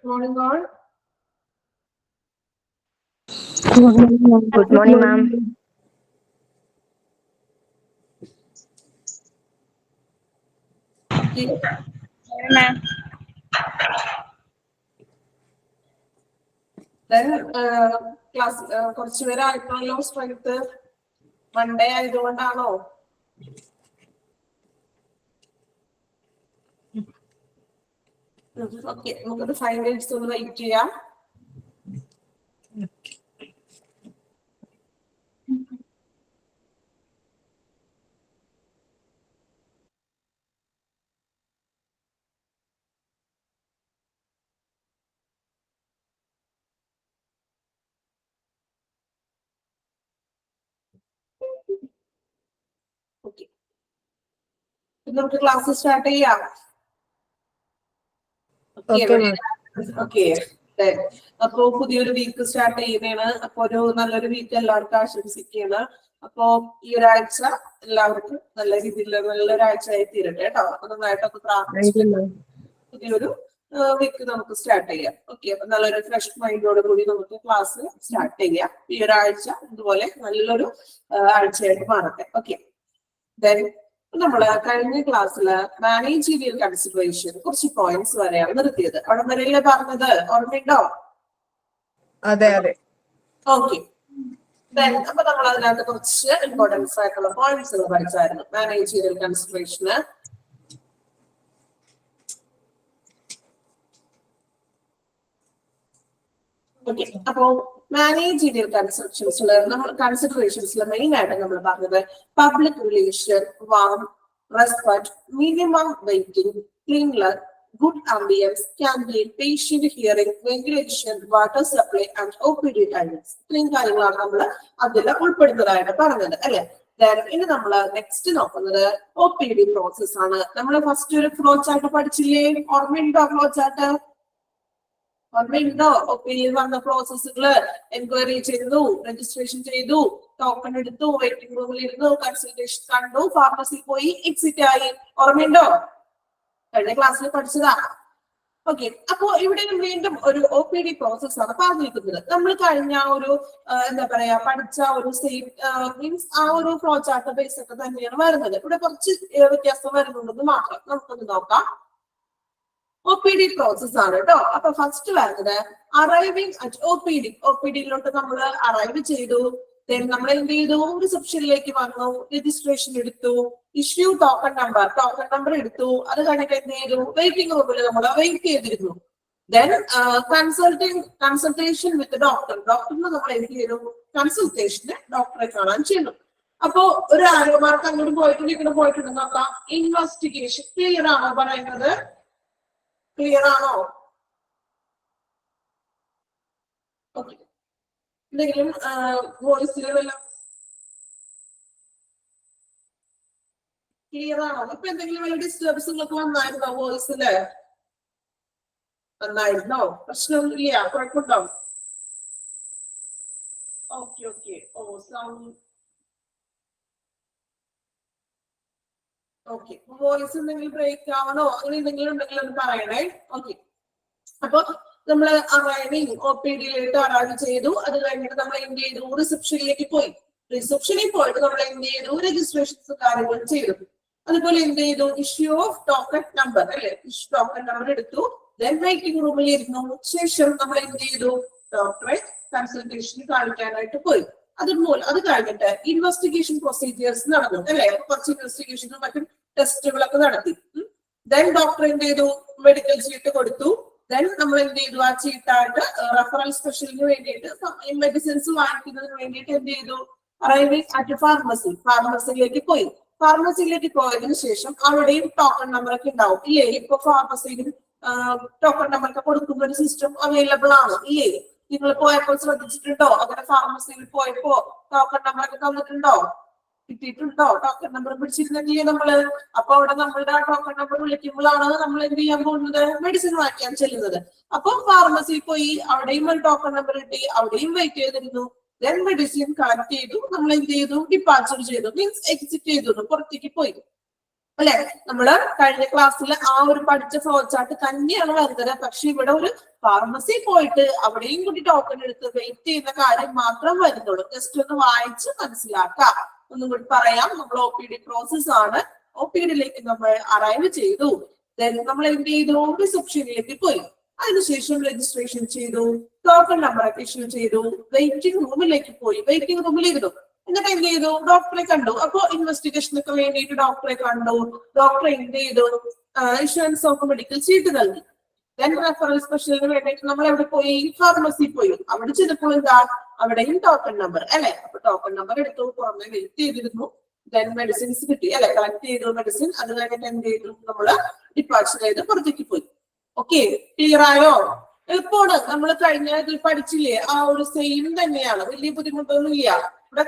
Morning all. Good morning, ma'am. Ma'am. Then class കുറച്ച് പേരായിട്ടാണല്ലോ strength Monday ആയതുകൊണ്ടാണോ? Okay, നമുക്കത് 5 minutes ഒന്ന് wait ചെയ്യാം. Okay, നമുക്ക് ക്ലാസ് സ്റ്റാർട്ട് ചെയ്യാം. ഓക്കെ, അപ്പോ പുതിയൊരു വീക്ക് സ്റ്റാർട്ട് ചെയ്യുന്നതാണ്. അപ്പൊ ഒരു നല്ലൊരു വീക്ക് എല്ലാവർക്കും ആശംസിക്കുകയാണ്. അപ്പോ ഈ ഒരാഴ്ച എല്ലാവർക്കും നല്ല രീതിയിലുള്ള നല്ലൊരാഴ്ച ആയി തീരട്ടെ കേട്ടോ. അപ്പൊ നന്നായിട്ടൊക്കെ പ്രാർത്ഥിച്ചിട്ട് പുതിയൊരു വീക്ക് നമുക്ക് സ്റ്റാർട്ട് ചെയ്യാം. ഓക്കെ, അപ്പൊ നല്ലൊരു ഫ്രഷ് മൈൻഡോട് കൂടി നമുക്ക് ക്ലാസ് സ്റ്റാർട്ട് ചെയ്യാം. ഈ ഒരാഴ്ച ഇതുപോലെ നല്ലൊരു ആഴ്ചയായിട്ട് മാറട്ടെ. ഓക്കെ, ദെൻ നമ്മള് കഴിഞ്ഞ ക്ലാസ്സില് മാനേജീരിയൽ കൺസിഡറേഷൻ കുറച്ച് പോയിന്റ്സ് വരെയാണ് നിർത്തിയത്. അവിടെ വരെയല്ലേ പറഞ്ഞത്? ഓർമ്മയുണ്ടോ? അതെ അതെ. ഓക്കെ, അപ്പൊ നമ്മൾ അതിനകത്ത് കുറച്ച് ഇമ്പോർട്ടൻസ് ആയിട്ടുള്ള പോയിന്റ്സ് പഠിച്ചായിരുന്നു മാനേജീരിയൽ കൺസിഡറേഷന്. ഓക്കെ, അപ്പോ മാനേജീരിയൽ കൺസിഡറേഷൻസിൽ മെയിൻ ആയിട്ട് നമ്മൾ പറഞ്ഞത് public relation, warm, respect, minimum waiting, cleanliness, good ambience, candid, patient hearing, ventilation, water supply and OPD timings. ഇത്രയും കാര്യങ്ങളാണ് നമ്മൾ അതിൽ ഉൾപ്പെടുന്നതായിട്ട് പറഞ്ഞത് അല്ലെ. ഇനി നമ്മൾ നെക്സ്റ്റ് നോക്കുന്നത് OPD പ്രോസസ് ആണ്. നമ്മൾ ഫസ്റ്റ് ഒരു ഫ്ലോ ചാർട്ട് പഠിച്ചില്ലേ? ഓർമ്മയുണ്ടോ ഫ്ലോ ചാർട്ട്? ഓർമ്മയുണ്ടോ? OPD വന്ന പ്രോസസ്സുകള് എൻക്വയറി ചെയ്തു, രജിസ്ട്രേഷൻ ചെയ്തു, ടോക്കൺ എടുത്തു, വെയിറ്റിംഗ് റൂമിൽ ഇരുന്നു, കൺസൾട്ടേഷൻ കണ്ടു, ഫാർമസി പോയി, എക്സിറ്റ് ആയി. ഓർമ്മയുണ്ടോ? കഴിഞ്ഞ ക്ലാസ്സിൽ പഠിച്ചതാ. ഓക്കെ, അപ്പോ ഇവിടെ വീണ്ടും ഒരു OPD പ്രോസസ് ആണ് പറഞ്ഞിരിക്കുന്നത്. നമ്മൾ കഴിഞ്ഞ ഒരു എന്താ പറയാ പഠിച്ച ഒരു സെയിം മീൻസ് ആ ഒരു ഫ്ലോ ചാർട്ട് ബേസ് ഒക്കെ തന്നെയാണ് വരുന്നത്. ഇവിടെ കുറച്ച് വ്യത്യാസം വരുന്നുണ്ടെന്ന് മാത്രം. നമുക്കൊന്ന് നോക്കാം. OPD പ്രോസസ് ആണ് കേട്ടോ. അപ്പൊ ഫസ്റ്റ് വരുന്നത് അറൈവിംഗ് അറ്റ് OPD. OPDയിലോട്ട് നമ്മൾ അറൈവ് ചെയ്തു. നമ്മൾ എന്ത് ചെയ്തു? റിസപ്ഷനിലേക്ക് വന്നു, രജിസ്ട്രേഷൻ എടുത്തു, ഇഷ്യൂ ടോക്കൺ നമ്പർ എടുത്തു. അത് കഴിഞ്ഞിട്ട് എന്ത് ചെയ്തു? വെയിറ്റിംഗ് റൂമിൽ നമ്മൾ വെയിറ്റ് ചെയ്തിരുന്നു. ദെൻ കൺസൾട്ടേഷൻ വിത്ത് ഡോക്ടറിന് നമ്മൾ എന്ത് ചെയ്തു? കൺസൾട്ടേഷന് ഡോക്ടറെ കാണാൻ ചെന്നു. അപ്പോ ഒരു ആരോമാർക്ക് അങ്ങോട്ട് പോയിട്ടുണ്ട് നോക്കാം. ഇൻവെസ്റ്റിഗേഷൻ ക്ലിയർ ആണോ പറയുന്നത്? ക്ലിയർ ആണോ? ഓക്കെ, എന്തെങ്കിലും വോയിസിൽ വല്ലതും ക്ലിയർ ആണോ? ഇപ്പൊ എന്തെങ്കിലും വല്ല ഡിസ്റ്റർബൻസുകളൊക്കെ വന്നായിരുന്നോ വോയിസില്? വന്നായിരുന്നോ? പ്രശ്നമൊന്നുമില്ല, കുഴപ്പമുണ്ടോ? ഓക്കെ. Sound okay. വോയിസ് എന്തെങ്കിലും ബ്രേക്ക് ആവണോ അങ്ങനെ എന്തെങ്കിലും ഉണ്ടെങ്കിൽ ഒന്ന് പറയണേ. ഓക്കെ, അപ്പൊ നമ്മൾ അറൈവിംഗ് OPDയിലേക്ക് അറൈവ് ചെയ്തു. അത് കഴിഞ്ഞിട്ട് നമ്മൾ എന്ത് ചെയ്തു? റിസപ്ഷനിലേക്ക് പോയി. റിസപ്ഷനിൽ പോയിട്ട് നമ്മൾ എന്ത് ചെയ്തു? രജിസ്ട്രേഷൻസ് കാര്യങ്ങൾ ചെയ്തു. അതുപോലെ എന്ത് ചെയ്തു? ഇഷ്യൂ ഓഫ് ടോക്കൺ നമ്പർ അല്ലെ, ഇഷ്യൂ ടോക്കൺ നമ്പർ എടുത്തു. ദെൻ വെയിറ്റിംഗ് റൂമിൽ ഇരുന്നു. ശേഷം നമ്മൾ എന്ത് ചെയ്തു? ഡോക്ടറെ കൺസൾട്ടേഷന് കാണിക്കാനായിട്ട് പോയി. അത് കഴിഞ്ഞിട്ട് ഇൻവെസ്റ്റിഗേഷൻ പ്രൊസീജിയേഴ്സ് നടന്നു അല്ലെ. കുറച്ച് ഇൻവെസ്റ്റിഗേഷനും മറ്റും ടെസ്റ്റുകളൊക്കെ നടത്തി. ദെൻ ഡോക്ടർ എന്ത് ചെയ്തു? മെഡിക്കൽ ചീട്ട് കൊടുത്തു. ദെൻ നമ്മൾ എന്ത് ചെയ്തു? ആ ചീട്ടായിട്ട് റെഫറൽ സ്പെഷ്യലിന് വേണ്ടിയിട്ട് മെഡിസിൻസ് വാങ്ങിക്കുന്നതിന് വേണ്ടിയിട്ട് എന്ത് ചെയ്തു? അറൈവിംഗ് അറ്റ് ഫാർമസിയിലേക്ക് പോയി. ഫാർമസിയിലേക്ക് പോയതിനു ശേഷം അവിടെയും ടോക്കൺ നമ്പർ ഒക്കെ ഉണ്ടാവും ഇല്ലേ? ഇപ്പൊ ഫാർമസിയിലും ടോക്കൺ നമ്പർ ഒക്കെ കൊടുക്കുന്ന ഒരു സിസ്റ്റം അവൈലബിൾ ആണ് ഇല്ലേ? നിങ്ങൾ പോയപ്പോൾ ശ്രദ്ധിച്ചിട്ടുണ്ടോ? അങ്ങനെ ഫാർമസിയിൽ പോയപ്പോ ടോക്കൺ നമ്പർ ഒക്കെ തന്നിട്ടുണ്ടോ? കിട്ടിയിട്ടുണ്ടോ? ടോക്കൺ നമ്പർ പിടിച്ചിരുന്നില്ലേ നമ്മള്? അപ്പൊ അവിടെ നമ്മളുടെ ആ ടോക്കൺ നമ്പർ വിളിക്കുമ്പോഴാണ് നമ്മൾ എന്ത് ചെയ്യാൻ പോകുന്നത്? മെഡിസിൻ വാങ്ങിക്കാൻ ചെല്ലുന്നത്. അപ്പൊ ഫാർമസിയിൽ പോയി അവിടെയും ഒരു ടോക്കൺ നമ്പർ കിട്ടി, അവിടെയും വെയിറ്റ് ചെയ്തിരുന്നു. ദെൻ മെഡിസിൻ കളക്ട് ചെയ്തു. നമ്മൾ എന്ത് ചെയ്തു? ഡിപ്പാർച്ചർ ചെയ്തു, മീൻസ് എക്സിറ്റ് ചെയ്തു, പുറത്തേക്ക് പോയി. അല്ലെ? നമ്മള് കഴിഞ്ഞ ക്ലാസ്സിൽ ആ ഒരു പഠിച്ച ഫ്ലോ ചാർട്ട് തന്നെയാണ് വരുന്നത്. പക്ഷെ ഇവിടെ ഒരു ഫാർമസി പോയിട്ട് അവിടെയും കൂടി ടോക്കൺ എടുത്ത് വെയിറ്റ് ചെയ്യുന്ന കാര്യം മാത്രം വരുന്നുള്ളൂ. ജസ്റ്റ് ഒന്ന് വായിച്ച് മനസ്സിലാക്കാം. ഒന്നും കൂടി പറയാം. നമ്മൾ OPD പ്രോസസ് ആണ്. OPDയിലേക്ക് നമ്മൾ അറൈവ് ചെയ്തു. നമ്മൾ എന്ത് ചെയ്തു? റിസപ്ഷനിലേക്ക് പോയി. അതിനുശേഷം രജിസ്ട്രേഷൻ ചെയ്തു, ടോക്കൺ നമ്പർ ഇഷ്യൂ ചെയ്തു, വെയിറ്റിംഗ് റൂമിലേക്ക് പോയി, വെയിറ്റിംഗ് റൂമിൽ ഇരുന്നു. എന്നിട്ട് എന്ത് ചെയ്തു? ഡോക്ടറെ കണ്ടു. അപ്പൊ ഇൻവെസ്റ്റിഗേഷനൊക്കെ വേണ്ടിയിട്ട് ഡോക്ടറെ കണ്ടു. ഡോക്ടറെ എന്ത് ചെയ്തു? ഇൻഷുറൻസ് ഓഫ് മെഡിക്കൽ ചീട്ട് നൽകി. ദെൻ റെഫറൽ സ്പെഷ്യലിന് വേണ്ടിയിട്ട് നമ്മൾ എവിടെ പോയി? ഫാർമസി പോയി. അവിടെ ചെന്നപ്പോൾ എന്താ? അവിടെയും ടോക്കൺ നമ്പർ അല്ലെ? അപ്പൊ ടോക്കൺ നമ്പർ എടുത്തു, പുറമെ വെയിറ്റ് ചെയ്തിരുന്നു. ദെൻ മെഡിസിൻസ് കിട്ടി അല്ലെ? കളക്ട് ചെയ്തു മെഡിസിൻ. അത് കഴിഞ്ഞിട്ട് എന്ത് ചെയ്തു? നമ്മള് ഡിപ്പാർച്ചർ ചെയ്ത് പുറത്തേക്ക് പോയി. ഓക്കെ, ക്ലിയർ ആയോ? എളുപ്പമാണ്. നമ്മൾ കഴിഞ്ഞ ഇതിൽ പഠിച്ചില്ലേ? ആ ഒരു സെയിം തന്നെയാണ്. വലിയ ബുദ്ധിമുട്ടൊന്നും ഇല്ല. ഇവിടെ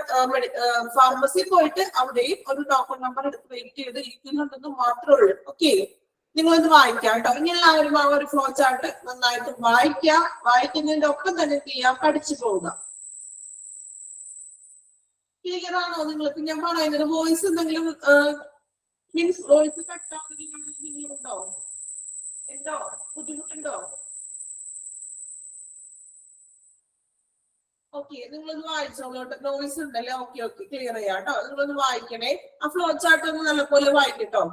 ഫാർമസി പോയിട്ട് അവിടെയും ഒരു ടോക്കൺ നമ്പർ എടുത്ത് വെയിറ്റ് ചെയ്ത് ഇരിക്കുന്നുണ്ടെന്ന് മാത്രമേ ഉള്ളൂ. ഓക്കെ, നിങ്ങളൊന്ന് വായിക്കാം കേട്ടോ. ഇനി എല്ലാവരും ആ ഒരു ഫ്ലോ ചാർട്ട് നന്നായിട്ട് വായിക്കാം. വായിക്കുന്നതിന്റെ ഒപ്പം തന്നെ ചെയ്യാം, പഠിച്ചു പോവുക. ക്ലിയർ ആണോ നിങ്ങൾക്ക്? ഞാൻ പറയുന്നത് വോയിസ് എന്തെങ്കിലും മീൻസ് വോയിസ് കട്ടാവുന്നുണ്ടോ? ഉണ്ടോ? ബുദ്ധിമുട്ടുണ്ടോ? ഓക്കെ, നിങ്ങളൊന്ന് വായിച്ചോളൂട്ടോ. നോയിസ് ഉണ്ടല്ലേ? ഓക്കെ ഓക്കെ, ക്ലിയർ ചെയ്യാം കേട്ടോ. നിങ്ങളൊന്ന് വായിക്കണേ. ആ ഫ്ലോ ചാർട്ട് ഒന്ന് നല്ലപോലെ വായിക്കട്ടോ.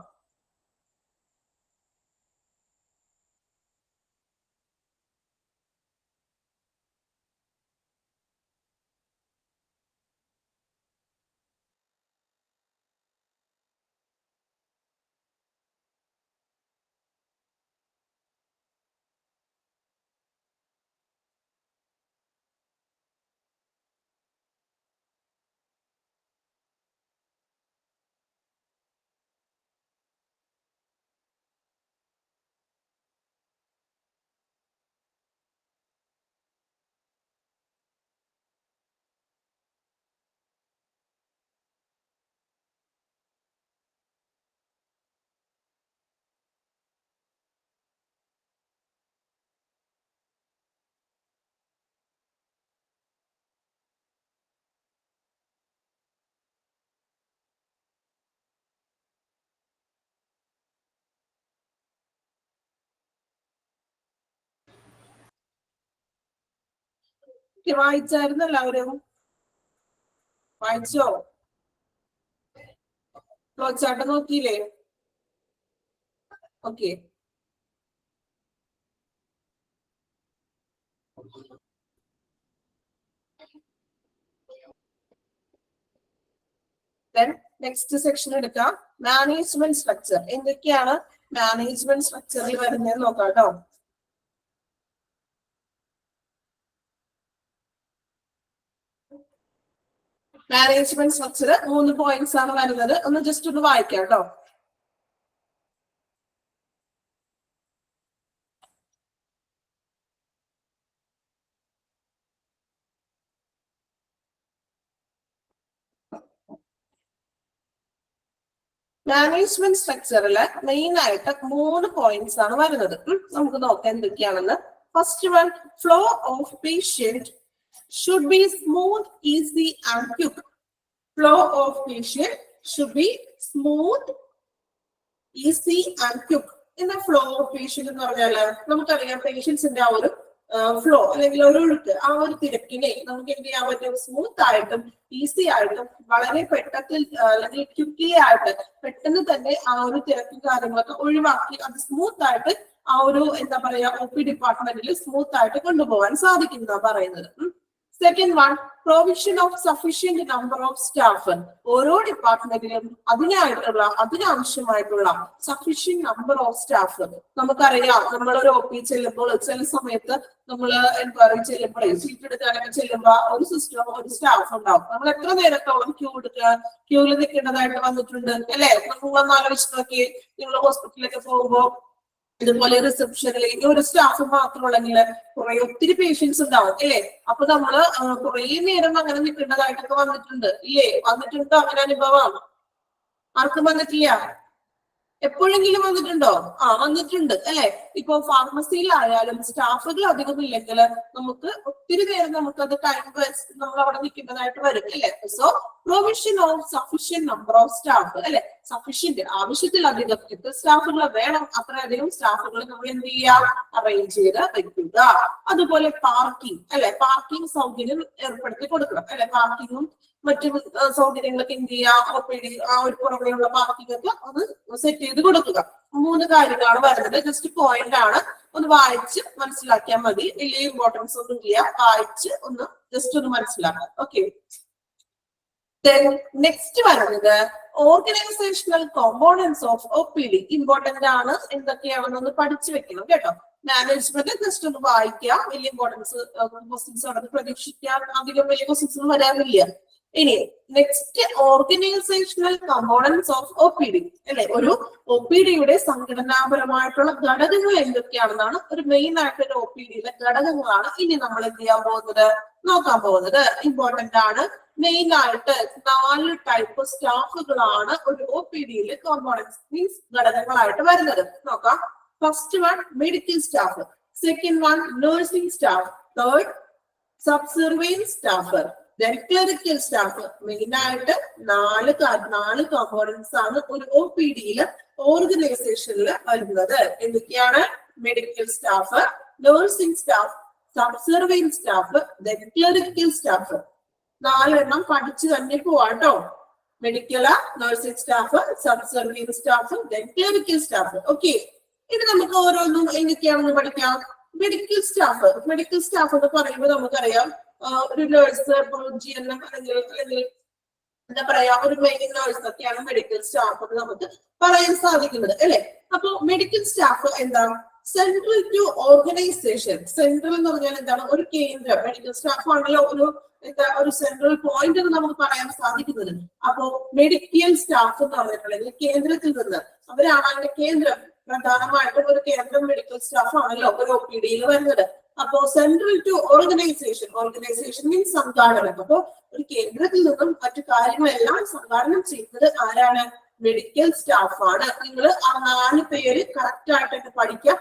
വായിച്ചായിരുന്നു എല്ലാവരും? വായിച്ചോ? ഫ്ലോ ചാർട്ട് നോക്കിയില്ലേ? ഓക്കെ, നെക്സ്റ്റ് സെക്ഷൻ എടുക്കാം. Management structure. എന്തൊക്കെയാണ് മാനേജ്മെന്റ് സ്ട്രക്ചറിൽ വരുന്നത് നോക്കാം കേട്ടോ. മാനേജ്മെന്റ് സ്ട്രക്ചർ 3 പോയിന്റ്സ് ആണ് വരുന്നത്. ഒന്ന് ജസ്റ്റ് ഒന്ന് വായിക്കാം കേട്ടോ. മാനേജ്മെന്റ് സ്ട്രക്ചറിൽ മെയിൻ ആയിട്ട് 3 പോയിന്റ്സ് ആണ് വരുന്നത്. നമുക്ക് നോക്കാം എന്തൊക്കെയാണെന്ന്. First one, flow of patient should be smooth, easy and quick. Flow of patient should be smooth, easy and quick. In the flow of patient എന്ന് പറഞ്ഞാൽ നമുക്കറിയാം പേഷ്യൻസിന്റെ ആ ഒരു ഫ്ലോ അല്ലെങ്കിൽ ഒരു ഒഴുക്ക്, ആ ഒരു തിരക്കിനെ നമുക്ക് എന്ത് ചെയ്യാൻ പറ്റും? സ്മൂത്ത് ആയിട്ടും ഈസി ആയിട്ടും വളരെ പെട്ടെന്ന് അല്ലെങ്കിൽ ക്വിക്ലി ആയിട്ട് പെട്ടെന്ന് തന്നെ ആ ഒരു തിരക്കും കാര്യങ്ങളൊക്കെ ഒഴിവാക്കി അത് സ്മൂത്ത് ആയിട്ട് ആ ഒരു എന്താ പറയാ OP ഡിപ്പാർട്ട്മെന്റിൽ സ്മൂത്ത് ആയിട്ട് കൊണ്ടുപോകാൻ സാധിക്കുന്നതാണ് പറയുന്നത്. Second one, provision of sufficient number of staff. ഓരോ ഡിപ്പാർട്ട്മെന്റിലും അതിനാവശ്യമായിട്ടുള്ള സഫീഷ്യന്റ് നമ്പർ ഓഫ് സ്റ്റാഫ്. നമുക്കറിയാം, നമ്മളൊരു OP ചെല്ലുമ്പോൾ ചില സമയത്ത് നമ്മൾ എൻക്വയറി ചെല്ലുമ്പോഴേ സീറ്റ് എടുക്കാനൊക്കെ ചെല്ലുമ്പോൾ ഒരു സിസ്റ്റം ഒരു സ്റ്റാഫ് ഉണ്ടാവും. നമ്മൾ എത്ര നേരത്തോളം ക്യൂവിൽ നിൽക്കേണ്ടതായിട്ട് വന്നിട്ടുണ്ട് അല്ലെ? നമ്മളൊന്ന് ആലോചിച്ച് നോക്കി. നിങ്ങൾ ഹോസ്പിറ്റലിലൊക്കെ പോകുമ്പോൾ ഇതുപോലെ റിസപ്ഷനിൽ ഒരു സ്റ്റാഫ് മാത്രമുള്ളെങ്കിൽ ഒത്തിരി പേഷ്യൻസ് ഉണ്ടാവും അല്ലേ? അപ്പൊ നമ്മള് കുറെ നേരം അങ്ങനെ നിൽക്കേണ്ടതായിട്ടൊക്കെ വന്നിട്ടുണ്ട് ഇല്ലേ? വന്നിട്ടുണ്ടോ അങ്ങനെ അനുഭവം? ആർക്കും വന്നിട്ടില്ല? എപ്പോഴെങ്കിലും വന്നിട്ടുണ്ടോ? വന്നിട്ടുണ്ട് അല്ലെ. ഇപ്പൊ ഫാർമസിയിലായാലും സ്റ്റാഫുകൾ അധികം ഇല്ലെങ്കിൽ നമുക്ക് ഒത്തിരി നേരം നമുക്കത് ടൈം വേസ്റ്റ് നമ്മൾ അവിടെ നിൽക്കുന്നതായിട്ട് വരും അല്ലെ. So provision of sufficient number of staff അല്ലെ. സഫീഷ്യന്റ് ആവശ്യത്തിലധികം എത്ര സ്റ്റാഫുകൾ വേണം അത്രയധികം സ്റ്റാഫുകൾ നമ്മൾ എന്ത് ചെയ്യാം, അറേഞ്ച് ചെയ്ത് വെക്കുക. അതുപോലെ പാർക്കിംഗ് അല്ലെ, പാർക്കിംഗ് സൗകര്യം ഏർപ്പെടുത്തി കൊടുക്കണം അല്ലെ. പാർക്കിങ്ങും മറ്റു സൗകര്യങ്ങളൊക്കെ എന്ത് ചെയ്യുക, ഒരു പുറമേയുള്ള പാർക്കിംഗ് ഒക്കെ ഒന്ന് സെറ്റ് ചെയ്ത് കൊടുക്കുക. 3 കാര്യങ്ങളാണ് വരുന്നത്. ജസ്റ്റ് പോയിന്റ് ആണ്, ഒന്ന് വായിച്ച് മനസ്സിലാക്കിയാൽ മതി. വലിയ ഇമ്പോർട്ടൻസ് ഒന്നും ഇല്ല, വായിച്ച് ഒന്ന് ജസ്റ്റ് ഒന്ന് മനസ്സിലാക്കാം. ഓക്കെ. നെക്സ്റ്റ് വരുന്നത് organisational components of OPD. Important ആണ്, എന്തൊക്കെയാണെന്നൊന്ന് പഠിച്ചു വെക്കണം കേട്ടോ. മാനേജ്മെന്റ് ജസ്റ്റ് ഒന്ന് വായിക്കുക. വലിയ ഇമ്പോർട്ടൻസ് ക്വസ്റ്റ്യൻസ് അവിടെ പ്രതീക്ഷിക്കാൻ അധികം വലിയ ക്വസ്റ്റ്യൻസ് വരാറില്ല. ഇനി next organisational components of OPD അല്ലെ. ഒരു OPDയുടെ സംഘടനാപരമായിട്ടുള്ള ഘടകങ്ങൾ എന്തൊക്കെയാണെന്നാണ്, ഒരു മെയിൻ ആയിട്ട് OPDയിലെ ഘടകങ്ങളാണ് ഇനി നമ്മൾ എന്ത് ചെയ്യാൻ പോകുന്നത്, നോക്കാൻ പോകുന്നത്. ഇമ്പോർട്ടന്റ് ആണ്. മെയിൻ ആയിട്ട് 4 ടൈപ്പ് സ്റ്റാഫുകളാണ് ഒരു OPDയിൽ കോമ്പോണൻസ് മീൻസ് ഘടകങ്ങളായിട്ട് വരുന്നത്. നോക്കാം. First one medical staff, second one nursing staff, third subservience staff, clerical staff. Main ആയിട്ട് 4 കോമ്പോണൻസ് ആണ് ഒരു OPDയില് ഓർഗനൈസേഷനിൽ വരുന്നത്. എന്തൊക്കെയാണ്? Medical staff, nursing staff, subservience staff, clerical staff. 4 എണ്ണം പഠിച്ചു തന്നെ പോവാട്ടോ. Medical, nursing staff, subservience staff, clerical staff. Okay. ഇനി നമുക്ക് ഓരോന്നും എന്തൊക്കെയാണെന്ന് പഠിക്കാം. മെഡിക്കൽ സ്റ്റാഫ് എന്ന് പറയുമ്പോൾ നമുക്കറിയാം ഒരു നേഴ്സ്, GNM അല്ലെങ്കിൽ എന്താ പറയാ, ഒരു മെയിൻ നേഴ്സ് ഒക്കെയാണ് മെഡിക്കൽ സ്റ്റാഫ് എന്ന് നമുക്ക് പറയാൻ സാധിക്കുന്നത് അല്ലെ. അപ്പൊ മെഡിക്കൽ സ്റ്റാഫ് എന്താണ്? Central to organization. സെൻട്രൽ എന്ന് പറഞ്ഞാൽ എന്താണ്? ഒരു കേന്ദ്രം. മെഡിക്കൽ സ്റ്റാഫ് ആണല്ലോ ഒരു സെൻട്രൽ പോയിന്റ് എന്ന് നമുക്ക് പറയാൻ സാധിക്കുന്നത്. അപ്പോ മെഡിക്കൽ സ്റ്റാഫ് എന്ന് പറഞ്ഞിട്ടുണ്ടെങ്കിൽ കേന്ദ്രത്തിൽ നിന്ന് അവരാണ് അതിന്റെ കേന്ദ്രം. പ്രധാനമായിട്ടും ഒരു കേന്ദ്രം മെഡിക്കൽ സ്റ്റാഫ് ആണല്ലോ ഒരു OPDയിൽ വരുന്നത്. അപ്പോ സെൻട്രൽ ടു ഓർഗനൈസേഷൻ മീൻസ് സംഘാടനം. അപ്പോ ഒരു കേന്ദ്രത്തിൽ നിന്നും മറ്റു കാര്യങ്ങളെല്ലാം സംഘാടനം ചെയ്യുന്നത് ആരാണ്? മെഡിക്കൽ സ്റ്റാഫ് ആണ്. നിങ്ങൾ ആ 4 പേര് കറക്റ്റ് ആയിട്ട് പഠിക്കുക.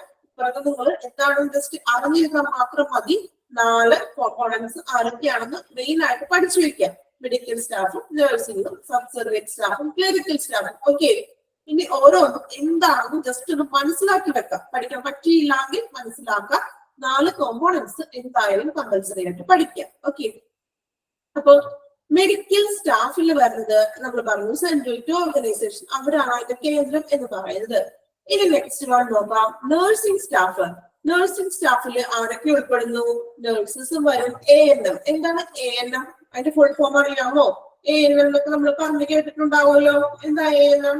നിങ്ങൾ എന്താണെന്ന് ജസ്റ്റ് അറിഞ്ഞിരുന്നാൽ മാത്രം മതി. 4 കോമ്പോണൻസ് ആരൊക്കെയാണെന്ന് മെയിൻ ആയിട്ട് പഠിച്ചു വെക്കുക. മെഡിക്കൽ സ്റ്റാഫും, നഴ്സിംഗും, സബ്സർവിയൻസ് സ്റ്റാഫും, ക്ലറിക്കൽ സ്റ്റാഫും. ഓക്കെ. ഇനി ഓരോന്നും എന്താണെന്ന് ജസ്റ്റ് ഒന്ന് മനസ്സിലാക്കി വെക്കാം. പഠിക്കാൻ പറ്റിയില്ലെങ്കിൽ മനസ്സിലാക്കുക. 4 കോമ്പോണൻസ് എന്തായാലും കമ്പൽസറി ആയിട്ട് പഠിക്കാം. ഓക്കെ. അപ്പൊ മെഡിക്കൽ സ്റ്റാഫിൽ വരുന്നത് നമ്മൾ പറഞ്ഞു സെൻട്രൽ ടു ഓർഗനൈസേഷൻ, അവരാണ് അതിന്റെ കേന്ദ്രം എന്ന് പറയുന്നത്. ഇനി നെക്സ്റ്റ് വൺ നോക്കാം. Nursing staff. നഴ്സിംഗ് സ്റ്റാഫിൽ ആരൊക്കെ ഉൾപ്പെടുന്നു? നഴ്സസും വരും. ANM. എന്താണ് ANM? അതിന്റെ ഫുൾ ഫോം അറിയാമോ? ANM എന്നൊക്കെ നമ്മൾ പറഞ്ഞു കേട്ടിട്ടുണ്ടാവുമല്ലോ. എന്താ ANM?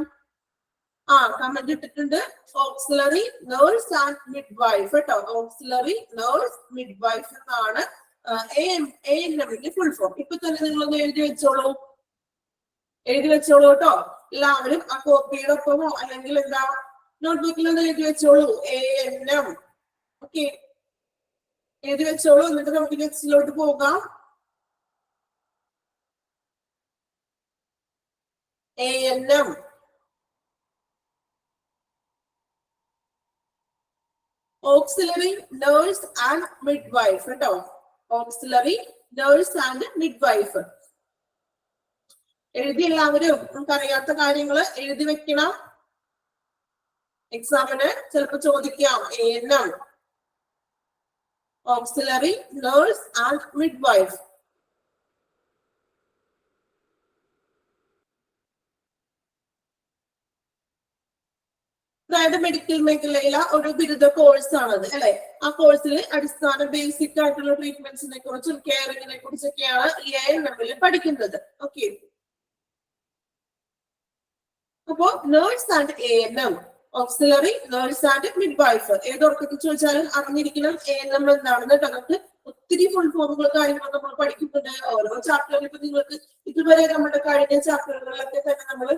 കമന്റ് ഇട്ടിട്ടുണ്ട്. Auxiliary nurse and midwife കേട്ടോ. ഓക്സിലറി നേഴ്സ് മിഡ് വൈഫ് എന്നാണ് ANMന്റെ ഫുൾ ഫോം. ഇപ്പൊ തന്നെ നിങ്ങളൊന്ന് എഴുതി വെച്ചോളൂ കേട്ടോ. എല്ലാവരും ആ കോപ്പിയുടെ ഒപ്പമോ അല്ലെങ്കിൽ എന്താ നോട്ട്ബുക്കിൽ ഒന്ന് എഴുതി വെച്ചോളൂ. ANM. ഓക്കെ, എഴുതി വെച്ചോളൂ. എന്നിട്ട് നമുക്ക് നെക്സ്റ്റിലോട്ട് പോകാം. ANM auxiliary nurse and midwife കേട്ടോ. Auxiliary nurse and midwife എഴുതി. എല്ലാവരും നമുക്കറിയാത്ത കാര്യങ്ങൾ എഴുതി വെക്കണം. എക്സാമിന് ചിലപ്പോൾ ചോദിക്കാം. ANM auxiliary nurse and mid wife. അതായത് മെഡിക്കൽ മേഖലയിലെ ഒരു ബിരുദ കോഴ്സ് ആണത് അല്ലെ. ആ കോഴ്സിൽ അടിസ്ഥാന ബേസിക് ആയിട്ടുള്ള ട്രീറ്റ്മെന്റ്സിനെ കുറിച്ചും കെയറിങ്ങിനെ കുറിച്ചൊക്കെയാണ് ANMൽ പഠിക്കുന്നത്. ഓക്കെ. അപ്പോ nurse and ANM auxiliary nurse and mid wife ഏതൊക്കെ ചോദിച്ചാലും അറിഞ്ഞിരിക്കണം ANM എന്താണെന്ന്. നമുക്ക് ഒത്തിരി ഫുൾ ഫോമുകൾ കാര്യങ്ങൾ നമ്മൾ പഠിക്കുന്നുണ്ട് ഓരോ ചാപ്റ്ററിൽ. ഇപ്പൊ നിങ്ങൾക്ക് ഇതുവരെ നമ്മുടെ കഴിഞ്ഞ ചാപ്റ്ററുകളിലൊക്കെ തന്നെ നമ്മൾ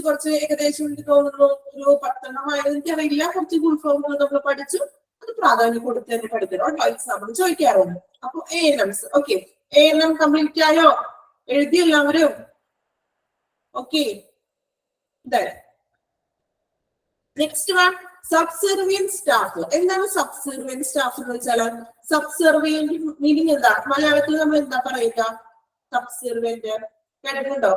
കുറച്ച് ഏകദേശം എനിക്ക് തോന്നുന്നു ഒരു 10 എനിക്കറിയില്ല കുറച്ച് ഫുൾ ഫോമുകൾ നമ്മൾ പഠിച്ചു. അത് പ്രാധാന്യം കൊടുത്ത് തന്നെ പഠിക്കണം. എക്സാമ്പിൾ ചോദിക്കാറുണ്ട്. അപ്പൊ ANMs. ഓക്കെ, ANM കംപ്ലീറ്റ് ആയോ? എഴുതി എല്ലാവരും? Okay. Next one subservient staff. എന്താണ് സബ്സെർവിയന്റ് സ്റ്റാഫ് എന്ന് വെച്ചാൽ? സബ്സെർവിയന്റ് മീനിങ് എന്താ? മലയാളത്തിൽ നമ്മൾ എന്താ പറയുക? സബ്സെർവിയന്റ് കേട്ടിട്ടുണ്ടോ?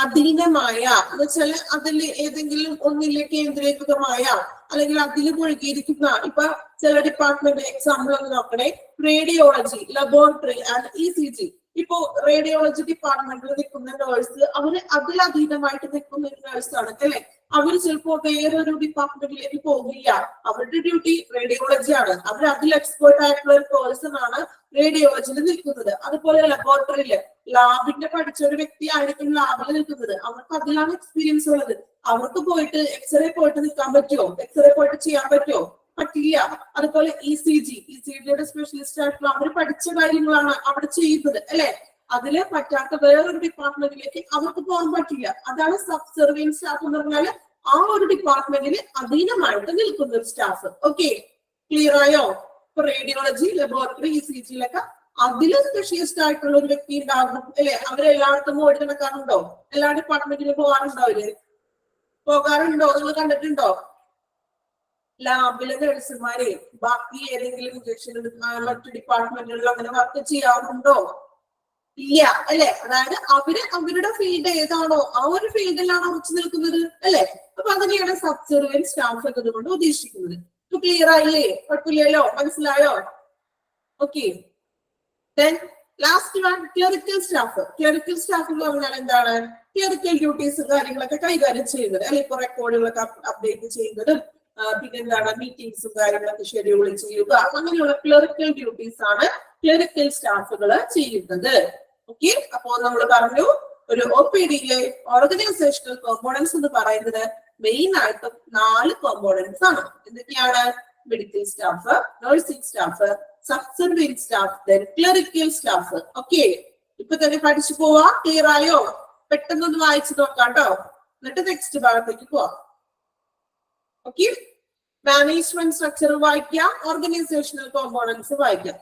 അധീനമായ എന്ന് വെച്ചാല് അതിൽ ഏതെങ്കിലും ഒന്നിലെ കേന്ദ്രീകൃതമായ അല്ലെങ്കിൽ അതിൽ മുഴുകിയിരിക്കുന്ന. ഇപ്പൊ ചില ഡിപ്പാർട്ട്മെന്റ് എക്സാമ്പിൾ ഒന്ന് നോക്കണേ. Radiology, laboratory and ECG. ഇപ്പോ റേഡിയോളജി ഡിപ്പാർട്ട്മെന്റിൽ നിൽക്കുന്ന നേഴ്സ് അവര് അതിൽ അധീനമായിട്ട് നിൽക്കുന്ന ഒരു നേഴ്സാണ് അല്ലെ. അവർ ചിലപ്പോ വേറൊരു ഡിപ്പാർട്ട്മെന്റിലേക്ക് പോകില്ല. അവരുടെ ഡ്യൂട്ടി റേഡിയോളജി ആണ്. അവർ അതിൽ എക്സ്പേർട്ട് ആയിട്ടുള്ള ഒരു പേഴ്സൺ ആണ് റേഡിയോളജിയിൽ നിൽക്കുന്നത്. അതുപോലെ ലബോറട്ടറിയില് ലാബിന്റെ പഠിച്ച ഒരു വ്യക്തി ആയിരിക്കും ലാബിൽ നിൽക്കുന്നത്. അവർക്ക് അതിലാണ് എക്സ്പീരിയൻസ് ഉള്ളത്. അവർക്ക് പോയിട്ട് എക്സ്റേ പോയിട്ട് നിൽക്കാൻ പറ്റുമോ? എക്സ്റേ പോയിട്ട് ചെയ്യാൻ പറ്റുമോ? പറ്റില്ല. അതുപോലെ ECGയുടെ സ്പെഷ്യലിസ്റ്റ് ആയിട്ടുള്ള അവർ പഠിച്ച കാര്യങ്ങളാണ് അവിടെ ചെയ്യുന്നത് അല്ലെ. അതില് പറ്റാത്ത വേറൊരു ഡിപ്പാർട്ട്മെന്റിലേക്ക് അവർക്ക് പോകാൻ പറ്റില്ല. അതാണ് സബ്സെർവിയന്റ് സ്റ്റാഫ് എന്ന് പറഞ്ഞാല് ആ ഒരു ഡിപ്പാർട്ട്മെന്റിൽ അധീനമായിട്ട് നിൽക്കുന്ന ഒരു സ്റ്റാഫ്. ഓക്കെ, ക്ലിയർ ആയോ? ഇപ്പൊ റേഡിയോളജി, ലബോറട്ടറി, ECGയിലൊക്കെ അതില് സ്പെഷ്യലിസ്റ്റ് ആയിട്ടുള്ള ഒരു വ്യക്തി ഉണ്ടാകും അല്ലെ. അവരെല്ലായിടത്തും ഓടി നടക്കാറുണ്ടോ? എല്ലാ ഡിപ്പാർട്ട്മെന്റിലും പോകാറുണ്ടോ? അവര് പോകാറുണ്ടോ? നിങ്ങൾ കണ്ടിട്ടുണ്ടോ? ലാബിലെ നഴ്സുമാരെ ബാക്കി ഏതെങ്കിലും ഇഞ്ചക്ഷൻ മറ്റു ഡിപ്പാർട്ട്മെന്റുകളിൽ അങ്ങനെ വർക്ക് ചെയ്യാറുണ്ടോ? ഇല്ല അല്ലെ. അതായത് അവരുടെ ഫീൽഡ് ഏതാണോ ആ ഒരു ഫീൽഡിലാണ് ഉറച്ചു നിൽക്കുന്നത് അല്ലെ. അപ്പൊ അതിനെയാണ് സബ്സെർവിയന്റ് സ്റ്റാഫ് എന്നതുകൊണ്ട് ഉദ്ദേശിക്കുന്നത്. ഇപ്പൊ ക്ലിയർ ആയില്ലേ? കുഴപ്പമില്ലല്ലോ? മനസ്സിലായോ? Okay. Then last one clerical staff. Clerical staff എന്ന് പറഞ്ഞാൽ എന്താണ്? ക്ലറിക്കൽ ഡ്യൂട്ടീസ് കാര്യങ്ങളൊക്കെ കൈകാര്യം ചെയ്യുന്നത് അല്ലെ. ഇപ്പൊ റെക്കോർഡുകളൊക്കെ അപ്ഡേറ്റ് ചെയ്യുന്നതും പിന്നെന്താണ് മീറ്റിംഗ്സും കാര്യങ്ങളൊക്കെ ഷെഡ്യൂൾ ചെയ്യുക, അങ്ങനെയുള്ള ക്ലറിക്കൽ ഡ്യൂട്ടീസ് ആണ് ക്ലറിക്കൽ സ്റ്റാഫുകൾ ചെയ്യുന്നത്. ഓക്കെ, അപ്പോ നമ്മൾ പറഞ്ഞു ഒരു OPDയിലെ ഓർഗനൈസേഷണൽ കോമ്പോണൻസ് എന്ന് പറയുന്നത് മെയിൻ ആയിട്ടും 4 കോമ്പോണൻസ് ആണ്. എന്തൊക്കെയാണ്? Medical staff, nursing staff, subservient staff, clerical staff. Okay, ഇപ്പൊ തന്നെ പഠിച്ചു പോവാ. ക്ലിയർ ആയോ? പെട്ടെന്നൊന്ന് വായിച്ചു നോക്കാം കേട്ടോ. എന്നിട്ട് നെക്സ്റ്റ് ഭാഗത്തേക്ക് പോവാം. ഓക്കെ, മാനേജ്മെന്റ് സ്ട്രക്ചർ വായിക്കാം, ഓർഗനൈസേഷണൽ കോമ്പോണൻസ് വായിക്കാം.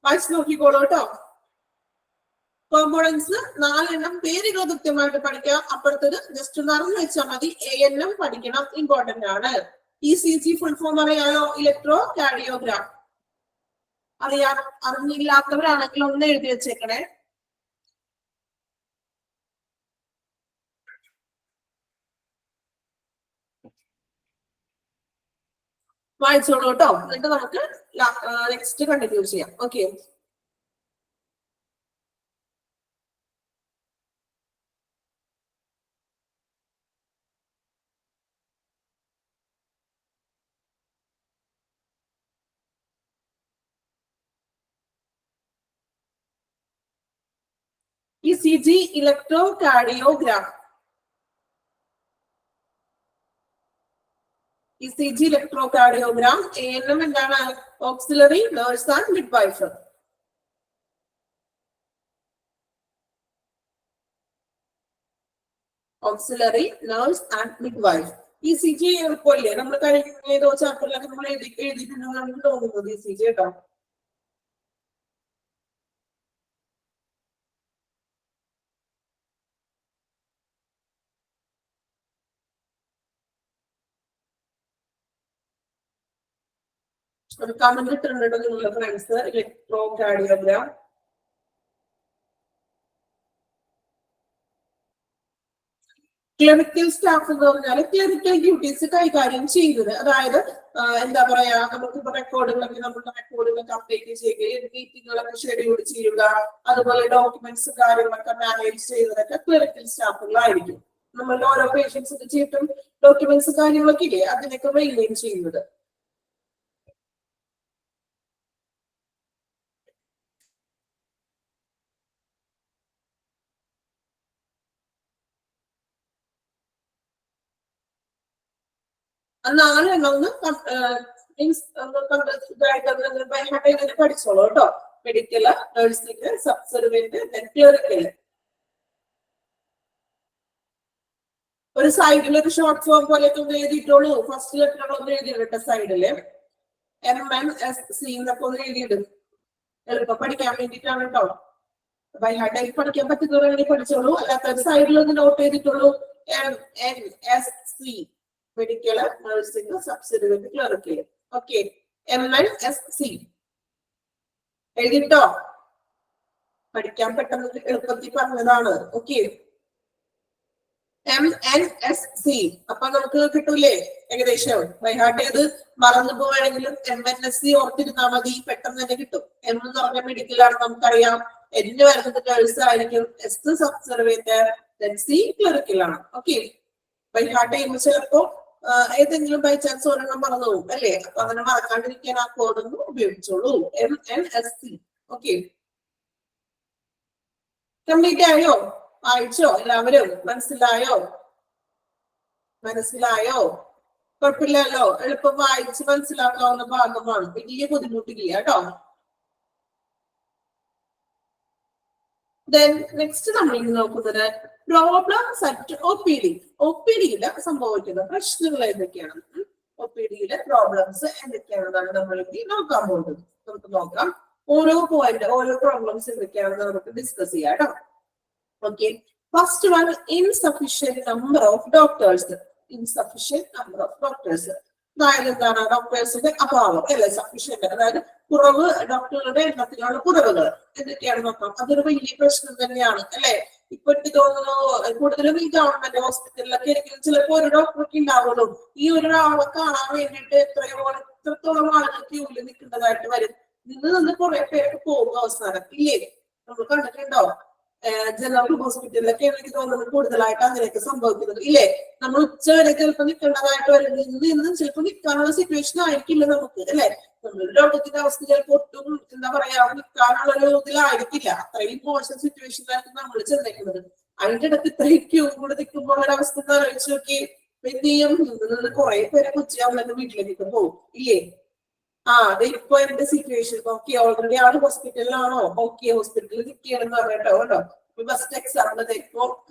വായിച്ചു നോക്കിക്കോളൂ കേട്ടോ. കോമ്പോണൻസ് 4 പേരുകൾ കൃത്യമായിട്ട് പഠിക്കാം. അപ്പുറത്തത് ജസ്റ്റ് ഒന്ന് അറിഞ്ഞു വെച്ചാൽ മതി. ANM പഠിക്കണം, ഇമ്പോർട്ടന്റ് ആണ്. ECG ഫുൾ ഫോം അറിയാലോ? Electrocardiogram. അറിഞ്ഞില്ലാത്തവരാണെങ്കിൽ ഒന്ന് എഴുതി വെച്ചേക്കണേ. വായിച്ചോളൂ കേട്ടോ. എന്നിട്ട് നമുക്ക് നെക്സ്റ്റ് കണ്ടിന്യൂ ചെയ്യാം. Okay, ECG electrocardiogram. ECG electrocardiogram. ANM എന്താണ്? Auxiliary nurse and midwife. Auxiliary nurse and midwife. ECG എളുപ്പമല്ലേ? നമ്മൾ കഴിഞ്ഞ ഏതോ ചാപ്റ്ററിലൊക്കെ നമ്മൾ എഴുതിയിട്ടുണ്ടെന്നാണ് തോന്നുന്നത്. ECG കേട്ടോ. കമന്റ് ഇട്ടിട്ടുണ്ടോ നിങ്ങളുടെ friends? Electro cardiogram. Clinical staff എന്ന് പറഞ്ഞാൽ ക്ലിനിക്കൽ ഡ്യൂട്ടീസ് കൈകാര്യം ചെയ്യുന്നത്. അതായത് എന്താ പറയാ, നമുക്കിപ്പോ നമ്മളുടെ റെക്കോർഡുകളൊക്കെ അപ്ഡേറ്റ് ചെയ്യുക, മീറ്റിങ്ങുകളൊക്കെ ഷെഡ്യൂൾ ചെയ്യുക, അതുപോലെ ഡോക്യുമെന്റ്സ് കാര്യങ്ങളൊക്കെ മാനേജ് ചെയ്യുന്നതൊക്കെ ക്ലിനിക്കൽ സ്റ്റാഫുകളായിരിക്കും. നമ്മളുടെ ഓരോ പേഷ്യൻസിന് ചെയ്തിട്ടും ഡോക്യുമെന്റ്സ് കാര്യങ്ങളൊക്കെ ഇല്ലേ, അതിനൊക്കെ മെയിൻറ്റെയിൻ ചെയ്യുന്നത്. പഠിച്ചോളൂ കേട്ടോ. Medical, nursing, subservient, clerical. ഒരു സൈഡിൽ ഒരു ഷോർട്ട് ഫോം പോലെയൊക്കെ ഒന്ന് എഴുതിയിട്ടുള്ളൂ. ഫസ്റ്റ് ലെറ്റർ ഒന്ന് എഴുതിയിട്ടെ സൈഡില്. MNSC എന്നൊക്കെ ഒന്ന് എഴുതിയിടും. എളുപ്പം പഠിക്കാൻ വേണ്ടിയിട്ടാണ് കേട്ടോ. ബൈ ഹാർട്ടായി പഠിക്കാൻ പറ്റുന്നവരാണെങ്കിൽ പഠിച്ചോളൂ. അല്ലാത്ത സൈഡിൽ ഒന്ന് നോട്ട് ചെയ്തിട്ടുള്ളൂ. MNSC medical nursing subsidiary clerical. Okay, MNSC എഴുതിട്ടോ, പഠിക്കാൻ പെട്ടെന്ന് എളുപ്പത്തിൽ പറഞ്ഞതാണ്. ഓക്കെ, MNSC അപ്പൊ നമുക്ക് കിട്ടൂലേ ഏകദേശം? ബൈഹാർട്ട് ചെയ്ത് മറന്നു പോവുകയാണെങ്കിലും MNSC ഓർത്തിരുന്നാൽ മതി, പെട്ടെന്ന് തന്നെ കിട്ടും. M എന്ന് പറഞ്ഞ മെഡിക്കലാണ് നമുക്കറിയാം, N വരുന്നത് നഴ്സ് ആയിരിക്കും, S സബ്സർവേറ്റർ, C ക്ലറിക്കൽ ആണ്. ഓക്കെ, ബൈഹാർട്ട് ചെയ്യുമ്പോൾ ചിലപ്പോ ഏതെങ്കിലും ബൈ ചാൻസ് ഒരെണ്ണം മറന്നു പോകും അല്ലേ? അപ്പൊ അങ്ങനെ മറക്കാണ്ടിരിക്കാൻ ആ കോഡൊന്നും ഉപയോഗിച്ചോളൂ, MNSC. ഓക്കെ, കംപ്ലീറ്റ് ആയോ? വായിച്ചോ എല്ലാവരും? മനസ്സിലായോ? കുഴപ്പമില്ലല്ലോ, എളുപ്പം വായിച്ച് മനസ്സിലാക്കാവുന്ന ഭാഗമാണ്, വലിയ ബുദ്ധിമുട്ടില്ല കേട്ടോ. നെക്സ്റ്റ് നമ്മൾ ഇന്ന് നോക്കുന്നത് പ്രോബ്ലംസ് അറ്റ് OPD. OPD-യിൽ സംഭവിക്കുന്ന പ്രശ്നങ്ങൾ എന്തൊക്കെയാണ്, OPD-യിലെ പ്രോബ്ലംസ് എന്തൊക്കെയാണെന്നാണ് നമ്മൾ ഇനി നോക്കാൻ പോകുന്നത്. നമുക്ക് നോക്കാം ഓരോ പോയിന്റ്, ഓരോ പ്രോബ്ലംസ് എന്തൊക്കെയാണെന്ന് നമുക്ക് ഡിസ്കസ് ചെയ്യാം കേട്ടോ. Okay, first one, insufficient number of doctors. അതായത് എന്താണ്? ഡോക്ടേഴ്സിന്റെ അഭാവം അല്ലെ? സഫീഷ്യന്റ് അതായത് കുറവ്, ഡോക്ടറുടെ എണ്ണത്തിലുള്ള കുറവുകൾ എന്തൊക്കെയാണ് നോക്കാം. അതൊരു വലിയ പ്രശ്നം തന്നെയാണ് അല്ലെ? ഇപ്പൊ എനിക്ക് തോന്നുന്നു കൂടുതലും ഈ ഗവൺമെന്റ് ഹോസ്പിറ്റലിലൊക്കെ ആയിരിക്കും ചിലപ്പോ ഒരു ഡോക്ടർക്ക് ഉണ്ടാവുള്ളൂ. ഈ ഒരാളെ കാണാൻ വേണ്ടിയിട്ട് എത്രത്തോളം ആളുകൾ ക്യൂവിൽ നിൽക്കേണ്ടതായിട്ട് വരും. നിന്ന് കുറെ പേരൊക്കെ പോകും അവസാനം, ഇല്ലേ? നമ്മൾ കണ്ടിട്ടുണ്ടോ? ജനറൽ ഹോസ്പിറ്റലിലൊക്കെ എനിക്ക് തോന്നുന്നത് കൂടുതലായിട്ട് അങ്ങനെയൊക്കെ സംഭവിക്കുന്നത്, ഇല്ലേ? നമ്മൾ ഉച്ച വരെ ചിലപ്പോൾ നിൽക്കേണ്ടതായിട്ട് വരും. നിന്ന് ചിലപ്പോൾ നിൽക്കാനുള്ള സിറ്റുവേഷൻ ആയിരിക്കില്ല നമുക്ക്, അല്ലെ? നമ്മുടെ രോഗത്തിന്റെ അവസ്ഥ ചിലപ്പോൾ ഒട്ടും എന്താ പറയാ നിൽക്കാനുള്ള ഒരു ഇതിലായിരിക്കില്ല. അത്രയും മോശം സിറ്റുവേഷനിലായിരിക്കും നമ്മൾ ചെന്നേക്കുന്നത്. അതിന്റെ ഇടയ്ക്ക് ഇത്രയും ക്യൂ കൂടെ നിൽക്കുമ്പോൾ ഒരു അവസ്ഥ ആലോചിച്ച് നോക്കി. എന്ത് ചെയ്യും? നിന്ന് കുറെ പേരെ ഉച്ചയാവുമ്പോൾ വീട്ടിലേക്ക് പോകും, ഇല്ലേ? അതെ, ഇപ്പൊ എന്റെ സിറ്റുവേഷൻ ഓക്കെ, ഓൾറെഡി ആള് ഹോസ്പിറ്റലിലാണോ? ഓക്കെ, ഹോസ്പിറ്റലിൽ നിൽക്കുകയാണെന്ന് പറഞ്ഞിട്ടോ കേട്ടോ. ഫസ്റ്റ് എക്സാമിന് ഇപ്പൊ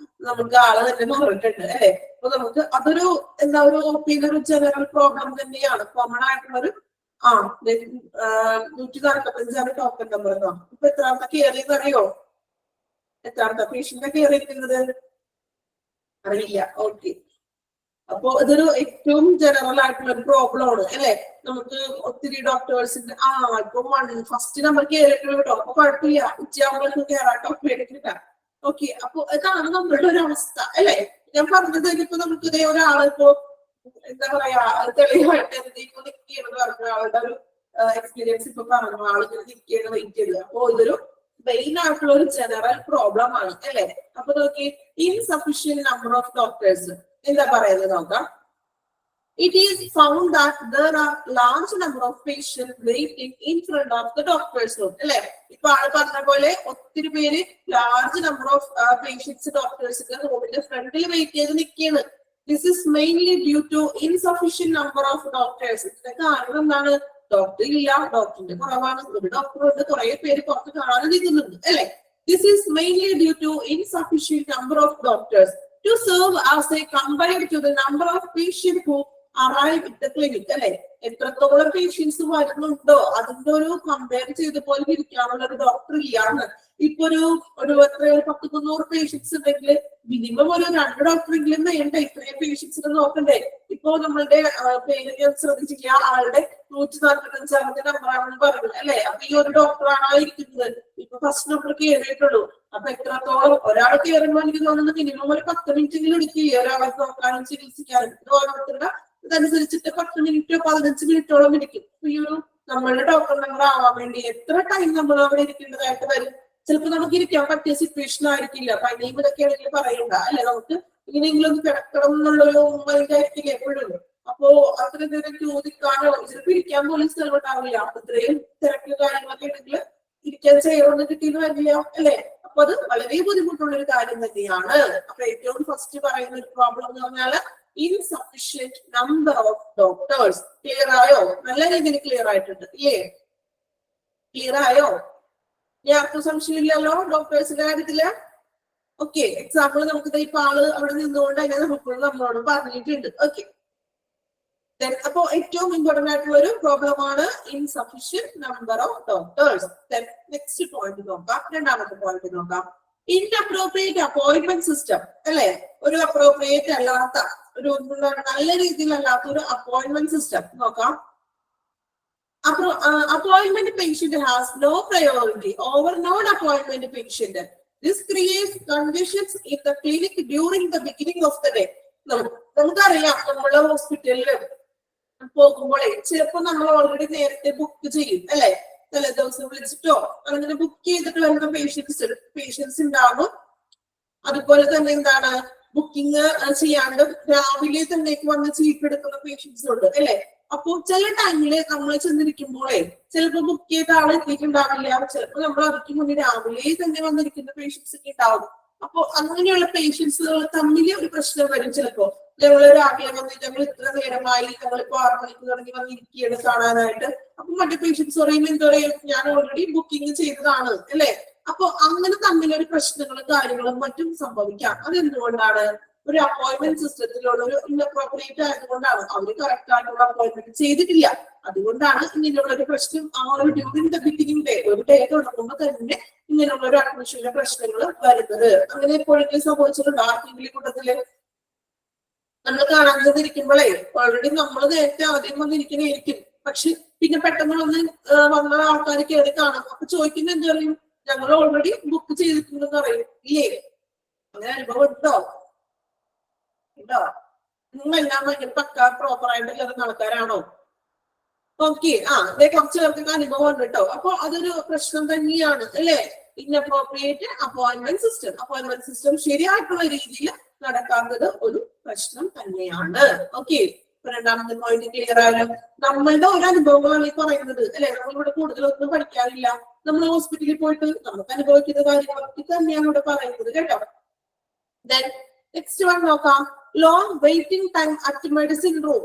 നമുക്ക് ആള് തന്നെ മാറിയിട്ടുണ്ട് അല്ലെ? അപ്പൊ നമുക്ക് അതൊരു എന്താ ഒരു ഒരു ജനറൽ പ്രോബ്ലം തന്നെയാണ്, കോമൺ ആയിട്ടുള്ളൊരു 145 ടോക്കൺ നമ്പർ. ഇപ്പൊ എത്രാമത്തെ കയറിയെന്ന് അറിയോ? എത്രാമത്തെ പേഷ്യന്റെ കയറിയിരിക്കുന്നത് അറിയില്ല. ഓക്കെ, അപ്പൊ ഇതൊരു ഏറ്റവും ജനറൽ ആയിട്ടുള്ള ഒരു പ്രോബ്ലം ആണ് അല്ലെ? നമുക്ക് ഒത്തിരി ഡോക്ടേഴ്സിന്റെ ഇപ്പൊ ഫസ്റ്റ് നമ്പർ കയറിയിട്ടുള്ളൂ കേട്ടോ. അപ്പൊ കുഴപ്പമില്ല, ഉച്ചയാകുമ്പോഴേക്കും കയറാട്ടോ, പേടിക്കില്ല. ഓക്കെ, അപ്പൊ ഇതാണ് നമ്മളുടെ ഒരു അവസ്ഥ അല്ലെ? ഞാൻ പറഞ്ഞത് ഇപ്പൊ നമുക്ക് ഇതേ ഒരാളിപ്പോ എന്താ പറയാ തെളിവായിട്ട് എന്തെങ്കിലും നിൽക്കുകയെന്ന് പറഞ്ഞ ആളുടെ ഒരു എക്സ്പീരിയൻസ് ഇപ്പൊ പറഞ്ഞു, ആളുകൾ നിൽക്കുകയാണ് വെയിറ്റ് ചെയ്ത്. അപ്പൊ ഇതൊരു മെയിൻ ആയിട്ടുള്ള ഒരു ജനറൽ പ്രോബ്ലം ആണ് അല്ലെ? അപ്പൊ നോക്കി, ഇൻസഫിഷ്യന്റ് നമ്പർ ഓഫ് ഡോക്ടേഴ്സ് എന്താ പറയുന്നത് നോക്കാം. It is found that there are large number of patients waiting in front of the doctor's room. അല്ലെ? ഇപ്പൊ ആള് പറഞ്ഞ പോലെ ഒത്തിരി പേര് ലാർജ് നമ്പർ ഓഫ് പേഷ്യൻസ് ഡോക്ടേഴ്സിന്റെ റൂമിന്റെ ഫ്രണ്ടിൽ വെയിറ്റ് ചെയ്ത് നിൽക്കുകയാണ്. This is mainly due to insufficient number of doctors. ഇതിന്റെ കാരണം എന്താണ്? ഡോക്ടർ ഇല്ല, ഡോക്ടറിന്റെ കുറവാണ്. ഒരു ഡോക്ടറുണ്ട്, കുറെ പേര് പുറത്ത് കാണാൻ നിൽക്കുന്നുണ്ട് അല്ലെ? This is mainly due to insufficient number of doctors to serve as a compared to the number of patients who arrive at the clinic. അല്ലെ? എത്രത്തോളം പേഷ്യൻസ് വരുന്നുണ്ടോ അതിന്റെ ഒരു കമ്പയർ ചെയ്ത് പോലെ ഇരിക്കാനുള്ള ഒരു ഡോക്ടർ ഇല്ലാന്ന്. ഇപ്പൊ ഒരു 100-300 പേഷ്യൻസ് ഉണ്ടെങ്കിൽ മിനിമം ഒരു 2 ഡോക്ടറെങ്കിലും വേണ്ട ഇത്രയും പേഷ്യൻസിനെ നോക്കണ്ടേ? ഇപ്പൊ നമ്മളുടെ പേര് ഞാൻ ശ്രദ്ധിച്ചില്ല, ആളുടെ 145 നമ്പറാണെന്ന് പറഞ്ഞു അല്ലെ? അപ്പൊ ഈ ഒരു ഡോക്ടറാണ് ഇരിക്കുന്നത്. ഇപ്പൊ ഫസ്റ്റ് നമ്പർ കയറിയിട്ടുള്ളൂ. അപ്പൊ എത്രത്തോളം ഒരാൾ കയറുമ്പോൾ എനിക്ക് തോന്നുന്നു മിനിമം ഒരു 10 മിനിറ്റെങ്കിലും എടുക്കുകയോ ഒരാളെ നോക്കാനും ചികിത്സിക്കാനും. ഓരോരുത്തരുടെ ഇതനുസരിച്ചിട്ട് 10 മിനിറ്റോ 15 മിനിറ്റോളം ഇരിക്കും. ഈ ഒരു നമ്മളുടെ ഡോക്ടർ നമ്പർ ആവാൻ വേണ്ടി എത്ര ടൈം നമ്മൾ അവിടെ ഇരിക്കേണ്ടതായിട്ട് വരും? ചിലപ്പോൾ നമുക്ക് ഇരിക്കാൻ പറ്റിയ സിറ്റുവേഷൻ ആയിരിക്കില്ല. പനിയും ഇതൊക്കെ ആണെങ്കിൽ പറയണ്ട അല്ലെ? നമുക്ക് ഇങ്ങനെയെങ്കിലും ഒന്ന് കിടക്കണം എന്നുള്ളൊരു മൈൻഡ് ആയിരിക്കില്ല എപ്പോഴും. അപ്പോ അത്ര നേരം ചോദിക്കാനോ ചിലപ്പോൾ ഇരിക്കാൻ പോലും സ്ഥലം ഉണ്ടാവില്ല. അത്രയും തിരക്ക് കാര്യങ്ങളൊക്കെ ഉണ്ടെങ്കിൽ ഇരിക്കാൻ ചെയ്യണമെന്ന് കിട്ടിയെന്ന് വരില്ല അല്ലെ? അപ്പൊ അത് വളരെ ബുദ്ധിമുട്ടുള്ള ഒരു കാര്യം തന്നെയാണ്. അപ്പൊ ഏറ്റവും ഫസ്റ്റ് പറയുന്ന ഒരു പ്രോബ്ലം എന്ന് പറഞ്ഞാല് insufficient number of doctors. Clear ആയോ? നല്ല രീതിയിൽ ക്ലിയർ ആയിട്ടുണ്ട് ഇല്ലേ? ക്ലിയർ ആയോ? ആർക്കും സംശയമില്ലല്ലോ ഡോക്ടേഴ്സിന്റെ കാര്യത്തില്? ഓക്കെ, എക്സാമ്പിൾ നമുക്ക് ഇപ്പൊ ആള് അവിടെ നിന്നുകൊണ്ട് അതിനെ നമുക്കുള്ള നമ്മളോട് പറഞ്ഞിട്ടുണ്ട്. ഓക്കെ, അപ്പൊ ഏറ്റവും ഇമ്പോർട്ടന്റ് ആയിട്ടുള്ള ഒരു പ്രോബ്ലം ആണ് insufficient number of doctors. Next point നോക്കാം, രണ്ടാമത്തെ പോയിന്റ് നോക്കാം. ഇൻഅപ്രോപ്രിയേറ്റ് അപ്പോയിന്റ്മെന്റ് സിസ്റ്റം അല്ലെ, ഒരു അപ്രോപ്രിയേറ്റ് അല്ലാത്ത ഒരു നല്ല രീതിയിലല്ലാത്ത ഒരു അപ്പോയിന്റ്മെന്റ് സിസ്റ്റം നോക്കാം. Appointment patient has no priority over non-appointment patient. This creates conditions in the clinic during the beginning of the day. നമുക്കറിയാം നമ്മളെ ഹോസ്പിറ്റലിൽ പോകുമ്പോഴേ ചിലപ്പോൾ നമ്മൾ ഓൾറെഡി നേരത്തെ ബുക്ക് ചെയ്യും അല്ലെ, തലേ ദിവസം വിളിച്ചിട്ടോ അങ്ങനെ ബുക്ക് ചെയ്തിട്ട് വരുന്ന പേഷ്യൻസ് ഉണ്ടാവും. അതുപോലെ തന്നെ എന്താണ് ബുക്കിംഗ് ചെയ്യാണ്ട് രാവിലെ തന്നെ വന്ന് ചീട്ട് എടുക്കുന്ന പേഷ്യൻസ് ഉണ്ട് അല്ലെ. അപ്പൊ ചില ടൈമില് നമ്മൾ ചെന്നിരിക്കുമ്പോഴേ ചിലപ്പോ ബുക്ക് ചെയ്ത ആൾ എത്തിയിട്ടുണ്ടാവില്ല, ചിലപ്പോ നമ്മൾ അതിക്ക് മുന്നേ രാവിലെ തന്നെ വന്നിരിക്കുന്ന പേഷ്യൻസ് ഒക്കെ ഉണ്ടാവും. അപ്പൊ അങ്ങനെയുള്ള പേഷ്യൻസുകൾ തമ്മിൽ ഒരു പ്രശ്നം വരും. ചിലപ്പോ ഞങ്ങൾ രാവിലെ വന്നിട്ട് ഞങ്ങൾ ഇത്ര നേരമായി, ഞങ്ങളിപ്പോ 6 മണിക്ക് തുടങ്ങി വന്നിരിക്കുകയാണ് കാണാനായിട്ട്. അപ്പൊ മറ്റേ പേഷ്യൻസ് പറയുമ്പോൾ എന്താ പറയാ, ഞാൻ ഓൾറെഡി ബുക്കിംഗ് ചെയ്തതാണ് അല്ലെ. അപ്പൊ അങ്ങനെ തമ്മിലൊരു പ്രശ്നങ്ങളും കാര്യങ്ങളും മറ്റും സംഭവിക്കാം. അതെന്തുകൊണ്ടാണ്? ഒരു അപ്പോയിന്റ്മെന്റ് സിസ്റ്റത്തിലുള്ള ഒരു ഇൻഅപ്രോപ്രിയേറ്റ് ആയതുകൊണ്ടാണ്. അവര് കറക്റ്റ് ആയിട്ടുള്ള അപ്പോയിന്റ്മെന്റ് ചെയ്തിട്ടില്ല. അതുകൊണ്ടാണ് ഇങ്ങനെയുള്ള ഒരു പ്രശ്നം ആ ഒരു ഡ്യൂറിംഗ് ദ ബിഗിനിങ് ഡേ, ഒരു ഡേ തുടങ്ങുമ്പോൾ തന്നെ ഇങ്ങനെയുള്ള ഒരു അഡ്മിഷന്റെ പ്രശ്നങ്ങൾ വരുന്നത്. അങ്ങനെ എപ്പോഴെങ്കിലും സംഭവിച്ചിട്ടുണ്ട് ആർക്കെങ്കിലും കൂട്ടത്തില്? നമ്മൾ കാണാതിരിക്കുമ്പോഴേ ഓൾറെഡി നമ്മൾ നേരത്തെ ആദ്യം വന്നിരിക്കണേയിരിക്കും, പക്ഷെ പിന്നെ പെട്ടെന്ന് വന്ന ആൾക്കാർ കയറി കാണും. അപ്പൊ ചോദിക്കുന്ന എന്താ പറയും, ഞങ്ങൾ ഓൾറെഡി ബുക്ക് ചെയ്തിട്ടുണ്ടെന്ന് പറയും. ഇല്ലേ? അങ്ങനെ അനുഭവം ഉണ്ടോ? ഉണ്ടോ? നിങ്ങളെല്ലാം ഭയങ്കര പക്ക പ്രോപ്പർ ആയിട്ട് കയറുന്ന ആൾക്കാരാണോ? ഓക്കെ, അതേ കുറച്ച് പേർക്ക് അനുഭവം ഉണ്ട് കേട്ടോ. അപ്പൊ അതൊരു പ്രശ്നം തന്നെയാണ് അല്ലെ, ഇൻഅപ്രോപ്രിയേറ്റ് അപ്പോയിന്റ്മെന്റ് സിസ്റ്റം ശരിയായിട്ടുള്ള രീതിയിൽ നടക്കാത്തത് ഒരു പ്രശ്നം തന്നെയാണ്. ഓക്കെ, രണ്ടാമത്തെ പോയിന്റ് ക്ലിയർ ആയാലും നമ്മളുടെ ഒരു അനുഭവമാണ് ഈ പറയുന്നത് അല്ലെ. നമ്മളിവിടെ കൂടുതലൊന്നും പഠിക്കാറില്ല, നമ്മൾ ഹോസ്പിറ്റലിൽ പോയിട്ട് നമുക്ക് അനുഭവിക്കുന്ന കാര്യങ്ങളൊക്കെ തന്നെയാണ് ഇവിടെ പറയുന്നത് കേട്ടോ. നെക്സ്റ്റ് വൺ നോക്കാം, long waiting time at medicine room.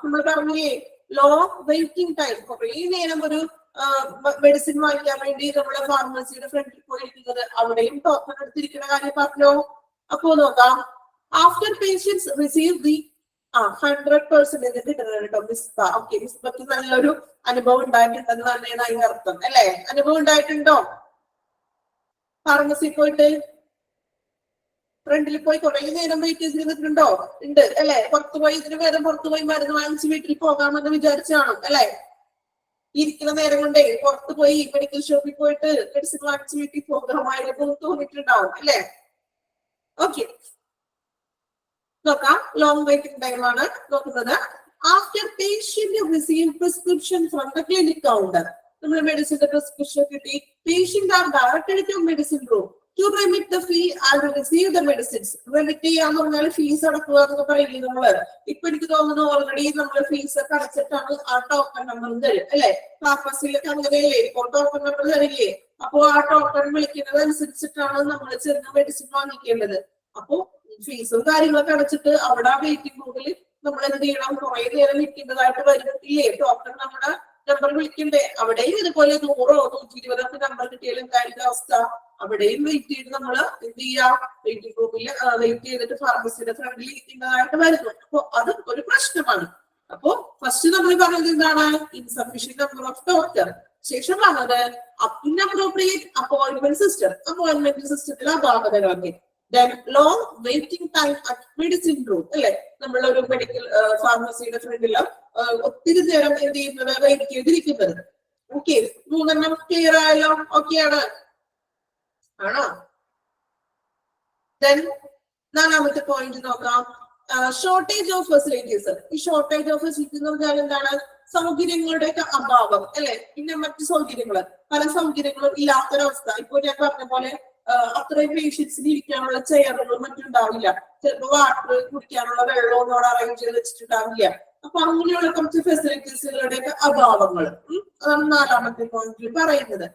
നമ്മൾ പറഞ്ഞേ ലോങ് വെയിറ്റിംഗ് ടൈം, കുറെ നേരം ഒരു മെഡിസിൻ വാങ്ങിക്കാൻ വേണ്ടി നമ്മളെ ഫാർമസിയുടെ ഫ്രണ്ടിൽ പോയിരിക്കുന്നത്, അവിടെയും ടോക്കൺ എടുത്തിരിക്കുന്ന കാര്യം പറഞ്ഞോ. അപ്പോ നോക്കാം, ആഫ്റ്റർ പേഷ്യൻസ് റിസീവ് ദി 100% കിട്ടുന്നത് കേട്ടോ മിസ്ബ. ഓക്കെ, മിസ്ബക്ക് നല്ലൊരു അനുഭവം ഉണ്ടായിട്ടുണ്ടെന്ന് തന്നെയാണ് അതിന്റെ അർത്ഥം അല്ലെ. അനുഭവം ഉണ്ടായിട്ടുണ്ടോ? ഫാർമസി പോയിട്ട് ഫ്രണ്ടിൽ പോയി കുറെ നേരം വെയിറ്റ് ചെയ്തിട്ടുണ്ടോ? ഉണ്ട് അല്ലെ. പുറത്തു പോയി മരുന്ന് വാങ്ങിച്ച് വീട്ടിൽ പോകാമെന്ന് വിചാരിച്ചാണ് അല്ലെ. ഇരിക്കുന്ന നേരം കൊണ്ടേ പുറത്തു പോയി മെഡിക്കൽ ഷോപ്പിൽ പോയിട്ട് മെഡിസിൻ വാങ്ങിച്ച് വീട്ടിൽ പോകാമായിരുന്നു തോന്നിയിട്ടുണ്ടാവും അല്ലെ. ഓക്കെ, നോക്കാം, ലോങ് വെയിറ്റിംഗ് ടൈം ആണ് നോക്കുന്നത്. After patient receive prescription from the clinic counter, നമ്മൾ മെഡിസിന്റെ പ്രിസ്ക്രിപ്ഷൻ കിട്ടി, patient are directed to medicine room to remit the fee and receive the medicines. Remit ചെയ്യാന്ന് പറഞ്ഞാൽ ഫീസ് അടക്കുക എന്നൊക്കെ പറയില്ലേ നമ്മള്. ഇപ്പൊ എനിക്ക് തോന്നുന്നു ഓൾറെഡി നമ്മള് ഫീസ് ഒക്കെ അടച്ചിട്ടാണ് ആ ടോക്കൺ നമ്പർ തരും അല്ലെ. ഫാർമസിയിലൊക്കെ അങ്ങനെയല്ലേ, ഇപ്പോൾ ടോക്കൺ നമ്പർ തരില്ലേ. അപ്പൊ ആ ടോക്കൺ വിളിക്കുന്നത് അനുസരിച്ചിട്ടാണ് നമ്മൾ ചെന്ന് മെഡിസിൻ വാങ്ങിക്കേണ്ടത്. അപ്പൊ ഫീസും കാര്യങ്ങളൊക്കെ അടച്ചിട്ട് അവിടെ വെയിറ്റിംഗ് റൂമിൽ നമ്മൾ എന്ത് ചെയ്യണം, കുറെ നേരം നിൽക്കേണ്ടതായിട്ട് വരുന്നില്ലേ. ടോക്കൺ നമ്മുടെ നമ്പർ വിളിക്കണ്ടേ. അവിടെയും ഇതുപോലെ 100 or 120 നമ്പർ കിട്ടിയാലും കാര്യന്റെ അവസ്ഥ. അവിടെയും വെയിറ്റ് ചെയ്ത് നമ്മൾ എന്ത് ചെയ്യാം, വെയിറ്റിംഗ് റൂമിൽ വെയിറ്റ് ചെയ്തിട്ട് ഫാർമസിയുടെ ഫ്രണ്ടിൽ ഇരിക്കുന്നതായിട്ട് വരുന്നു. അപ്പൊ അത് ഒരു പ്രശ്നമാണ്. അപ്പൊ ഫസ്റ്റ് നമ്മൾ പറഞ്ഞത് എന്താണ്, ഇൻസഫിഷ്യന്റ് നമ്പർ ഓഫ് ഡോക്ടർ. ശേഷം പറഞ്ഞത് ഇൻഅപ്രോപ്രിയേറ്റ് അപ്പോയിന്റ്മെന്റ് സിസ്റ്റത്തിൽ അപാകതകളൊക്കെ. Long waiting time at medicine room അല്ലെ. നമ്മളൊരു മെഡിക്കൽ ഫാർമസിയുടെ ഫ്രണ്ടിൽ ഒത്തിരി നേരം എന്ത് ചെയ്യുന്നത്, വെയിറ്റ് ചെയ്തിരിക്കുന്നത്. ഓക്കെ, 3 ക്ലിയർ ആയല്ലോ. ഓക്കെ ആണോ? നാലാമത്തെ പോയിന്റ് നോക്കാം, ഷോർട്ടേജ് ഓഫ് ഫെസിലിറ്റീസ്. ഈ ഷോർട്ടേജ് ഓഫ് ഫെസിലിറ്റീസ് എന്ന് പറഞ്ഞാൽ എന്താണ്, സൗകര്യങ്ങളുടെ അഭാവം അല്ലെ. പിന്നെ മറ്റു സൗകര്യങ്ങള്, പല സൗകര്യങ്ങളും ഇല്ലാത്തൊരവസ്ഥ. ഇപ്പൊ ഞാൻ പറഞ്ഞ പോലെ അത്രയും പേഷ്യൻസിന് ഇരിക്കാനുള്ള ചെയറുകളും മറ്റുണ്ടാവില്ല. ചിലപ്പോ വാട്ടർ കുടിക്കാനുള്ള വെള്ളമൊന്നും അവിടെ അറേഞ്ച് ചെയ്ത് വെച്ചിട്ടുണ്ടാവില്ല. അപ്പൊ അങ്ങനെയുള്ള കുറച്ച് ഫെസിലിറ്റീസുകളുടെ അഭാവങ്ങൾ അതാണ് നാലാമത്തെ പോയിന്റിൽ പറയുന്നത്.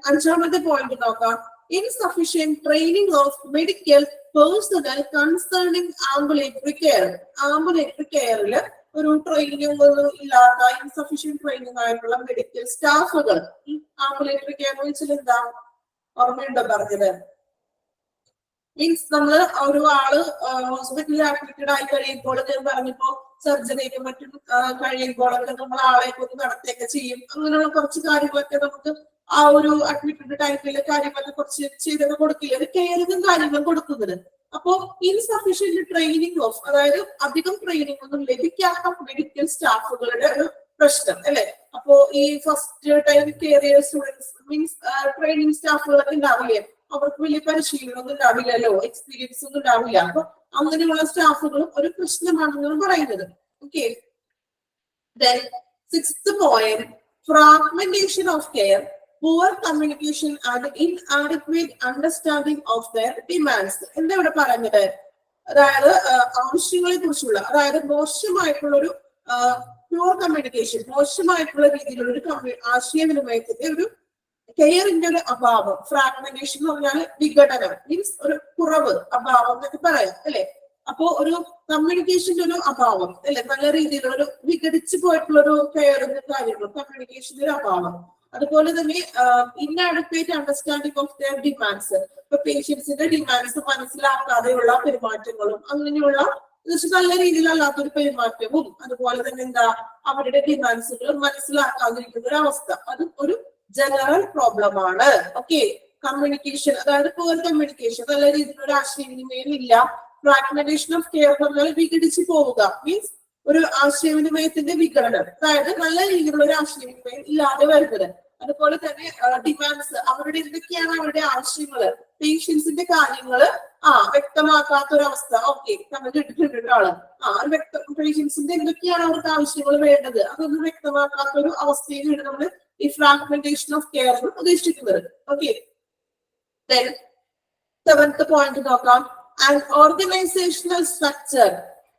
അഞ്ചാമത്തെ പോയിന്റ് നോക്കാം, insufficient training of medical personnel concerning ambulatory care. Ambulatory കെയറിൽ ഒരു ട്രെയിനിങ് ഒന്നും ഇല്ലാത്ത ഇൻസഫിഷ്യന്റ് ട്രെയിനിങ് ആയിട്ടുള്ള മെഡിക്കൽ സ്റ്റാഫുകൾ. ആംബുലേറ്ററി കെയർ വെച്ചാൽ എന്താ, ഓർമ്മയുണ്ടോ പറഞ്ഞത്? മീൻസ് നമ്മള് ഒരു ആള് ഹോസ്പിറ്റലിൽ അഡ്മിറ്റഡ് ആയി കഴിയുമ്പോൾ ഞാൻ പറഞ്ഞപ്പോ സർജറിക്ക് മറ്റും കഴിയുമ്പോഴൊക്കെ നമ്മൾ ആളെ കൊണ്ട് നടത്തുകയൊക്കെ ചെയ്യും. അങ്ങനെയുള്ള കുറച്ച് കാര്യങ്ങളൊക്കെ നമുക്ക് ആ ഒരു അഡ്മിറ്റഡ് ടൈമില് കാര്യങ്ങളൊക്കെ കുറച്ച് ചെയ്തൊക്കെ കൊടുക്കില്ല, ഒരു കെയറിങ്ങും കാര്യങ്ങളും കൊടുക്കുന്നത്. അപ്പോ ഇൻസഫിഷ്യന്റ് ട്രെയിനിങ് ഓഫ്, അതായത് അധികം ട്രെയിനിങ് ഒന്നും ലഭിക്കാത്ത മെഡിക്കൽ സ്റ്റാഫുകളുടെ ഒരു പ്രശ്നം അല്ലെ. അപ്പോ ഈ first time care students means training സ്റ്റാഫുകളൊക്കെ ഉണ്ടാവില്ലേ, അവർക്ക് വലിയ പരിശീലനം ഒന്നും ഉണ്ടാവില്ലല്ലോ, എക്സ്പീരിയൻസ് ഒന്നും ഉണ്ടാവില്ല. അപ്പൊ അങ്ങനെയുള്ള സ്റ്റാഫുകളും ഒരു പ്രശ്നമാണെന്നാണ് പറയുന്നത്. Okay, then sixth point, fragmentation of care, poor communication and inadequate understanding of their demands. എന്താ ഇവിടെ പറഞ്ഞത്? അതായത് ആവശ്യങ്ങളെ കുറിച്ചുള്ള, അതായത് മോശമായിട്ടുള്ള ഒരു പ്യൂർ കമ്മ്യൂണിക്കേഷൻ, മോശമായിട്ടുള്ള രീതിയിലുള്ള ഒരു ആശയവിനിമയത്തിന്റെ ഒരു കെയറിന്റെ ഒരു അഭാവം. ഫ്രാഗ്മെന്റേഷൻ എന്ന് പറഞ്ഞാൽ വിഘടനം, മീൻസ് ഒരു കുറവ്, അഭാവം എന്നൊക്കെ പറയാം അല്ലെ. അപ്പോ ഒരു കമ്മ്യൂണിക്കേഷന്റെ ഒരു അഭാവം അല്ലെ, നല്ല രീതിയിലുള്ള ഒരു വിഘടിച്ചു പോയിട്ടുള്ള ഒരു കെയറിന്റെ കാര്യങ്ങൾ, കമ്മ്യൂണിക്കേഷന്റെ ഒരു അഭാവം. അതുപോലെ തന്നെ inadequate understanding of their demands, ഇപ്പൊ പേഷ്യൻസിന്റെ ഡിമാൻഡ്സ് മനസ്സിലാക്കാതെയുള്ള പെരുമാറ്റങ്ങളും അങ്ങനെയുള്ള നല്ല രീതിയിലല്ലാത്തൊരു പെരുമാറ്റവും, അതുപോലെ തന്നെ എന്താ അവരുടെ ഡിമാൻഡ്സുകൾ മനസ്സിലാക്കാതിരിക്കുന്ന ഒരു അവസ്ഥ, അതും ഒരു ജനറൽ പ്രോബ്ലം ആണ്. ഓക്കെ, കമ്മ്യൂണിക്കേഷൻ, അതായത് പൂർ കമ്മ്യൂണിക്കേഷൻ, നല്ല രീതിയിലുള്ള ആശയവിനിമയം ഇല്ല. ഫ്രാഗ്മെന്റേഷൻ ഓഫ് കെയർ എന്ന് പറഞ്ഞാൽ വിഘടിച്ചു പോവുക, മീൻസ് ഒരു ആശയവിനിമയത്തിന്റെ വിഘടനം, അതായത് നല്ല രീതിയിലുള്ള ഒരു ആശയവിനിമയം ഇല്ലാതെ വരുന്നത്. അതുപോലെ തന്നെ ഡിമാൻഡ്സ്, അവരുടെ എന്തൊക്കെയാണ് അവരുടെ ആവശ്യങ്ങള്, പേഷ്യൻസിന്റെ കാര്യങ്ങള് വ്യക്തമാക്കാത്ത ഒരു അവസ്ഥ. ഓക്കെ, നമ്മൾ കേട്ടിട്ടുണ്ട് ആള് പേഷ്യൻസിന്റെ എന്തൊക്കെയാണ് അവർക്ക് ആവശ്യങ്ങൾ വേണ്ടത് അതൊന്നും വ്യക്തമാക്കാത്ത ഒരു അവസ്ഥയിലാണ് നമ്മൾ ഈ ഫ്രാഗ്മെന്റേഷൻ ഓഫ് കെയർ എന്ന് ഉദ്ദേശിക്കുന്നത്. ഓക്കെ, സെവൻത്ത് പോയിന്റ് നോക്കാം. An organizational structure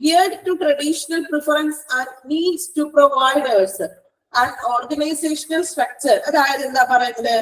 geared to traditional preference and needs to providers. An organizational structure, അതായത് എന്താ പറയുന്നത്,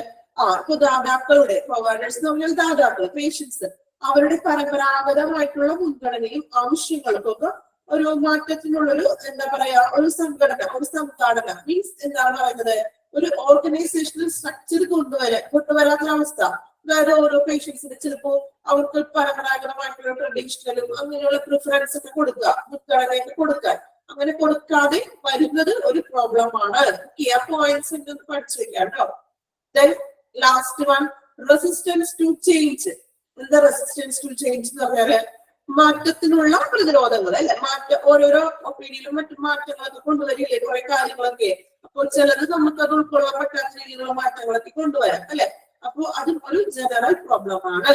ദാതാക്കളുടെ, പ്രൊവൈഡേഴ്സ് എന്ന് പറഞ്ഞാൽ ദാതാക്കൾ, പേഷ്യൻസ്, അവരുടെ പരമ്പരാഗതമായിട്ടുള്ള മുൻഗണനയും ആവശ്യങ്ങൾക്കൊക്കെ ഒരു മാറ്റത്തിനുള്ളൊരു എന്താ പറയാ ഒരു സംഘടന, ഒരു സംഘാടന, മീൻസ് എന്താണ് പറയുന്നത്, ഒരു ഓർഗനൈസേഷണൽ സ്ട്രക്ചർ കൊണ്ടുവരാത്തൊരവസ്ഥ. അതായത് ഓരോ പേഷ്യൻസിന് ചിലപ്പോ അവർക്ക് പരമ്പരാഗതമായിട്ടുള്ള ട്രഡീഷണലും അങ്ങനെയുള്ള പ്രിഫറൻസ് ഒക്കെ കൊടുക്കുക, മുൻഗണനയൊക്കെ കൊടുക്കാൻ, അങ്ങനെ കൊടുക്കാതെ വരുന്നത് ഒരു പ്രോബ്ലം ആണ്. പോയിന്റ്സ് പഠിച്ചു വെക്കാം കേട്ടോ. Then last one, resistance to change. എന്താ റെസിസ്റ്റൻസ് ടു ചേഞ്ച് എന്ന് പറഞ്ഞാല് മാറ്റത്തിനുള്ള പ്രതിരോധങ്ങൾ അല്ലെ. ഓരോരോ ഒപ്പീനിയനും മറ്റു മാറ്റങ്ങളൊക്കെ കൊണ്ടുവരില്ലേ, കുറെ കാര്യങ്ങളൊക്കെ. അപ്പോൾ ചിലത് നമുക്കത് ഉൾക്കൊള്ളാൻ പറ്റാത്ത രീതിയിലുള്ള മാറ്റങ്ങളൊക്കെ കൊണ്ടുവരാം അല്ലെ. അപ്പോ അതും ഒരു ജനറൽ പ്രോബ്ലം ആണ്.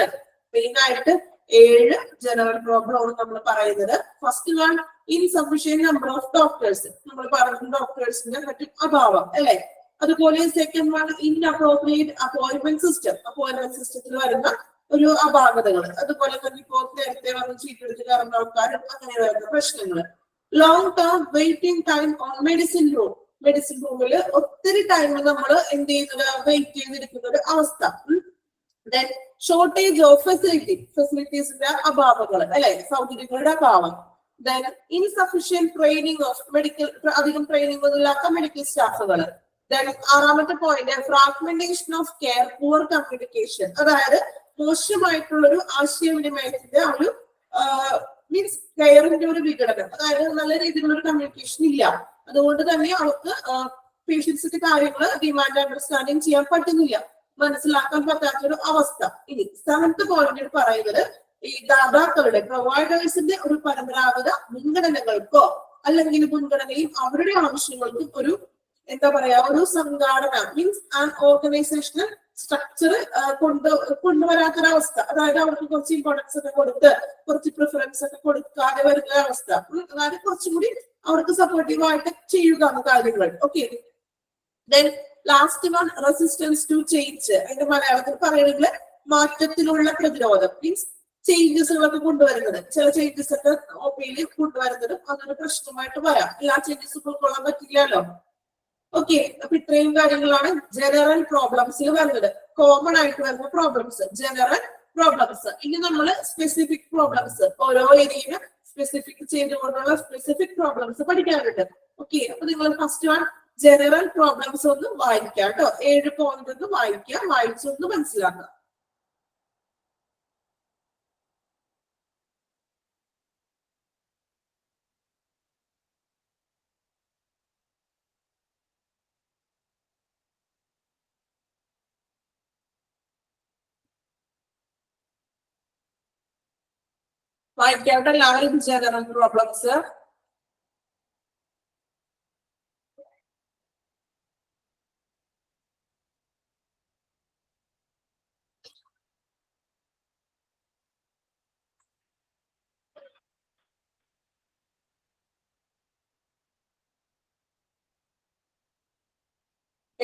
മെയിൻ ആയിട്ട് 7 ജനറൽ പ്രോബ്ലം ആണ് നമ്മൾ പറയുന്നത്. First one, insufficient number of doctors, നമ്മൾ പറഞ്ഞ ഡോക്ടേഴ്സിന്റെ മറ്റു അഭാവം അല്ലെ. അതുപോലെ second one, inappropriate appointment system, appointment സിസ്റ്റത്തിൽ വരുന്ന ഒരു അപാകതകൾ. അതുപോലെ തന്നെ ഇപ്പോൾ നേരത്തെ വന്ന് ചീട്ടെടുത്ത് കയറുന്ന ആൾക്കാരും അങ്ങനെ വരുന്ന പ്രശ്നങ്ങൾ. Long term waiting time on medicine room, medicine റൂമിൽ ഒത്തിരി ടൈം നമ്മൾ എന്ത് ചെയ്യുന്നത്, വെയിറ്റ് ചെയ്തിരിക്കുന്ന ഒരു അവസ്ഥ. ദെൻ ഷോർട്ടേജ് ഓഫ് ഫെസിലിറ്റീസിന്റെ അഭാവങ്ങൾ അല്ലെ, സൗകര്യങ്ങളുടെ അഭാവം. Then insufficient training of medical, അധികം ട്രെയിനിങ് ഒന്നുമില്ലാത്ത മെഡിക്കൽ സ്റ്റാഫുകൾ. ദെൻ ആറാമത്തെ point, fragmentation of care, poor communication, അതായത് മോശമായിട്ടുള്ള ഒരു ആശയവിനിമയത്തിന്റെ ഒരു മീൻസ് കെയറിന്റെ ഒരു വിഘടനം, അതായത് നല്ല രീതിയിലുള്ള ഒരു കമ്മ്യൂണിക്കേഷൻ ഇല്ല. അതുകൊണ്ട് തന്നെ അവർക്ക് പേഷ്യൻസിന്റെ കാര്യങ്ങൾ ഡിമാൻഡ് അണ്ടർസ്റ്റാൻഡിങ് ചെയ്യാൻ പറ്റുന്നില്ല, മനസ്സിലാക്കാൻ പറ്റാത്തൊരു അവസ്ഥ. ഇനി സെവൻത്ത് പോയിന്റ് പറയുന്നത് ഈ ദാതാക്കളുടെ, പ്രൊവൈഡേഴ്സിന്റെ ഒരു പരമ്പരാഗത മുൻഗണനകൾക്കോ അല്ലെങ്കിൽ മുൻഗണനയും അവരുടെ ആവശ്യങ്ങൾക്കും ഒരു എന്താ പറയാ ഒരു സംഘാടന, മീൻസ് ആൻ ഓർഗനൈസേഷണൽ സ്ട്രക്ചർ കൊണ്ടുവരാത്തൊരവസ്ഥ. അതായത് അവർക്ക് കുറച്ച് ഇമ്പോർട്ടൻസ് ഒക്കെ കൊടുത്ത് കുറച്ച് പ്രിഫറൻസ് ഒക്കെ കൊടുക്കാതെ വരുന്ന അവസ്ഥ. അതായത് കുറച്ചും കൂടി അവർക്ക് സപ്പോർട്ടീവ് ആയിട്ട് ചെയ്യുക കാര്യങ്ങൾ. Okay, then last one, resistance to change. അതിന്റെ മലയാളത്തിൽ പറയുകയാണെങ്കിൽ മാറ്റത്തിനുള്ള പ്രതിരോധം, മീൻസ് ചേഞ്ചസുകളൊക്കെ കൊണ്ടുവരുന്നത്. ചില ചേഞ്ചസ് ഒക്കെ ഒപ്പിയിൽ കൊണ്ടുവരുന്നതും അതൊരു പ്രശ്നമായിട്ട് വരാം. എല്ലാ ചേഞ്ചസും ഉൾക്കൊള്ളാൻ പറ്റില്ലല്ലോ. ഓക്കെ, അപ്പൊ ഇത്രയും കാര്യങ്ങളാണ് ജനറൽ പ്രോബ്ലംസിൽ വരുന്നത്, കോമൺ ആയിട്ട് വരുന്ന പ്രോബ്ലംസ്, ജനറൽ പ്രോബ്ലംസ്. ഇനി നമ്മൾ സ്പെസിഫിക് പ്രോബ്ലംസ്, ഓരോ ഏരിയയിലും സ്പെസിഫിക് ചെയ്തുകൊണ്ടുള്ള സ്പെസിഫിക് പ്രോബ്ലംസ് പഠിക്കാറുണ്ട്. ഓക്കെ, അപ്പൊ നിങ്ങൾ ഫസ്റ്റ് വൺ ജനറൽ പ്രോബ്ലംസ് ഒന്ന് വായിക്കാം കേട്ടോ. 7 പോയിന്റ് ഒന്ന് വായിക്കാം, വായിച്ചൊന്ന് മനസ്സിലാക്കാം. വായിക്കാട്ടെ എല്ലാവരും ജനറൽ പ്രോബ്ലംസ്.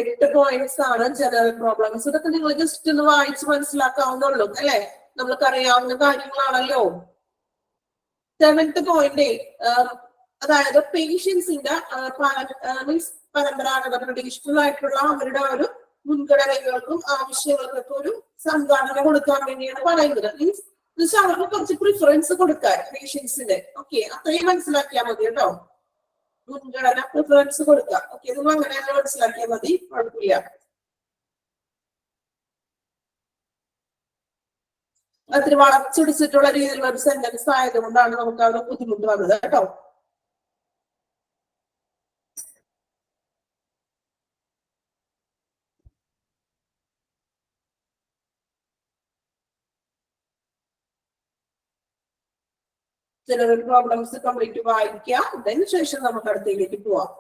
എട്ട് പോയിന്റ്സ് ആണ് ജനറൽ പ്രോബ്ലംസ്. ഇതൊക്കെ നിങ്ങൾ ജസ്റ്റ് ഒന്ന് വായിച്ച് മനസ്സിലാക്കാവുന്നുള്ളൂ അല്ലെ, നമ്മൾക്ക് അറിയാവുന്ന കാര്യങ്ങളാണല്ലോ. 7th പോയിന്റ്, അതായത് പേഷ്യൻസിന്റെ മീൻസ് പരമ്പരാഗത ട്രഡീഷണൽ ആയിട്ടുള്ള അവരുടെ ഒരു മുൻഗണനകൾക്കും ആവശ്യങ്ങൾക്കൊക്കെ ഒരു സംഘടന കൊടുക്കാൻ വേണ്ടിയാണ് പറയുന്നത്. മീൻസ് അവർക്ക് കുറച്ച് പ്രിഫറൻസ് കൊടുക്കാൻ പേഷ്യൻസിന്. ഓക്കെ, അത്രയും മനസ്സിലാക്കിയാൽ മതി കേട്ടോ. മുൻഗണന പ്രിഫറൻസ് കൊടുക്കുക. ഓക്കെ, നിങ്ങൾ അങ്ങനെ തന്നെ മനസ്സിലാക്കിയാൽ മതി, കുഴപ്പമില്ല. അത്ര വളച്ചൊടിച്ചിട്ടുള്ള രീതിയിലുള്ള ഒരു സെന്റൻസ് ആയതുകൊണ്ടാണ് നമുക്ക് അവിടെ ബുദ്ധിമുട്ട് വന്നത് കേട്ടോ. ജനറൽ പ്രോബ്ലംസ് കംപ്ലീറ്റ് വായിക്കാം, അതിനുശേഷം നമുക്ക് അടുത്തേക്ക് പോവാം.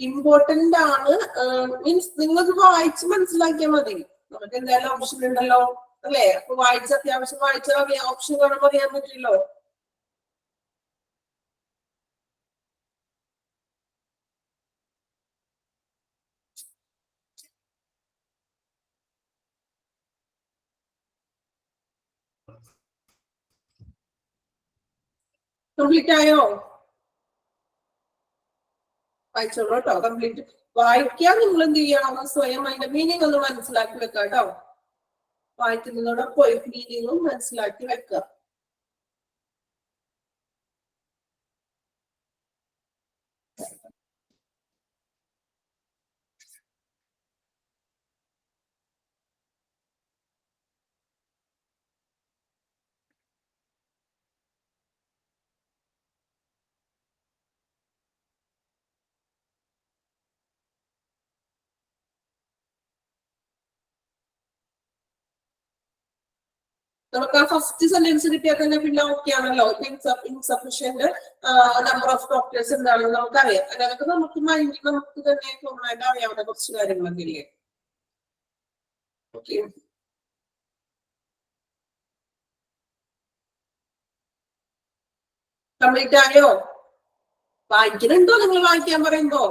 ഇമ്പോർട്ടന്റ് ആണ്, മീൻസ് നിങ്ങൾക്ക് വായിച്ച് മനസ്സിലാക്കിയാൽ മതി. നമുക്ക് എന്തായാലും ഓപ്ഷൻ ഉണ്ടല്ലോ അല്ലെ, അപ്പൊ വായിച്ച് അത്യാവശ്യം വായിച്ചാൽ അറിയാം, ഓപ്ഷൻ കാണുമ്പോൾ അറിയാൻ പറ്റില്ലോ. കംപ്ലീറ്റ് ആയോ? വായിച്ചോളൂ കേട്ടോ. കംപ്ലീറ്റ് വായിക്കാൻ നിങ്ങൾ എന്ത് ചെയ്യണം, സ്വയം അതിന്റെ മീനിങ് ഒന്ന് മനസ്സിലാക്കി വെക്കുക കേട്ടോ. വായിക്കുന്നതോടൊപ്പം മീനിങ്ങും മനസ്സിലാക്കി വെക്കുക. നമുക്ക് ആ ഫസ്റ്റ് സെന്റൻസ് കിട്ടിയാൽ തന്നെ പിന്നെ ഓക്കെ ആണല്ലോ. ഇൻസഫിഷ്യന്റ് നമ്പർ ഓഫ് ഡോക്ടേഴ്സ് എന്താണെന്ന് നമുക്കറിയാം. അതൊക്കെ നമുക്ക് മൈൻഡിൽ നമുക്ക് തന്നെ കോമണായിട്ട് അറിയാവുന്ന കുറച്ച് കാര്യങ്ങളൊക്കെ ഇല്ലേ. ഓക്കെ, കംപ്ലീറ്റ് ആയോ? വായിക്കുന്നുണ്ടോ നിങ്ങൾ വായിക്കാൻ പറയുമ്പോ?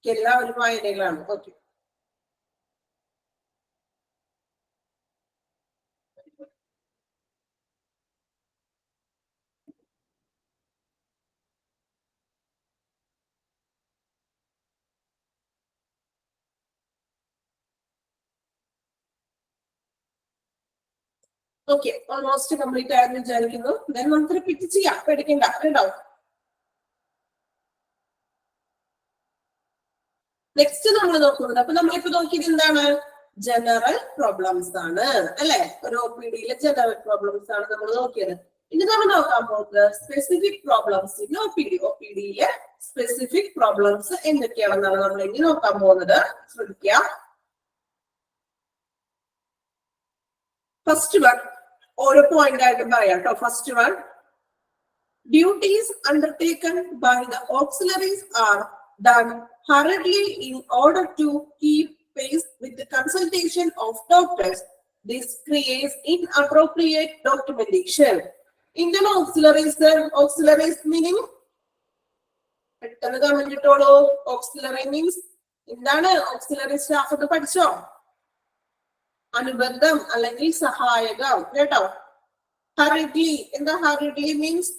എല്ലാവരും വായനയിലാണ്. ഓക്കെ, ഓക്കെ, ഓൾമോസ്റ്റ് കംപ്ലീറ്റ് ആയെന്ന് വിചാരിക്കുന്നു. ദെൻ നമുക്ക് റിപ്പീറ്റ് ചെയ്യാം, പേടിക്കണ്ട കേട്ടോ. നെക്സ്റ്റ് നമ്മൾ നോക്കുന്നത്, അപ്പൊ നമ്മളിപ്പോ നോക്കിയത് എന്താണ്? ജനറൽ പ്രോബ്ലംസ് ആണ് അല്ലെ. ഒരു ഒ പി ഡിയിലെ ജനറൽ പ്രോബ്ലംസ് ആണ് നമ്മൾ നോക്കിയത്. ഇനി നമ്മൾ നോക്കാൻ പോകുന്നത് specific problems in O P D. O P ഡിയിലെ സ്പെസിഫിക് പ്രോബ്ലംസ് എന്തൊക്കെയാണെന്നാണ് നമ്മൾ ഇനി നോക്കാൻ പോകുന്നത്. ശ്രദ്ധിക്കാം. ഫസ്റ്റ് വൺ ഓരോ പോയിന്റ് ആയിട്ട് പറയാം കേട്ടോ. First one, duties undertaken by the auxiliaries are done hurriedly in order to keep pace with the consultation of doctors. This creates inappropriate documentation. Indian auxiliaries meaning പെട്ടെന്ന് കമന്റ് ഇട്ടോളൂ. Auxiliary means എന്താണ്? Auxiliary staff ഒന്ന് പഠിച്ചോ? അനുബന്ധം അല്ലെങ്കിൽ സഹായകം കേട്ടോ. hurriedly എന്താ? hurriedly means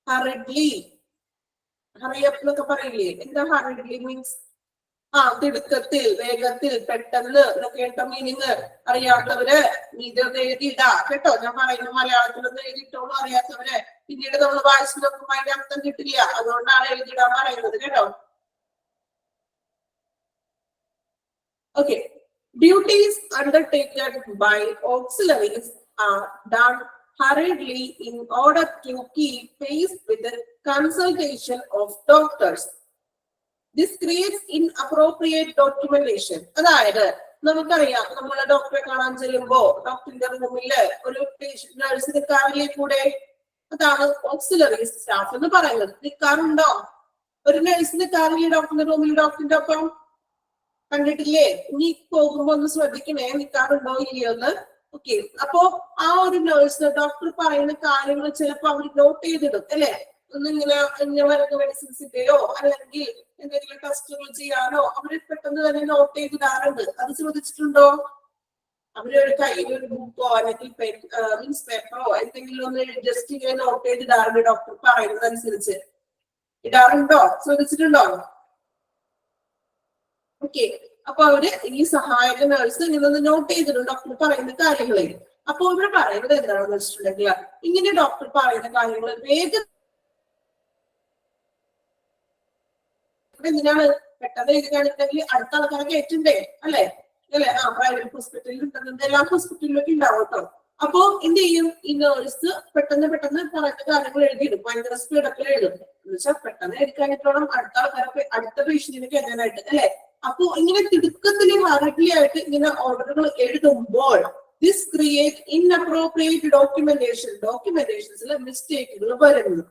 hurriedly, hurry up എന്നൊക്കെ പറയില്ലേ? എന്താ hurriedly മീൻസ്? തിടുക്കത്തിൽ, വേഗത്തിൽ, പെട്ടെന്ന് എന്നൊക്കെ കേട്ടോ മീനിങ്. അറിയാത്തവര് ഇതൊന്ന് എഴുതിയിടാ കേട്ടോ. ഞാൻ പറയുന്ന മലയാളത്തിലൊന്ന് എഴുതിയിട്ടോളൂ. അറിയാത്തവര് പിന്നീട് നമ്മൾ വായിച്ചു നോക്കുമ്പോൾ അതിന്റെ അർത്ഥം കിട്ടില്ല. അതുകൊണ്ടാണ് എഴുതിയിടാൻ പറയുന്നത് കേട്ടോ. Okay. Duties undertaken by auxiliaries are done hurriedly in order to keep pace with the consultation of doctors. This creates inappropriate documentation. അതായത് നമുക്കറിയാം, നമ്മളെ ഡോക്ടറെ കാണാൻ ചെല്ലുമ്പോ ഡോക്ടറിന്റെ റൂമില് ഒരു നഴ്സ് നിൽക്കാറില്ലേ കൂടെ? അതാണ് ഓക്സിലറി സ്റ്റാഫ് എന്ന് പറയുന്നത്. നിൽക്കാറുണ്ടോ? ഒരു നഴ്സ് നിൽക്കാറില്ലേ ഡോക്ടറിന്റെ റൂമിൽ ഡോക്ടറിന്റെ ഒപ്പം? കണ്ടിട്ടില്ലേ? ഇനി പോകുമ്പോ ഒന്ന് ശ്രദ്ധിക്കണേ, നിൽക്കാറുണ്ടോ ഇല്ലയോ എന്ന്. ഓക്കെ, അപ്പോ ആ ഒരു നഴ്സ് ഡോക്ടർ പറയുന്ന കാര്യങ്ങൾ ചിലപ്പോ അവർ നോട്ട് ചെയ്തിടും അല്ലെ? ഒന്നിങ്ങനെ വരുന്ന മെഡിസിൻസിന്റെയോ അല്ലെങ്കിൽ എന്തെങ്കിലും ടെസ്റ്റുകൾ ചെയ്യാനോ അവര് പെട്ടെന്ന് തന്നെ നോട്ട് ചെയ്തിടാറുണ്ട്. അത് ശ്രദ്ധിച്ചിട്ടുണ്ടോ? അവരൊരു കയ്യിൽ ഒരു ബുക്കോ അല്ലെങ്കിൽ മീൻസ് പേപ്പറോ എന്തെങ്കിലും ഒന്ന് ജസ്റ്റ് ഇങ്ങനെ നോട്ട് ചെയ്തിടാറുണ്ട്. ഡോക്ടർ പറയുന്നതനുസരിച്ച് ഇടാറുണ്ടോ? ശ്രദ്ധിച്ചിട്ടുണ്ടോ? ഓക്കെ, അപ്പൊ അവര് ഈ സഹായക നഴ്സ് ഇങ്ങനെ നോട്ട് ചെയ്തിട്ടുണ്ട് ഡോക്ടർ പറയുന്ന കാര്യങ്ങളെ. അപ്പൊ ഇവര് പറയുന്നത് എന്താണെന്ന് വെച്ചിട്ടുണ്ടെങ്കിൽ, ഇങ്ങനെ ഡോക്ടർ പറയുന്ന കാര്യങ്ങൾ വേഗം എന്തിനാണ് പെട്ടെന്ന് എഴുതുകയാണെങ്കിൽ അടുത്ത ആൾക്കാരെ കയറ്റണ്ടേ അല്ലെ? പ്രൈവറ്റ് ഹോസ്പിറ്റലിൽ ഉണ്ടെന്നുണ്ട്, എല്ലാ ഹോസ്പിറ്റലിലൊക്കെ ഉണ്ടാവും കേട്ടോ. അപ്പൊ എന്ത് ചെയ്യും? ഈ നേഴ്സ് പെട്ടെന്ന് പറയുന്ന കാര്യങ്ങൾ എഴുതിയിടും. ഭയങ്കര സ്പീഡൊക്കെ എഴുതും. എന്ന് വെച്ചാൽ പെട്ടെന്ന് എടുക്കാനായിട്ടോളം അടുത്ത ആൾക്കാരെ അടുത്ത പേഷ്യന്റിനെ കയറ്റാനായിട്ട് അല്ലെ? അപ്പൊ ഇങ്ങനെ തിടുക്കത്തില് ഹറഡ്ലി ആയിട്ട് ഇങ്ങനെ ഓർഡറുകൾ എഴുതുമ്പോൾ ദിസ് ക്രിയേറ്റ് ഇൻഅപ്രോപ്രിയേറ്റ് ഡോക്യുമെന്റേഷൻസിൽ മിസ്റ്റേക്കുകൾ വരുന്നു.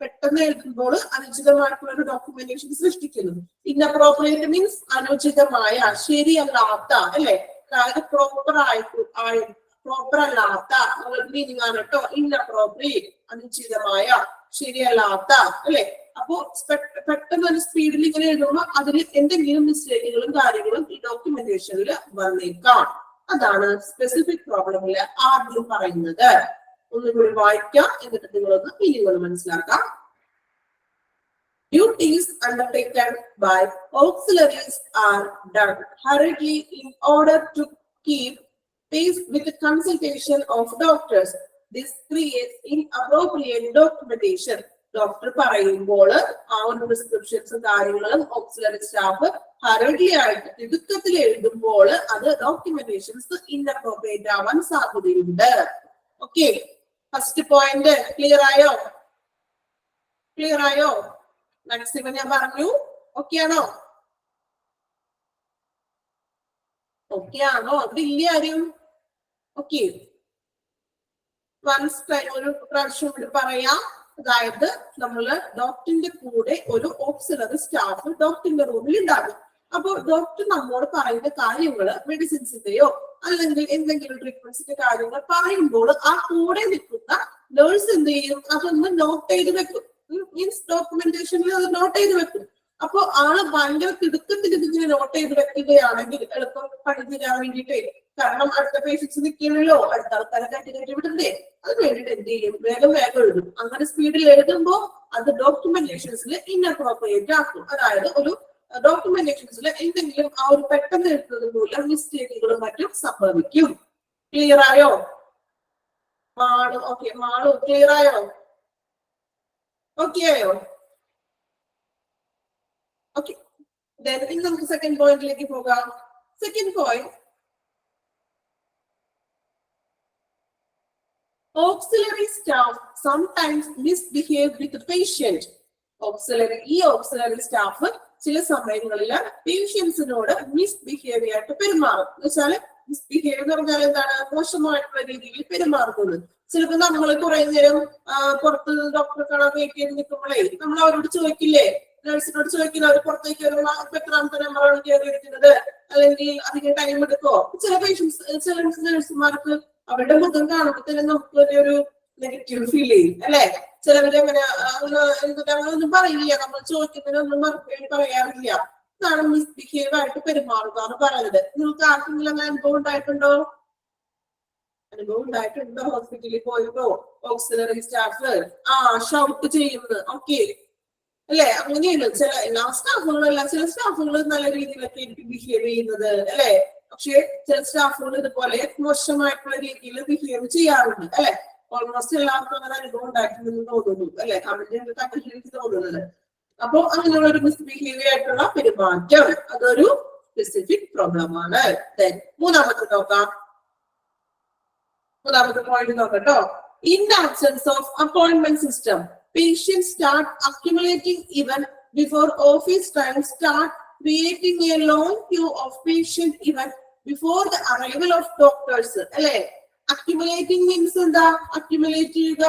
പെട്ടെന്ന് എഴുതുമ്പോൾ അനുചിതമായിട്ടുള്ള ഒരു ഡോക്യുമെന്റേഷൻ സൃഷ്ടിക്കുന്നു. ഇൻഅപ്രോപ്രിയേറ്റ് മീൻസ് അനുചിതമായ, ശരിയല്ലാത്ത അല്ലെ? പ്രോപ്പർ അല്ലാത്ത മീനിങ് ആണ് കേട്ടോ. ഇൻഅപ്രോപ്രിയേറ്റ് അനുചിതമായ, ശരിയല്ലാത്ത അല്ലെ? അപ്പോ പെട്ടെന്ന് ഒരു സ്പീഡിൽ ഇങ്ങനെ എഴുതുമ്പോൾ അതിൽ എന്തെങ്കിലും മിസ്റ്റേക്കുകളും കാര്യങ്ങളും ഈ ഡോക്യുമെന്റേഷനിൽ വന്നേക്കാം. അതാണ് സ്പെസിഫിക് പ്രോബ്ലമില് ആദ്യം പറയുന്നത്. ഒന്നുകൂടി വായിക്കാം, എന്നിട്ട് നിങ്ങളൊന്ന് മീനിങ്ങൾ മനസ്സിലാക്കാം. Duties undertaken by auxiliaries are done hurriedly in order to keep pace with the consultation of doctors. This creates inappropriate documentation. Doctor പറയുമ്പോൾ ആ ഒരു പ്രിസ്ക്രിപ്ഷൻസും കാര്യങ്ങളും ഓക്സിലറി സ്റ്റാഫ് ഹറഡ്ലി ആയിട്ട് തിടുക്കത്തിൽ എഴുതുമ്പോൾ അത് ഡോക്യുമെന്റേഷൻസ് ഇൻഅപ്രോപ്രിയേറ്റ് ആവാൻ സാധ്യതയുണ്ട്. ഓക്കെ, ഫസ്റ്റ് പോയിന്റ് ക്ലിയർ ആയോ? മാക്സിമം ഞാൻ പറഞ്ഞു. ഓക്കെ ആണോ? അതില്ല ആരും? ഓക്കെ, ഒരു പ്രാവശ്യം കൂടി പറയാം. അതായത് നമ്മള് ഡോക്ടറിന്റെ കൂടെ ഒരു ഓക്സിലറി സ്റ്റാഫ് ഡോക്ടറിന്റെ റൂമിൽ ഉണ്ടാകും. അപ്പൊ ഡോക്ടർ നമ്മോട് പറയുന്ന കാര്യങ്ങള് മെഡിസിൻസിന്റെയോ അല്ലെങ്കിൽ എന്തെങ്കിലും ട്രീറ്റ്മെന്റ്സിന്റെ കാര്യങ്ങൾ പറയുമ്പോൾ ആ കൂടെ നിൽക്കുന്ന നേഴ്സ് എന്ത് ചെയ്യും? അതൊന്ന് നോട്ട് ചെയ്ത് വെക്കും. മീൻസ് ഡോക്യുമെന്റേഷനിൽ അത് നോട്ട് ചെയ്ത് വെക്കും. അപ്പൊ ആള് ഭയങ്കര തിടുക്കത്തിൽ ഇതിങ്ങനെ നോട്ട് ചെയ്ത് വെക്കുകയാണെങ്കിൽ എളുപ്പം പണി തീരാൻ വേണ്ടിയിട്ട്, കാരണം അടുത്ത പേഷ്യൻസ് നിൽക്കണല്ലോ, അടുത്ത ആൾക്കാരെ കയറ്റി വിടണ്ടേ, അത് വേണ്ടിട്ട് എന്ത് ചെയ്യും? വേഗം എഴുതും. അങ്ങനെ സ്പീഡിൽ എഴുതുമ്പോൾ അത് ഡോക്യുമെന്റേഷൻസിൽ ഇൻഅപ്രോപ്രിയേറ്റ് ആക്കും. അതായത് ഒരു ഡോക്യുമെന്റേഷൻസിൽ എന്തെങ്കിലും ആ ഒരു പെട്ടെന്ന് എഴുതുന്നത് മൂലം മിസ്റ്റേക്കുകളും മറ്റും സംഭവിക്കും. ക്ലിയർ ആയോ? മാളു ക്ലിയർ ആയോ? ഓക്കെ ആയോ? ഓക്കെ, ഇനി നമുക്ക് സെക്കൻഡ് പോയിന്റിലേക്ക് പോകാം. Second point, auxiliary staff sometimes misbehave with the patient. Auxiliary staff ചില സമയങ്ങളില് പേഷ്യൻസിനോട് മിസ്ബിഹേവ് ആയിട്ട് പെരുമാറും. എന്ന് വെച്ചാല് മിസ്ബിഹേവ് എന്ന് പറഞ്ഞാൽ എന്താണ്? മോശമായിട്ടുള്ള രീതിയിൽ പെരുമാറുന്നത്. ചിലപ്പോ നമ്മൾ കുറെ നേരം പുറത്ത് ഡോക്ടറെ കാണാൻ വെയിറ്റ് ചെയ്ത് നിൽക്കുമ്പോഴേ നമ്മൾ അവരോട് ചോദിക്കില്ലേ, നഴ്സിനോട് ചോദിക്കില്ല, അവർ പുറത്തേക്ക് വരുമ്പോ എത്രാമത്തെ നമ്പറാണ് കയറിയിരിക്കുന്നത്, അല്ലെങ്കിൽ അധികം ടൈം എടുക്കോ? ചില നഴ്സുമാർക്ക് അവരുടെ മുഖം കാണുമ്പോൾ തന്നെ നമുക്ക് ഒരു നെഗറ്റീവ് ഫീൽ ചെയ്യും അല്ലെ? ചിലവര് അങ്ങനെ ഒന്നും പറയില്ല, നമ്മൾ ചോദിക്കുന്നതിനൊന്നും മറുപടി പറയാറില്ല. ഇതാണ് മിസ്ബിഹേവ് ആയിട്ട് പെരുമാറുക എന്ന് പറയുന്നത്. നിങ്ങൾക്ക് ആർക്കെങ്കിലും അങ്ങനെ അനുഭവം ഉണ്ടായിട്ടുണ്ടോ? അനുഭവം ഉണ്ടായിട്ടുണ്ടോ? ഹോസ്പിറ്റലിൽ പോയപ്പോ ഓക്സിലറി സ്റ്റാഫ് ഷൗട്ട് ചെയ്യുന്നത്, ഓക്കെ അല്ലെ? അങ്ങനെയാണ് ചില എല്ലാ സ്റ്റാഫുകളും അല്ല, ചില സ്റ്റാഫുകൾ നല്ല രീതിയിലൊക്കെ എനിക്ക് ബിഹേവ് ചെയ്യുന്നത് അല്ലെ. പക്ഷെ ചില സ്റ്റാഫുകൾ ഇതുപോലെ മോശമായിട്ടുള്ള രീതിയിൽ ബിഹേവ് ചെയ്യാറുണ്ട് അല്ലെ. ഓൾമോസ്റ്റ് എല്ലാവർക്കും അങ്ങനെ അനുഭവം ഉണ്ടായിട്ടുണ്ടെന്ന് തോന്നുന്നു അല്ലെ, കമന്റ് എനിക്ക് തോന്നുന്നത്. അപ്പൊ അങ്ങനെയുള്ള ഒരു മിസ്ബിഹേവിയർ ആയിട്ടുള്ള പെരുമാറ്റം അതൊരു സ്പെസിഫിക് പ്രോബ്ലം ആണ്. മൂന്നാമത്തെ നോക്കാം, മൂന്നാമത്തെ പോയിന്റ് നോക്കട്ടോ. In the absence of appointment system, patients start accumulating even before office time, start creating a long queue of patients even before the arrival of doctors. അല്ലെ, accumulating means എന്താ? accumulate ചെയ്യുക,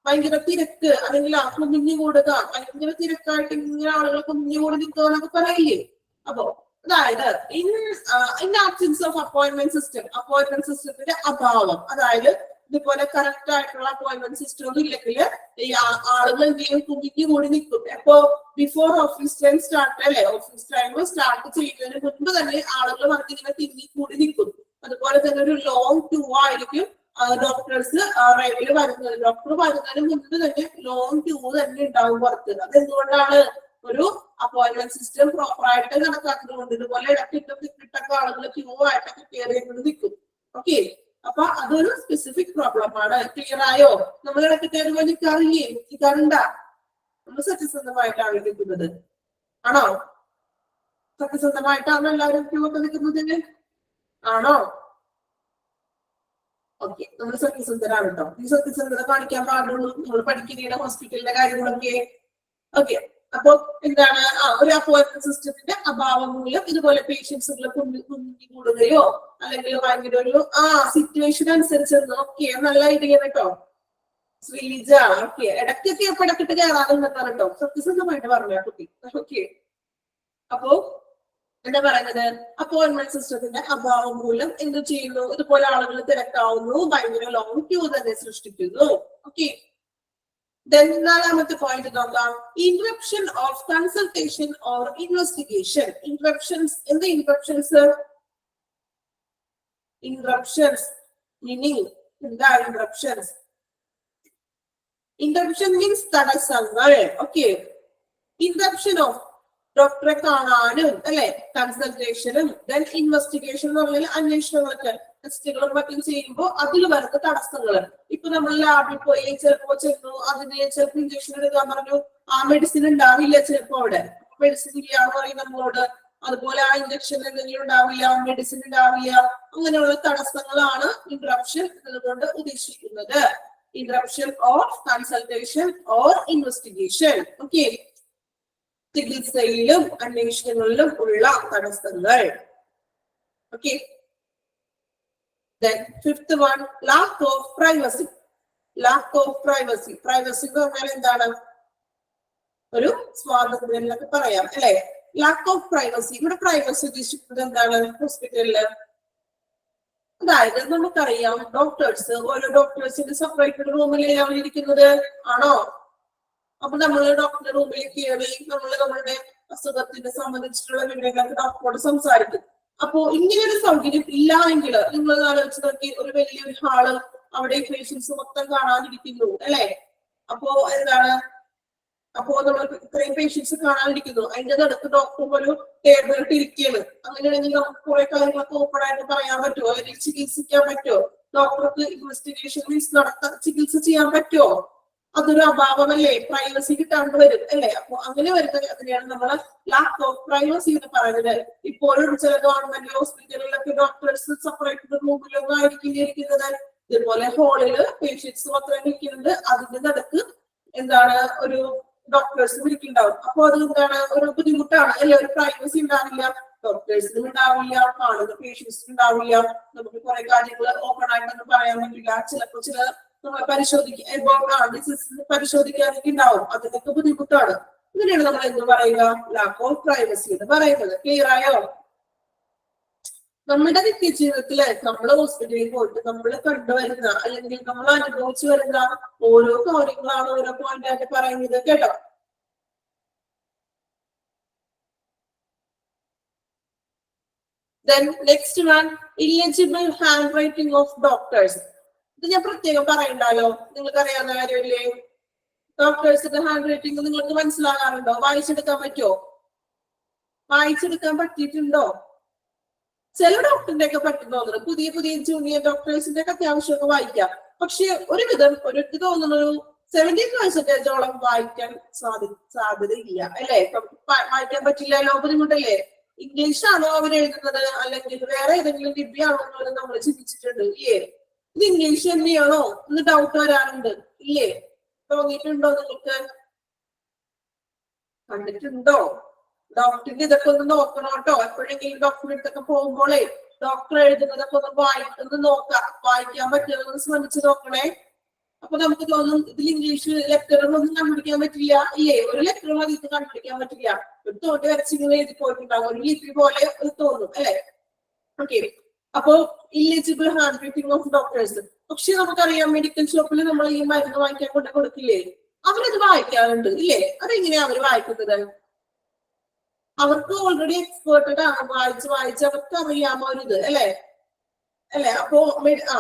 ഭയങ്കര തിരക്ക് അല്ലെങ്കിൽ കുഞ്ഞു കൂടുക, ഭയങ്കര തിരക്കായിട്ട് ഇങ്ങനെ ആളുകൾ കുഞ്ഞു കൂടി നിൽക്കുക എന്നൊക്കെ പറയില്ലേ. അപ്പോ അതായത് in absence of appointment system, appointment സിസ്റ്റത്തിന്റെ അഭാവം, അതായത് ഇതുപോലെ കറക്റ്റ് ആയിട്ടുള്ള അപ്പോയിന്റ്മെന്റ് സിസ്റ്റം ഒന്നും ഇല്ലെങ്കിൽ ഈ ആളുകൾ എന്തെങ്കിലും കുഞ്ഞു കൂടി നിൽക്കും. അപ്പോ ബിഫോർ ഓഫീസ് ടൈം സ്റ്റാർട്ട് അല്ലെ, ഓഫീസ് ടൈം സ്റ്റാർട്ട് ചെയ്യുന്നതിന് മുൻപ് തന്നെ ആളുകൾ വന്നിങ്ങനെ തിങ്ങി കൂടി നിൽക്കും. അതുപോലെ തന്നെ ഒരു ലോങ് ക്യൂ ആയിരിക്കും ഡോക്ടേഴ്സ് റൈവില് വരുന്നത്. ഡോക്ടർ വരുന്നതിന് മുൻപ് തന്നെ ലോങ് ക്യൂ തന്നെ ഉണ്ടാവും പുറത്ത്. അതെന്തുകൊണ്ടാണ്? ഒരു അപ്പോയിന്റ്മെന്റ് സിസ്റ്റം പ്രോപ്പർ ആയിട്ട് നടക്കാത്തതുകൊണ്ട്. ഇതുപോലെ ഇടയ്ക്കിട്ടൊക്കെ ആളുകൾ ക്യൂ ആയിട്ടൊക്കെ കയറി നിൽക്കും. ഓക്കെ, അപ്പൊ അതൊരു സ്പെസിഫിക് പ്രോബ്ലം ആണ്. ക്ലിയർ ആയോ? നമ്മൾ ഇടയ്ക്ക് കയറുമ്പോൾ നിൽക്കാറില്ലേ? നിൽക്കാറുണ്ടാ? നമ്മൾ സത്യസന്ധമായിട്ടാണ് നിൽക്കുന്നത് ആണോ? സത്യസന്ധമായിട്ടാണ് എല്ലാവരും ക്യൂ ഒക്കെ നിൽക്കുന്നതിന് ആണോ? ഓക്കെ, നമ്മൾ സത്യസന്ധരാണ് കേട്ടോ. ഈ സത്യസന്ധത കാണിക്കാൻ പാടുള്ളൂ നമ്മൾ പഠിക്കുന്ന ഹോസ്പിറ്റലിന്റെ കാര്യങ്ങളൊക്കെ. ഓക്കെ, അപ്പൊ എന്താണ്? ഒരു അപ്പോയിന്റ്മെന്റ് സിസ്റ്റത്തിന്റെ അഭാവം മൂലം ഇതുപോലെ പേഷ്യൻസുകൾ കുഞ്ഞു കൂടുകയോ അല്ലെങ്കിൽ ഭയങ്കര ഒരു സിറ്റുവേഷൻ അനുസരിച്ച്. ഓക്കെ, നല്ല ഐഡിയ കേട്ടോ ശ്രീജ. ഓക്കെ, ഇടയ്ക്കൊക്കെ ഇടക്കിട്ട് കയറാറുണ്ടെന്നാണ് കേട്ടോ, സത്യസന്ധമായിട്ട് പറഞ്ഞ കുട്ടി. ഓക്കെ, അപ്പോ എന്താ പറയുന്നത്? അപ്പോയിന്റ്മെന്റ് സിസ്റ്റത്തിന്റെ അഭാവം മൂലം എന്ത് ചെയ്യുന്നു? ഇതുപോലെ ആളുകൾ തിരക്കാവുന്നു, ഭയങ്കര ലോങ് ക്യൂ തന്നെ സൃഷ്ടിക്കുന്നു. ഓക്കെ, നാലാമത്തെ പോയിന്റ് നോക്കാം. Interruption of consultation or investigation. Interruptions, എന്താ ഇന്ററപ്ഷൻസ്? ഇന്ററപ്ഷൻസ് മീനിങ് എന്താ? ഇന്ററപ്ഷൻസ്, ഇന്ററപ്ഷൻ മീൻസ് തടസ്സങ്ങൾ. ഓക്കെ, ഇന്ററപ്ഷൻ ഓഫ് ഡോക്ടറെ കാണാനും അല്ലെ, കൺസൾട്ടേഷനും ദെൻ ഇൻവെസ്റ്റിഗേഷൻ എന്ന് പറഞ്ഞാൽ അന്വേഷണങ്ങളൊക്കെ ടെസ്റ്റുകളും മറ്റും ചെയ്യുമ്പോൾ അതിൽ വരുന്ന തടസ്സങ്ങൾ. ഇപ്പൊ നമ്മൾ ലാബിൽ പോയി ചിലപ്പോ ചെന്നു, അതിന് ചിലപ്പോൾ ഇഞ്ചക്ഷൻ എടുക്കാൻ പറഞ്ഞു, ആ മെഡിസിൻ ഉണ്ടാവില്ല ചിലപ്പോ അവിടെ, മെഡിസിൻ ഇല്ല എന്ന് പറയും നമ്മളോട്. അതുപോലെ ആ ഇഞ്ചക്ഷൻ എന്തെങ്കിലും ഉണ്ടാവില്ല, മെഡിസിൻ ഉണ്ടാവില്ല. അങ്ങനെയുള്ള തടസ്സങ്ങളാണ് ഇന്ററപ്ഷൻ എന്നതുകൊണ്ട് ഉദ്ദേശിക്കുന്നത്. Interruption of consultation or investigation. Okay, ചികിത്സയിലും അന്വേഷണങ്ങളിലും ഉള്ള തടസ്സങ്ങൾ. Okay, then fifth one, lack of privacy. lack of privacy, privacy എന്ന് പറഞ്ഞാൽ എന്താണ്? ഒരു സ്വാതന്ത്ര്യം എന്നൊക്കെ പറയാം അല്ലെ. lack of privacy, ഇവിടെ പ്രൈവസി ഉദ്ദേശിക്കുന്നത് എന്താണ്? ഹോസ്പിറ്റലില് അതായത് നമുക്കറിയാം ഡോക്ടേഴ്സ്, ഓരോ ഡോക്ടേഴ്സിന്റെ സെപ്പറേറ്റ് റൂമിലാണ് ഇരിക്കുന്നത് ആണോ? അപ്പൊ നമ്മള് ഡോക്ടറുടെ റൂമിൽ കയറി നമ്മളുടെ അസുഖത്തിനെ സംബന്ധിച്ചിട്ടുള്ള വിവരങ്ങളൊക്കെ ഡോക്ടറോട് സംസാരിക്കും. അപ്പോ ഇങ്ങനെയൊരു സൗകര്യം ഇല്ല എങ്കിൽ നിങ്ങൾ ആലോചിച്ച് നോക്കി, ഒരു വലിയൊരു ഹാള്, അവിടെ പേഷ്യൻസ് മൊത്തം കാണാതിരിക്കുന്നു അല്ലെ. അപ്പോ എന്താണ്? അപ്പോ നമ്മൾ ഇത്രയും പേഷ്യൻസ് കാണാതിരിക്കുന്നു, അതിന്റെ നടുക്ക് ഡോക്ടർ ഒരു ടേബിൾ ഇട്ട് ഇരിക്കുകയാണ്. അങ്ങനെയാണെങ്കിൽ നമുക്ക് കുറെ കാര്യങ്ങളൊക്കെ ഓപ്പൺ ആയിട്ട് പറയാൻ പറ്റുമോ? അല്ലെങ്കിൽ ചികിത്സിക്കാൻ പറ്റുമോ? ഡോക്ടർക്ക് ഇൻവെസ്റ്റിഗേഷൻ മീൻസ് ചികിത്സ ചെയ്യാൻ പറ്റുമോ? അതൊരു അഭാവമല്ലേ, പ്രൈവസി കിട്ടാണ്ട് വരും അല്ലെ. അപ്പൊ അങ്ങനെ വരുന്നത് അതിനെയാണ് നമ്മൾ ലാക്ക് ഓഫ് പ്രൈവസി എന്ന് പറയുന്നത്. ഇപ്പോഴും ചില ഗവൺമെന്റ് ഹോസ്പിറ്റലിലൊക്കെ ഡോക്ടേഴ്സ് സെപ്പറേറ്റ് റൂമിലൊന്നും ആയിരിക്കും ഇരിക്കുന്നത്. ഇതുപോലെ ഹാളില് പേഷ്യൻസ് മാത്രം ഇരിക്കുന്നുണ്ട്, അതിന്റെ നടുക്ക് എന്താണ് ഒരു ഡോക്ടേഴ്സ് ഇരിക്കുന്നുണ്ടാവും. അപ്പൊ അത് എന്താണ്? ഒരു ബുദ്ധിമുട്ടാണ് അല്ലെ, ഒരു പ്രൈവസി ഉണ്ടാവില്ല, ഡോക്ടേഴ്സിനും ഉണ്ടാവില്ല, കാണുന്ന പേഷ്യൻസിനും ഉണ്ടാവില്ല. നമുക്ക് കുറെ കാര്യങ്ങൾ ഓപ്പൺ ആയിട്ടൊന്നും പറയാൻ പറ്റില്ല. ചിലപ്പോ ചില നമ്മളെ പരിശോധിക്കാനൊക്കെ ഉണ്ടാവും, അതിനൊക്കെ ബുദ്ധിമുട്ടാണ്. ഇതിനാണ് നമ്മൾ എന്ത് പറയുക? ലാക്ക് ഓഫ് പ്രൈവസി എന്ന് പറയുന്നത്. ക്ലിയർ ആയോ? നമ്മുടെ നിത്യ ജീവിതത്തില് നമ്മൾ ഹോസ്പിറ്റലിൽ പോയിട്ട് നമ്മൾ കണ്ടുവരുന്ന അല്ലെങ്കിൽ നമ്മൾ അനുഭവിച്ചു വരുന്ന ഓരോ കാര്യങ്ങളാണ് ഓരോ പോയിന്റ് ആയിട്ട് പറയുന്നത് കേട്ടോ. Then next one, illegible handwriting of doctors. ഇത് ഞാൻ പ്രത്യേകം പറയണ്ടല്ലോ, നിങ്ങൾക്ക് അറിയാവുന്ന കാര്യമില്ലേ? ഡോക്ടേഴ്സിന്റെ ഹാൻഡ് റൈറ്റിംഗ് നിങ്ങൾക്ക് മനസ്സിലാകാറുണ്ടോ? വായിച്ചെടുക്കാൻ പറ്റുമോ? വായിച്ചെടുക്കാൻ പറ്റിയിട്ടുണ്ടോ? ചില ഡോക്ടറിന്റെ ഒക്കെ പറ്റുന്നു. പുതിയ പുതിയ ജൂനിയർ ഡോക്ടേഴ്സിന്റെ ഒക്കെ അത്യാവശ്യമൊക്കെ വായിക്കാം. പക്ഷെ ഒരുവിധം എനിക്ക് തോന്നുന്നു 70% വായിക്കാൻ സാധ്യതയില്ല അല്ലെ? വായിക്കാൻ പറ്റില്ലല്ലോ, ബുദ്ധിമുട്ടല്ലേ? ഇംഗ്ലീഷ് ആണോ അവർ എഴുതുന്നത് അല്ലെങ്കിൽ വേറെ ഏതെങ്കിലും ലിപിയാണോ എന്നുള്ളത് നമ്മൾ ചിന്തിച്ചിട്ടുണ്ട് ഇല്ലേ? ഇത് ഇംഗ്ലീഷ് തന്നെയാണോ എന്ന് ഡൗട്ട് വരാറുണ്ട് ഇല്ലേ? തോന്നിയിട്ടുണ്ടോ നിങ്ങൾക്ക്? കണ്ടിട്ടുണ്ടോ? ഡോക്ടറിന്റെ ഇതൊക്കെ ഒന്ന് നോക്കണം കേട്ടോ. എപ്പോഴെങ്കിലും ഡോക്ടറിന്റെ അടുത്തൊക്കെ പോകുമ്പോഴേ ഡോക്ടർ എഴുതുന്നതൊക്കെ ഒന്ന് നോക്കാം. വായിക്കാൻ പറ്റുമെന്ന് ശ്രമിച്ചു നോക്കണേ. അപ്പൊ നമുക്ക് തോന്നും ഇതിൽ ഇംഗ്ലീഷ് ലെറ്ററുകളൊന്നും കണ്ടുപിടിക്കാൻ പറ്റില്ല ഇല്ലേ? ഒരു ലെറ്ററും അതിൽ കണ്ടുപിടിക്കാൻ പറ്റില്ല. ഒരു തോട്ടി വരച്ചിങ്ങനെ എഴുതി പോയിട്ടുണ്ടാവും, ഒരു ലിപി പോലെ തോന്നും അല്ലെ? ഓക്കെ, അപ്പോ ഇല്ലെജിബിൾ ഹാൻഡ് റൈറ്റിംഗ് ഓഫ് ഡോക്ടേഴ്സ്. പക്ഷെ നമുക്കറിയാം മെഡിക്കൽ ഷോപ്പിൽ നമ്മൾ ഈ മരുന്ന് വാങ്ങിക്കാൻ കൊണ്ട് കൊടുക്കില്ലേ, അവരത് വായിക്കാറുണ്ട് ഇല്ലേ? അതെങ്ങനെയാ അവർ വായിക്കുന്നത്? അവർക്ക് ഓൾറെഡി എക്സ്പേർട്ടഡ് ആണ്, വായിച്ച് അവർക്ക് അറിയാമോ ഇത് അല്ലെ? അല്ലെ? അപ്പോ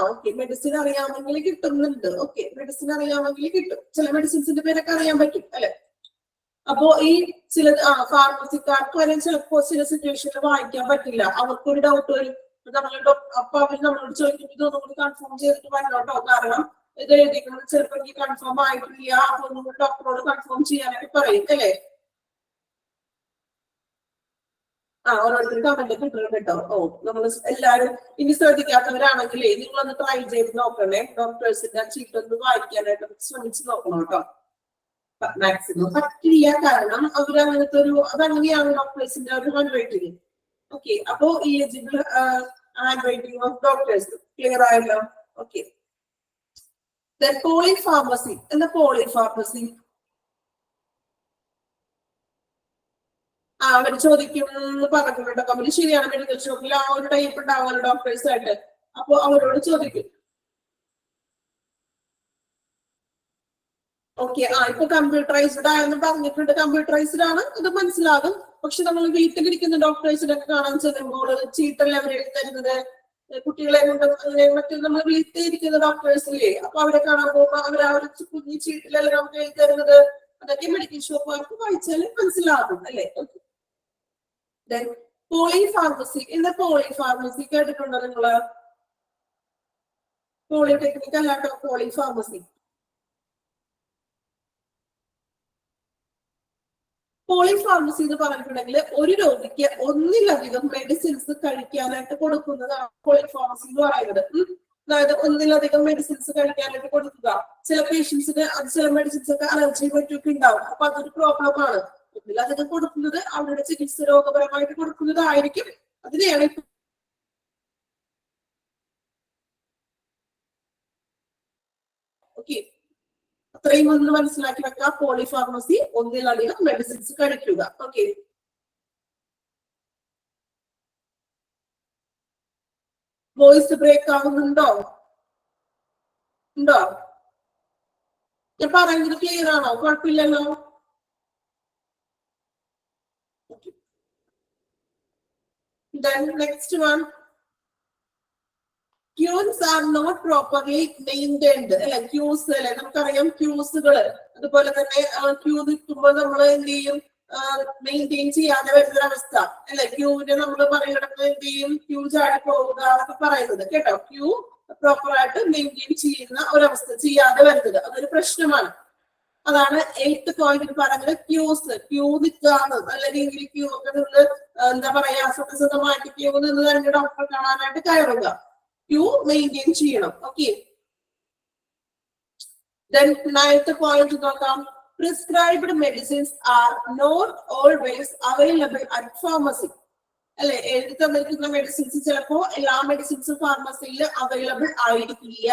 ഓക്കെ, മെഡിസിൻ അറിയാമെങ്കിൽ കിട്ടുന്നുണ്ട്. ഓക്കെ, മെഡിസിൻ അറിയാമെങ്കിൽ കിട്ടും. ചില മെഡിസിൻസിന്റെ പേരൊക്കെ അറിയാൻ പറ്റും അല്ലെ? അപ്പോ ഈ ചില ഫാർമസിക്കാർക്ക് വരെ ചിലപ്പോ ചില സിറ്റുവേഷനിൽ വായിക്കാൻ പറ്റില്ല. അവർക്കൊരു ഡൗട്ട് വരും. അപ്പൊ അവർ നമ്മളോട് ചോദിക്കും ഇതൊന്നും കൂടി കൺഫേം ചെയ്തിട്ട് വന്നോട്ടോ, കാരണം ഇത് എഴുതിക്കുന്നത് ചിലപ്പോൾ എനിക്ക് കൺഫേം ആയിട്ടില്ല, അപ്പൊ ഒന്നും കൂടി ഡോക്ടറോട് കൺഫേം ചെയ്യാനൊക്കെ പറയും അല്ലെ? ഓരോരുത്തർ കമന്റ് കിട്ടണം കേട്ടോ. നമ്മൾ എല്ലാരും ഇനി ശ്രദ്ധിക്കാത്തവരാണെങ്കിലേ നിങ്ങളൊന്ന് ട്രൈ ചെയ്ത് നോക്കണേ. ഡോക്ടേഴ്സിന്റെ ചീട്ട് ഒന്ന് വായിക്കാനായിട്ട് ശ്രമിച്ചു നോക്കണം കേട്ടോ. മാക്സിമം പറ്റില്ല, കാരണം അവർ അങ്ങനത്തെ അതങ്ങനെയാണ് ഡോക്ടേഴ്സിന്റെ ഒരു ഹാൻഡ് റൈറ്റിംഗ്. ഓക്കെ, അപ്പോ illegible handwriting of doctors clear ആയല്ലോ? Okay, polypharmacy. എന്താ പോളിഫാർമസി? അവർ ചോദിക്കും പറഞ്ഞിട്ടുണ്ടോ കമ്പനി? ശരിയാണ്, മെഡിക്കൽ ഷോപ്പിൽ ആ ഒരു ടൈപ്പ് ഉണ്ടാവുമല്ലോ ഡോക്ടേഴ്സ് ആയിട്ട്. അപ്പൊ അവരോട് ചോദിക്കും. ഓക്കെ, ഇപ്പൊ കമ്പ്യൂട്ടറൈസ്ഡ് ആയെന്ന് പറഞ്ഞിട്ടുണ്ട്. കമ്പ്യൂട്ടറൈസ്ഡ് ആണ്, ഇത് മനസ്സിലാകും. പക്ഷെ നമ്മൾ വീട്ടിലിരിക്കുന്ന ഡോക്ടേഴ്സിനൊക്കെ കാണാൻ ചെല്ലുമ്പോൾ ചീട്ടല്ല അവർ എഴുതി തരുന്നത്. കുട്ടികളെ കൊണ്ട് മറ്റു നമ്മൾ വീട്ടിലിരിക്കുന്ന ഡോക്ടേഴ്സില്ലേ, അപ്പൊ അവരെ കാണാൻ പോകുമ്പോൾ അവർ ആ ഒരു കുഞ്ഞു ചീട്ടിലല്ല നമുക്ക് എഴുതി തരുന്നത്. അതൊക്കെ മെഡിക്കൽ ഷോപ്പുകാർക്ക് വായിച്ചാലും മനസ്സിലാകും അല്ലെ? പോളിഫാർമസി. എന്താ പോളിഫാർമസി? കേട്ടിട്ടുണ്ടോ നിങ്ങള്? Polytechnic അല്ലാട്ടോ polypharmacy. പോളിഫാർമസി എന്ന് പറഞ്ഞിട്ടുണ്ടെങ്കിൽ ഒരു രോഗിക്ക് ഒന്നിലധികം മെഡിസിൻസ് കഴിക്കാനായിട്ട് കൊടുക്കുന്നതാണ് പോളിഫാർമസി എന്ന് പറയുന്നത്. അതായത് ഒന്നിലധികം മെഡിസിൻസ് കഴിക്കാനായിട്ട് കൊടുക്കുക. ചില പേഷ്യൻസിന് ചില മെഡിസിൻസ് ഒക്കെ അലർജി പറ്റൊക്കെ ഉണ്ടാവും. അപ്പൊ അതൊരു പ്രോബ്ലം ആണ്. ഒന്നിലധികം കൊടുക്കുന്നത് അവരുടെ ചികിത്സ രോഗപരമായിട്ട് കൊടുക്കുന്നതായിരിക്കും. അതിനെയാണ് ഓക്കെ, അത്രയും ഒന്ന് മനസ്സിലാക്കി വെക്കുക. പോളിഫാർമസി, ഒന്നിലധികം മെഡിസിൻസ് കഴിക്കുക. ഓക്കെ, വോയിസ് ബ്രേക്ക് ആവുന്നുണ്ടോ? ഉണ്ടോ? ഞാൻ പറയുന്നത് ക്ലിയർ ആണോ? കുഴപ്പമില്ലല്ലോ? Then next one, queues are not properly maintained. അല്ലെ? ക്യൂസ് അല്ലെ? നമുക്കറിയാം ക്യൂസുകള്. അതുപോലെ തന്നെ ക്യൂ നിൽക്കുമ്പോൾ നമ്മൾ എന്ത് ചെയ്യും? മെയിൻറ്റെയിൻ ചെയ്യാതെ വരുന്ന അവസ്ഥ അല്ലെ? ക്യൂവിനെ നമ്മൾ പറയുന്നത് എന്ത് ചെയ്യും? ക്യൂ ചാടി പോവുക എന്നൊക്കെ പറയുന്നത് കേട്ടോ. ക്യൂ പ്രോപ്പർ ആയിട്ട് മെയിൻറ്റെയിൻ ചെയ്യുന്ന ഒരവസ്ഥ ചെയ്യാതെ വരുന്നത് അതൊരു പ്രശ്നമാണ്. അതാണ് 8th പോയിന്റ് പറഞ്ഞത്. ക്യൂ നിൽക്കാന്ന് നല്ല രീതിയിൽ ക്യൂ ഒക്കെ നിന്ന് എന്താ പറയാ സത്യസന്ധമായിട്ട് ക്യൂ നിന്ന് തന്നെ ഡോക്ടറെ കാണാനായിട്ട് കയറുക. ക്യൂ മെയിൻറ്റെയിൻ ചെയ്യണം. ഓക്കെ, 9th പോയിന്റ് നോക്കാം. Prescribed medicines are not always available at pharmacy. അല്ലെ? എഴുതി തന്നിരിക്കുന്ന മെഡിസിൻസ് ചിലപ്പോ എല്ലാ മെഡിസിൻസും ഫാർമസിയിൽ അവൈലബിൾ ആയിരിക്കില്ല.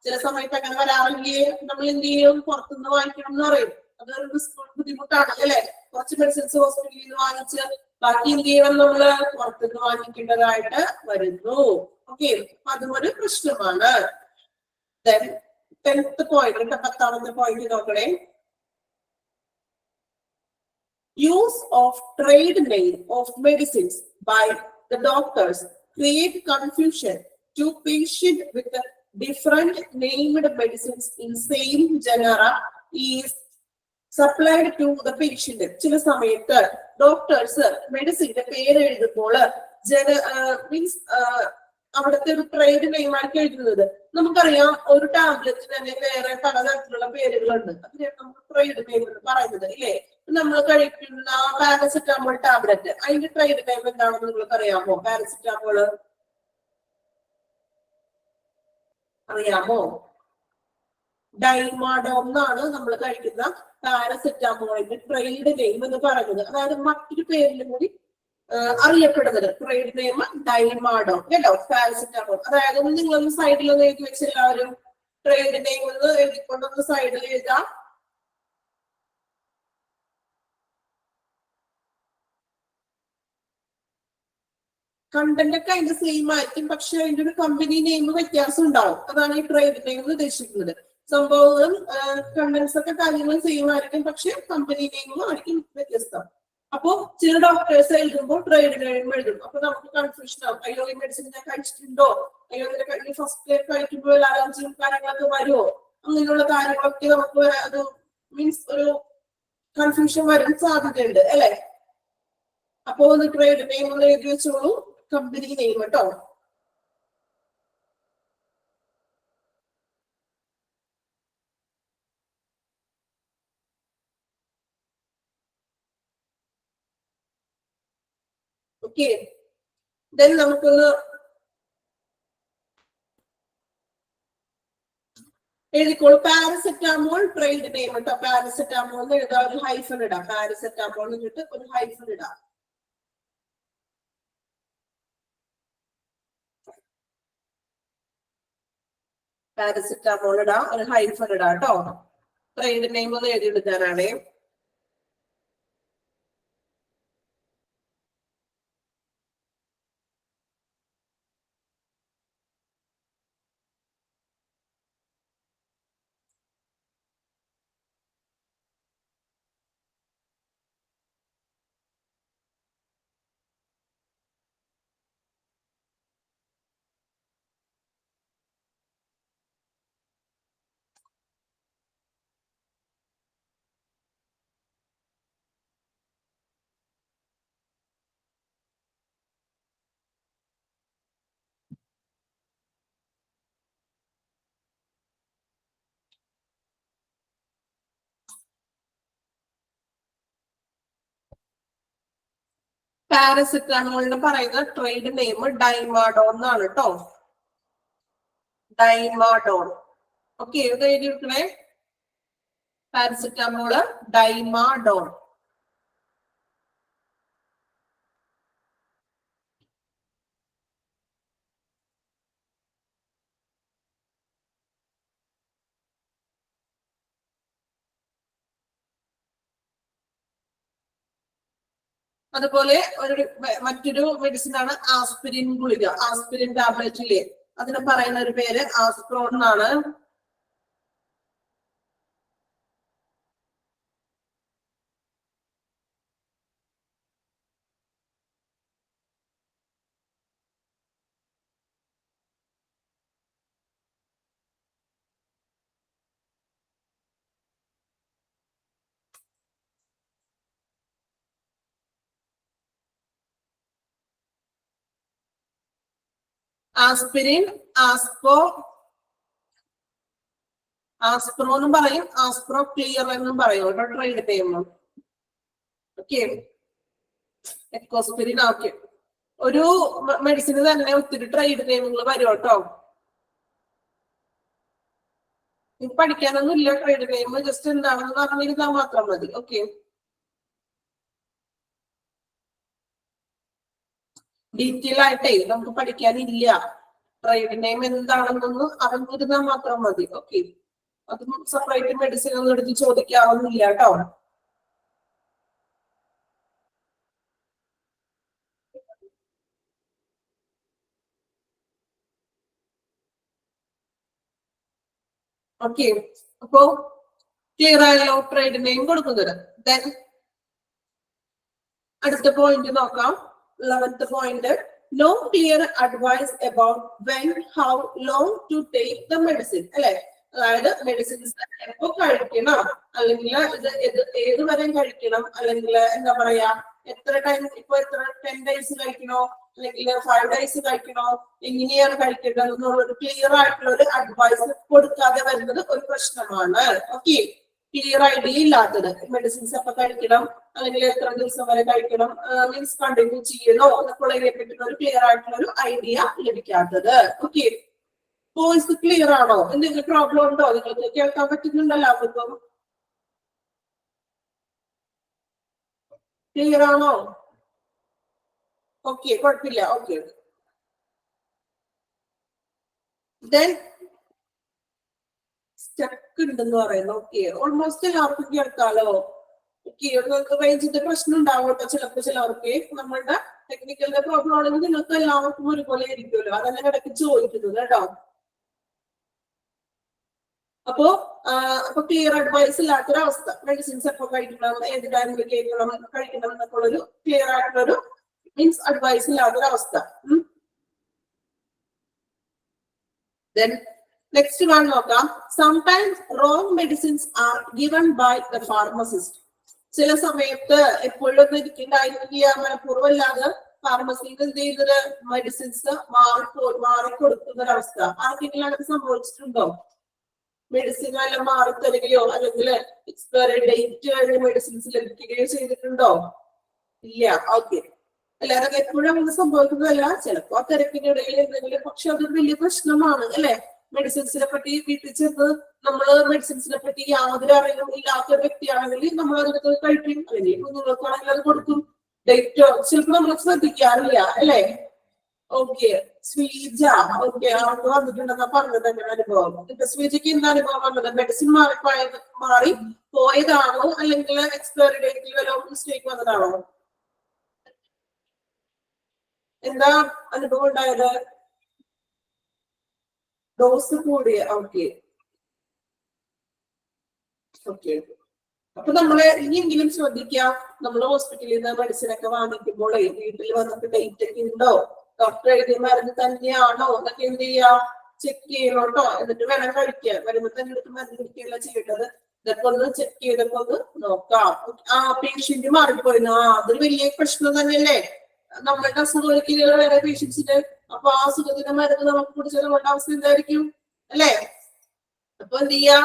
ചില സമയത്ത് അങ്ങനെ വരാറില്ലേ? നമ്മൾ എന്ത് ചെയ്യും? പുറത്തുനിന്ന് വാങ്ങിക്കണം എന്ന് പറയും. അതൊരു ബുദ്ധിമുട്ടാണ് അല്ലെ? കുറച്ച് മെഡിസിൻസ് ഹോസ്പിറ്റലിൽ നിന്ന് വാങ്ങിച്ച് ബാക്കി എന്ത് ചെയ്യണം? നമ്മള് പുറത്തുനിന്ന് വാങ്ങിക്കേണ്ടതായിട്ട് വരുന്നു. ഓക്കെ, അതും ഒരു പ്രശ്നമാണ്. 10th പോയിന്റ്, 10th പോയിന്റ് നോക്കണേ. Use of trade name of medicines by the doctors create confusion to patient with the different named medicines in same genera is supplied to the patient. ചില സമയത്ത് doctors മെഡിസിന്റെ പേര് എഴുതുമ്പോൾ means അവിടുത്തെ ഒരു trade name ആയിരിക്കും എഴുതുന്നത്. നമുക്കറിയാം ഒരു ടാബ്ലറ്റിന് തന്നെ വേറെ പലതരത്തിലുള്ള പേരുകളുണ്ട്. അതിനാണ് നമുക്ക് ട്രേഡ് നെയിം എന്ന് പറയുന്നത് ഇല്ലേ? നമ്മൾ കഴിക്കുന്ന പാരസെറ്റാമോൾ ടാബ്ലറ്റ്, അതിന്റെ ട്രേഡ് നെയിം എന്താണെന്ന് നിങ്ങൾക്ക് അറിയാമോ? പാരസെറ്റാമോൾ അറിയാമോ? ഡൈമാഡോം എന്നാണ് നമ്മൾ കഴിക്കുന്ന പാരസെറ്റാമോളിന്റെ ട്രേഡ് നെയിം എന്ന് പറയുന്നത്. അതായത് മറ്റൊരു പേരിലും കൂടി അറിയപ്പെടുന്നത് ട്രേഡ് നെയിം ഡൈമാഡോം കേട്ടോ, പാരസെറ്റാമോൾ. അതായത് നിങ്ങളൊന്ന് സൈഡിലൊന്ന് എഴുതി വെച്ച എല്ലാവരും ട്രേഡ് നെയിം എന്ന് എഴുതിക്കൊണ്ടൊന്ന് സൈഡിൽ എഴുതാം. കണ്ടന്റ് ഒക്കെ അതിന്റെ സെയിം ആയിരിക്കും, പക്ഷെ അതിന്റെ ഒരു കമ്പനി നെയിം വ്യത്യാസം ഉണ്ടാവും. അതാണ് ഈ ട്രേഡ് നെയിം ഉദ്ദേശിക്കുന്നത്. സംഭവങ്ങളും കണ്ടന്റ്സ് ഒക്കെ കാര്യങ്ങളും സെയിം ആയിരിക്കും, പക്ഷെ കമ്പനി നെയിമും ആയിരിക്കും വ്യത്യസ്തം. അപ്പോ ചില ഡോക്ടേഴ്സ് എഴുതുമ്പോൾ ട്രേഡ് നെയിം എഴുതും. അപ്പൊ നമുക്ക് കൺഫ്യൂഷൻ ആവും. അയ്യോ ഈ മെഡിസിൻ ഞാൻ കഴിച്ചിട്ടുണ്ടോ, അയ്യോ ഇതിന്റെ ഫസ്റ്റ് കഴിക്കുമ്പോൾ അലർജിയും കാര്യങ്ങളൊക്കെ വരുമോ, അങ്ങനെയുള്ള കാര്യങ്ങളൊക്കെ നമുക്ക് അത് മീൻസ് ഒരു കൺഫ്യൂഷൻ വരാൻ സാധ്യതയുണ്ട് അല്ലെ? അപ്പോ ഒന്ന് ട്രേഡ് നെയിം ഒന്ന് എഴുതി വെച്ചോളൂ, കമ്പനി നെയിം കേട്ടോ. ഓക്കെ, ദെൻ നമുക്കൊന്ന് എഴുതിക്കോളൂ. പാരസെറ്റാമോൾ ട്രേഡ് നെയിം കേട്ടോ. പാരസെറ്റാമോൾ എന്ന് എഴുതാം, ഒരു ഹൈഫൻ ഇടാം. പാരസെറ്റാമോൾ എന്നിട്ട് ഒരു ഹൈഫൻ ഇടാം. പാരസെറ്റാമോൾ ഇടാം, ഒരു ഹൈഫൻ ഇടാം കേട്ടോ. ട്രേഡ് നെയിം ഒന്ന് എഴുതിയെടുക്കാനാണേ. പാരസെറ്റാമോളിന് പറയുന്ന ട്രേഡ് നെയിം ഡൈമാഡോൺ എന്നാണ് കേട്ടോ. ഡൈമാഡോൺ. ഓക്കെ, ഇത് എഴുതിയിരിക്കണേ. പാരസെറ്റാമോള് ഡൈമാഡോൺ. അതുപോലെ മറ്റൊരു മെഡിസിൻ ആണ് ആസ്പിരിൻ ഗുളിക. ആസ്പിരിൻ ടാബ്ലറ്റില്ലേ, അതിന് പറയുന്ന ഒരു പേര് ആസ്പ്രോൺ എന്നാണ്. ആസ്പിരിൻ, ആസ്പ്രോ എന്നും പറയും, ആസ്പ്രോ ക്ലിയർ എന്നും പറയും കേട്ടോ trade name. Okay, Ecosprin. Okay, ഒരു മെഡിസിന് തന്നെ ഒത്തിരി ട്രേഡ് നെയിമുകൾ വരും കേട്ടോ. പഠിക്കാനൊന്നും ഇല്ല ട്രേഡ് നെയിം, ജസ്റ്റ് എന്താണെന്ന് അറിഞ്ഞിരുന്നാൽ മാത്രം മതി. ഓക്കെ, ഡീറ്റെയിൽ ആയിട്ടേ നമുക്ക് പഠിക്കാനില്ല. ട്രേഡ് നെയിം എന്താണെന്നൊന്ന് അറിഞ്ഞിരുന്നാൽ മാത്രം മതി. ഓക്കെ, അതും സെപ്പറേറ്റ് മെഡിസിൻ ഒന്നും എടുത്ത് ചോദിക്കാറൊന്നുമില്ല കേട്ടോ. ഓക്കെ, അപ്പോ ക്ലിയർ ആയല്ലോ ട്രേഡ് നെയിം കൊടുക്കുന്നത്. ദെൻ അടുത്ത പോയിന്റ് നോക്കാം, 11th point. no clear advice about when, how long to take the medicine. അല്ലെ, അതായത് മെഡിസിൻസ് എപ്പോ കഴിക്കണം, അല്ലെങ്കിൽ ഇത് ഏത് വരെ കഴിക്കണം, അല്ലെങ്കിൽ എന്താ പറയാ എത്ര ടൈം, ഇപ്പൊ എത്ര 10 days കഴിക്കണോ അല്ലെങ്കിൽ 5 days കഴിക്കണോ, എങ്ങനെയാണ് കഴിക്കേണ്ടത് എന്നുള്ളൊരു ക്ലിയർ ആയിട്ടുള്ള ഒരു അഡ്വൈസ് കൊടുക്കാതെ വരുന്നത് ഒരു പ്രശ്നമാണ്. ഓക്കെ, ക്ലിയർ ഐഡിയ ഇല്ലാത്തത്, മെഡിസിൻസ് എപ്പോ കഴിക്കണം അല്ലെങ്കിൽ എത്ര ദിവസം വരെ കഴിക്കണം, മീൻസ് കണ്ടിന്യൂ ചെയ്യണോ എന്നൊക്കെ പറ്റുന്ന ഒരു ക്ലിയർ ആയിട്ടുള്ള ഒരു ഐഡിയ ലഭിക്കാത്തത്. ഓക്കെ, വോയിസ് ക്ലിയർ ആണോ? എന്തെങ്കിലും പ്രോബ്ലം ഉണ്ടോ? നിങ്ങൾക്ക് കേൾക്കാൻ പറ്റുന്നുണ്ടല്ലോ അവർക്കും? ക്ലിയർ ആണോ? ഓക്കെ, കുഴപ്പമില്ല. ഓക്കെ, ദെൻ സ്റ്റക്ക് ഉണ്ടെന്ന് പറയുന്നു. ഓക്കെ, ഓൾമോസ്റ്റ് എല്ലാവർക്കും കേൾക്കാലോ? ഓക്കെ, നിങ്ങൾക്ക് റേഞ്ചിന്റെ പ്രശ്നം ഉണ്ടാവും കേട്ടോ ചിലർക്ക്. നമ്മളുടെ ടെക്നിക്കലിന്റെ പ്രോബ്ലം ആണെങ്കിൽ നിങ്ങൾക്ക് എല്ലാവർക്കും ഒരുപോലെ ആയിരിക്കുമല്ലോ, അതന്നെ ഇടയ്ക്ക് ചോദിക്കുന്നത് കേട്ടോ. അപ്പോ ക്ലിയർ അഡ്വൈസ് ഇല്ലാത്തൊരവസ്ഥ, മെഡിസിൻസ് എപ്പോ കഴിക്കണം, ഏത് ടൈമിൽ കഴിക്കണം എന്നൊക്കെ ഉള്ളൊരു ക്ലിയർ ആയിട്ടുള്ളൊരു മീൻസ് അഡ്വൈസ് ഇല്ലാത്തൊരവസ്ഥ. Then next one നോക്കാം. Sometimes wrong medicines are given by the pharmacist. ചില സമയത്ത് എപ്പോഴും ഇരിക്കേണ്ടായിരിക്കുക, മനഃപൂർവ്വമല്ലാതെ ഫാർമസിയിൽ എന്ത് ചെയ്തത് മെഡിസിൻസ് മാറിക്കൊടുക്കുന്ന ഒരവസ്ഥ ആർക്കെങ്കിലും അങ്ങനെ സംഭവിച്ചിട്ടുണ്ടോ? മെഡിസിൻ വല്ല മാറിത്തരികയോ അല്ലെങ്കിൽ എക്സ്പയറി ഡേറ്റ് കഴിഞ്ഞ മെഡിസിൻസ് ലഭിക്കുകയോ ചെയ്തിട്ടുണ്ടോ? ഇല്ല. ഓക്കെ, അല്ലാതെ എപ്പോഴും അങ്ങനെ സംഭവിക്കുന്നതല്ല, ചിലപ്പോ തിരക്കിന്റെ ഇടയിൽ എന്തെങ്കിലും, പക്ഷെ അതൊരു വലിയ പ്രശ്നമാണ് അല്ലെ. മെഡിസിൻസിനെ പറ്റി വീട്ടിൽ ചെന്ന് നമ്മള് മെഡിസിൻസിനെ പറ്റി യാതൊരു അറിവും ഇല്ലാത്ത ഒരു വ്യക്തിയാണെങ്കിൽ നമ്മൾ അതിനകത്ത് കഴിക്കും, അല്ലെങ്കിൽ കുഞ്ഞുങ്ങൾക്കാണെങ്കിൽ അത് കൊടുക്കും. ഡേറ്റോ ചിലപ്പോ നമ്മൾ ശ്രദ്ധിക്കാറില്ല അല്ലെ. ഓക്കെ, സ്വീജ, ഓക്കെ, അവർക്ക് വന്നിട്ടുണ്ടെന്നാ പറഞ്ഞത് എങ്ങനെ അനുഭവം? ഇപ്പൊ സ്വീജയ്ക്ക് എന്താ അനുഭവം വന്നത്? മെഡിസിൻ മാറി പോയതാണോ അല്ലെങ്കിൽ എക്സ്പയറി ഡേറ്റിൽ വല്ല മിസ്റ്റേക്ക് വന്നതാണോ? എന്താ അനുഭവം ഉണ്ടായത്? ഡോസ് കൂടിയ. Okay, okay. അപ്പൊ നമ്മള് ഇനിയെങ്കിലും ശ്രദ്ധിക്കാം, നമ്മൾ ഹോസ്പിറ്റലിൽ നിന്ന് മെഡിസിൻ ഒക്കെ വാങ്ങിക്കുമ്പോൾ വീട്ടിൽ വന്നിട്ട് ഡേറ്റ് ഒക്കെ ഉണ്ടോ, ഡോക്ടർ എഴുതിയ മരുന്ന് തന്നെയാണോ എന്നൊക്കെ എന്ത് ചെയ്യാം, ചെക്ക് ചെയ്യണോട്ടോ. എന്നിട്ട് വേണം കഴിക്കാൻ. വരുമ്പോൾ തന്നെ എടുത്ത് മരുന്ന് കുടിക്കുകയല്ല ചെയ്യേണ്ടത്. ഇതൊക്കെ ഒന്ന് ചെക്ക് ചെയ്തൊക്കെ ഒന്ന് നോക്കാം. പേഷ്യന്റ് മാറിപ്പോയിരുന്നു, അതൊരു വലിയ പ്രശ്നം തന്നെയല്ലേ. നമ്മളുടെ അസുഖങ്ങൾക്ക് വേറെ പേഷ്യൻസിന്, അപ്പൊ ആ അസുഖത്തിന്റെ മരുന്ന് നമുക്ക് കുടിച്ചാൽ നമ്മുടെ അവസ്ഥ എന്തായിരിക്കും അല്ലെ. അപ്പൊ എന്ത് ചെയ്യാ,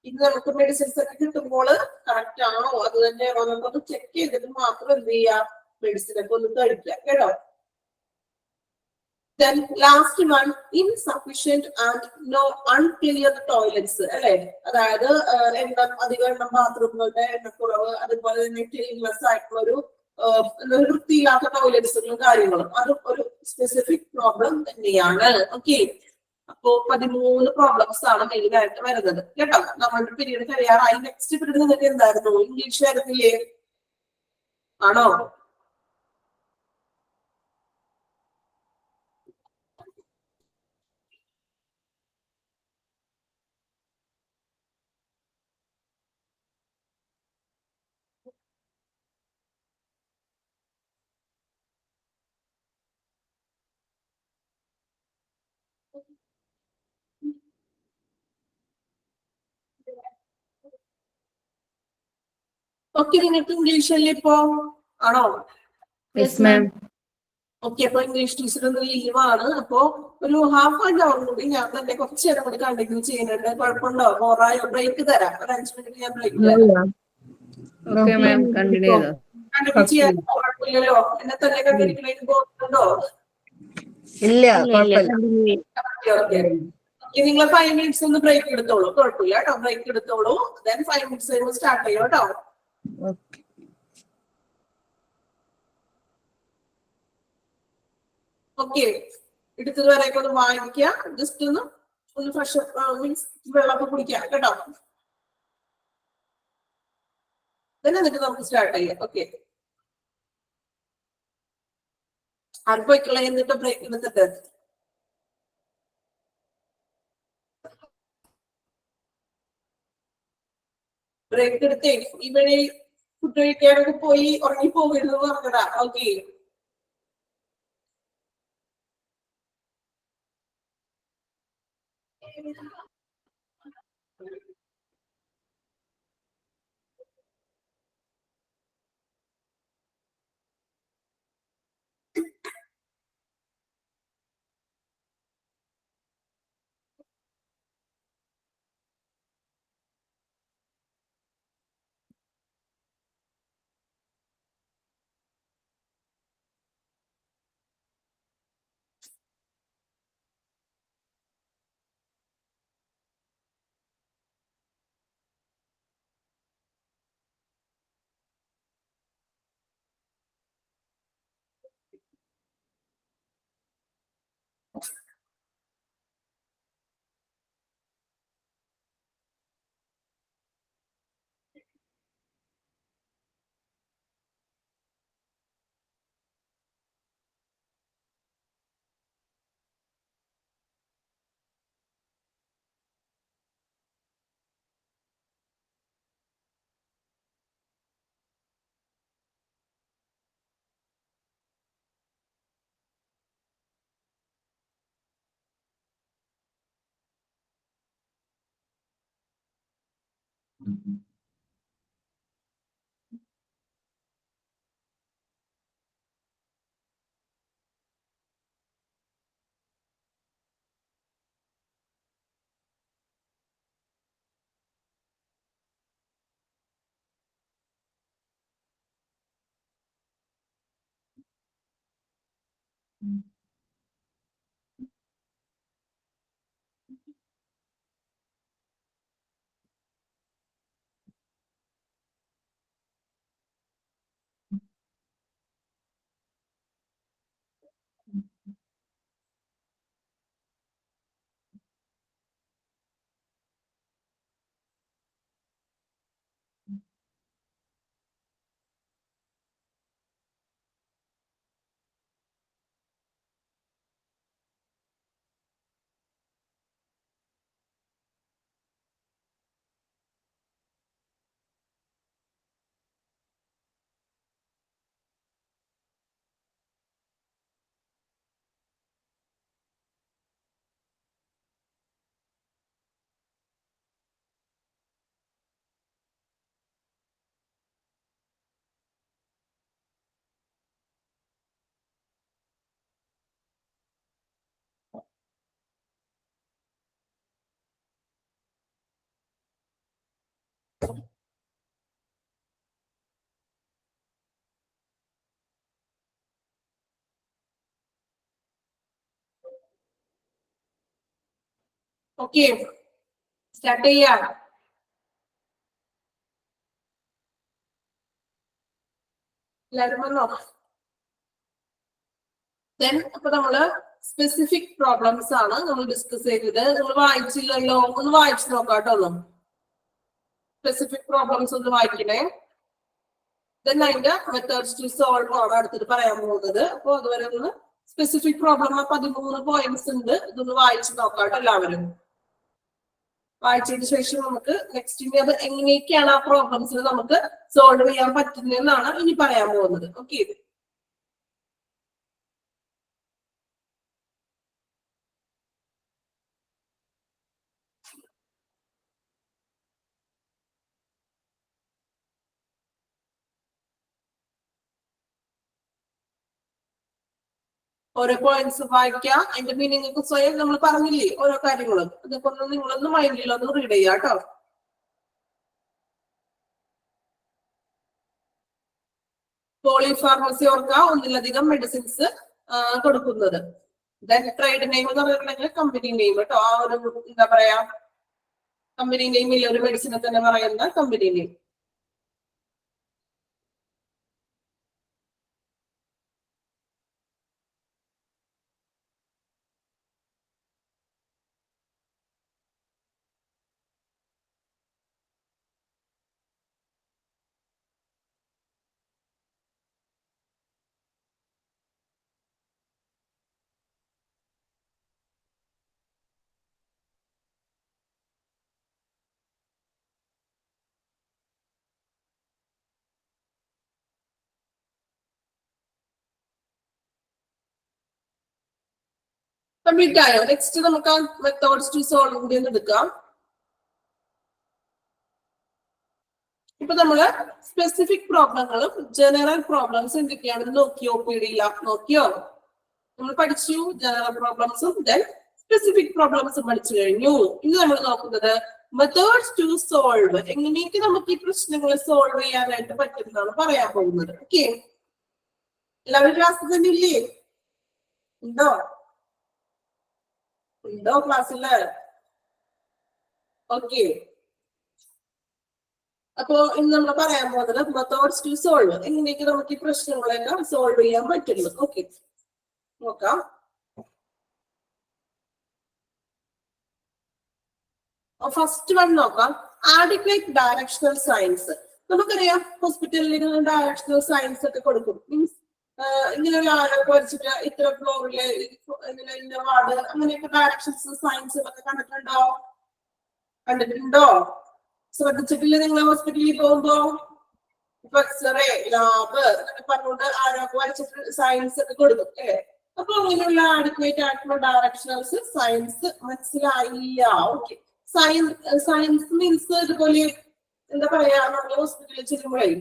ഇത് നമുക്ക് മെഡിസിൻസ് ഒക്കെ കിട്ടുമ്പോൾ കറക്റ്റ് ആണോ അത് തന്നെയാണോ നമുക്കൊന്ന് ചെക്ക് ചെയ്തിട്ട് മാത്രം എന്ത് ചെയ്യാ, മെഡിസിൻ ഒക്കെ ഒന്ന് കഴിക്കാം കേട്ടോ. Then last one, insufficient and no unclear toilets അല്ലെ. അതായത് അധികം എണ്ണം ബാത്റൂമുകളുടെ എണ്ണക്കുറവ്, അതുപോലെ തന്നെ ക്ലീൻലെസ് ആയിട്ടുള്ള ഒരു വൃത്തിയില്ലാത്ത ടോയ്ലറ്റ്സുകളും കാര്യങ്ങളും, അതും ഒരു സ്പെസിഫിക് പ്രോബ്ലം തന്നെയാണ്. ഓക്കെ, അപ്പോ 13 പ്രോബ്ലംസ് ആണ് മെയിൻ ആയിട്ട് വരുന്നത് കേട്ടോ. നമ്മളുടെ പീരീഡ് കഴിയാറായി. നെക്സ്റ്റ് പീരീഡ് നിങ്ങൾക്ക് എന്തായിരുന്നു? ഇംഗ്ലീഷ് ആയിരുന്നില്ലേ? ആണോ? ഓക്കെ, നിങ്ങൾക്ക് ഇംഗ്ലീഷ് അല്ലേ ഇപ്പോ? ആണോ? ഓക്കെ, അപ്പൊ ഇംഗ്ലീഷ് ടീച്ചർ ഒന്ന് ലീവാണ്. അപ്പൊ ഒരു ഹാഫ് ആൻ അവർ കൂടി ഞാൻ തന്നെ കുറച്ച് നേരം കൂടി കണ്ടിന്യൂ ചെയ്യുന്നുണ്ട്. കുഴപ്പമുണ്ടോ? മോറായോ? ബ്രേക്ക് തരാം, ഒരു 5 മിനിറ്റ് ഞാൻ ബ്രേക്ക് തരാം. കണ്ടിന്യൂ ചെയ്യാൻ കുഴപ്പമില്ലല്ലോ? എന്നെ തന്നെ കണ്ടിരിക്കണേക്ക് പോകുന്നുണ്ടോ? ഇല്ല, നിങ്ങൾ 5 മിനിറ്റ്സ് ഒന്ന് ബ്രേക്ക് എടുത്തോളൂ, കുഴപ്പമില്ല കേട്ടോ. ബ്രേക്ക് എടുത്തോളൂ, ദെൻ 5 മിനിറ്റ്സ് കഴിയുമ്പോൾ സ്റ്റാർട്ട് ചെയ്യോ കേട്ടോ. ഓക്കെ, എടുത്തത് വരെയൊക്കെ ഒന്ന് വാങ്ങിക്കുക, ജസ്റ്റ് ഒന്ന് ഫ്രഷ് മീൻസ് വെള്ളമൊക്കെ കുടിക്കാം കേട്ടോ. എന്നിട്ട് നമുക്ക് സ്റ്റാർട്ട് ചെയ്യാം. ഓക്കെ, ആർപ്പോയിക്കള എന്നിട്ട് ബ്രേക്ക് എടുത്തിട്ട് ബ്രേക്ക് എടുത്തേ ഇവിടെ ഫുഡ് കഴിക്കാനൊക്കെ പോയി ഉറങ്ങി പോകരുതെന്ന് പറഞ്ഞതാ. ഓക്കെ, ഓക്കെ, സ്റ്റാർട്ട് ചെയ്യാം. എല്ലാവരും വന്നോ? ദെൻ അപ്പൊ നമ്മള് സ്പെസിഫിക് പ്രോബ്ലംസ് ആണ് നമ്മൾ ഡിസ്കസ് ചെയ്തത്. നിങ്ങൾ വായിച്ചില്ലല്ലോ, ഒന്ന് വായിച്ചു നോക്കാം കേട്ടോ. ഒന്ന് സ്പെസിഫിക് പ്രോബ്ലംസ് ഒന്ന് വായിക്കണേ. ദെൻ അതിന്റെ മെത്തേഡ്സ് ടു സോൾവ് ആണ് അടുത്തത് പറയാൻ പോകുന്നത്. അപ്പൊ അതുവരെ ഒന്ന് സ്പെസിഫിക് പ്രോബ്ലം 13 പോയിന്റ്സ് ഉണ്ട്. ഇതൊന്ന് വായിച്ചു നോക്കാം കേട്ടോ എല്ലാവരും. വായിച്ചതിന് ശേഷം നമുക്ക് നെക്സ്റ്റ് ഇനി അത് എങ്ങനെയൊക്കെയാണ് ആ പ്രോബ്ലംസിന് നമുക്ക് സോൾവ് ചെയ്യാൻ പറ്റുന്നതെന്നാണ് ഇനി പറയാൻ പോകുന്നത്. ഓക്കെ, ഓരോ പോയിന്റ്സ് വായിക്കാം. അതിന്റെ മീനിങ് ഒക്കെ സ്വയം നമ്മൾ പറഞ്ഞില്ലേ ഓരോ കാര്യങ്ങളും, അതൊക്കെ ഒന്ന് നിങ്ങളൊന്ന് മൈൻഡിൽ ഒന്ന് റീഡ് ചെയ്യാം കേട്ടോ. പോളിഫാർമസി ഓർക്കുക, ഒന്നിലധികം മെഡിസിൻസ് കൊടുക്കുന്നത്. ദെൻ ട്രേഡ് നെയിം എന്ന് പറഞ്ഞിട്ടുണ്ടെങ്കിൽ കമ്പനി നെയിം കേട്ടോ. ആ ഒരു എന്താ പറയാ, കമ്പനി നെയിം ഇല്ല, ഒരു മെഡിസിനെ തന്നെ പറയുന്ന കമ്പനി നെയിം. കംപ്ലീറ്റ് ആയോ? നെക്സ്റ്റ് നമുക്ക് മെത്തേഡ്സ് ടു സോൾവ് എടുക്കാം. ഇപ്പൊ നമ്മള് സ്പെസിഫിക് പ്രോബ്ലങ്ങളും ജനറൽ പ്രോബ്ലംസ് എന്തൊക്കെയാണെന്ന് നോക്കിയോ? പീഡിയില്ല നോക്കിയോ? നമ്മൾ പഠിച്ചു ജനറൽ പ്രോബ്ലംസും ദെൻ സ്പെസിഫിക് പ്രോബ്ലംസും പഠിച്ചു കഴിഞ്ഞു. ഇനി നമ്മൾ നോക്കുന്നത് മെത്തേഡ്സ് ടു സോൾവ്, എങ്ങനെയൊക്കെ നമുക്ക് ഈ പ്രശ്നങ്ങൾ സോൾവ് ചെയ്യാനായിട്ട് പറ്റുന്നതാണ് പറയാൻ പോകുന്നത്. ഓക്കെ, എല്ലാവരും ക്ലാസ്സിൽ തന്നെ ഇല്ലേ? ഉണ്ടോ ക്ലാസ്സില്? ഓക്കെ, അപ്പോ ഇന്ന് നമ്മൾ പറയാൻ പോകുന്നത് മെത്തേഡ്സ് ടു സോൾവ്, എങ്ങനെയൊക്കെ നമുക്ക് ഈ പ്രശ്നങ്ങളെല്ലാം സോൾവ് ചെയ്യാൻ പറ്റുള്ളൂ. ഓക്കെ, നോക്കാം. ഫസ്റ്റ് വൺ നോക്കാം, ആഡിക്വേറ്റ് ഡയറക്ഷണൽ സയൻസ്. നമുക്കറിയാം ഹോസ്പിറ്റലിൽ ഡയറക്ഷണൽ സയൻസ് ഒക്കെ കൊടുക്കും. മീൻസ് ഇങ്ങനെ ഒരു ആളൊക്കെ വരച്ചിട്ട് ഇത്ര ഫ്ലോറില് ഇങ്ങനെ ഇന്ന വാർഡ് അങ്ങനെയൊക്കെ ഡയറക്ഷൻസ് സയൻസ് ഒക്കെ കണ്ടിട്ടുണ്ടോ? ശ്രദ്ധിച്ചിട്ടില്ല നിങ്ങൾ ഹോസ്പിറ്റലിൽ പോകുമ്പോ? ഇപ്പൊ എക്സ്റേ, ലാബ് എന്നൊക്കെ പറഞ്ഞുകൊണ്ട് ആരൊക്കെ വരച്ചിട്ട് സയൻസ് ഒക്കെ കൊടുക്കും അല്ലേ? അപ്പൊ അങ്ങനെയുള്ള ആഡിക്വേറ്റ് ആയിട്ടുള്ള ഡയറക്ഷണൽസ് സയൻസ് മനസ്സിലായില്ല. ഓക്കെ, സയൻസ് മീൻസ് ഇതുപോലെ എന്താ പറയാ, നമ്മൾ ഹോസ്പിറ്റലിൽ ചെല്ലുമ്പോഴേ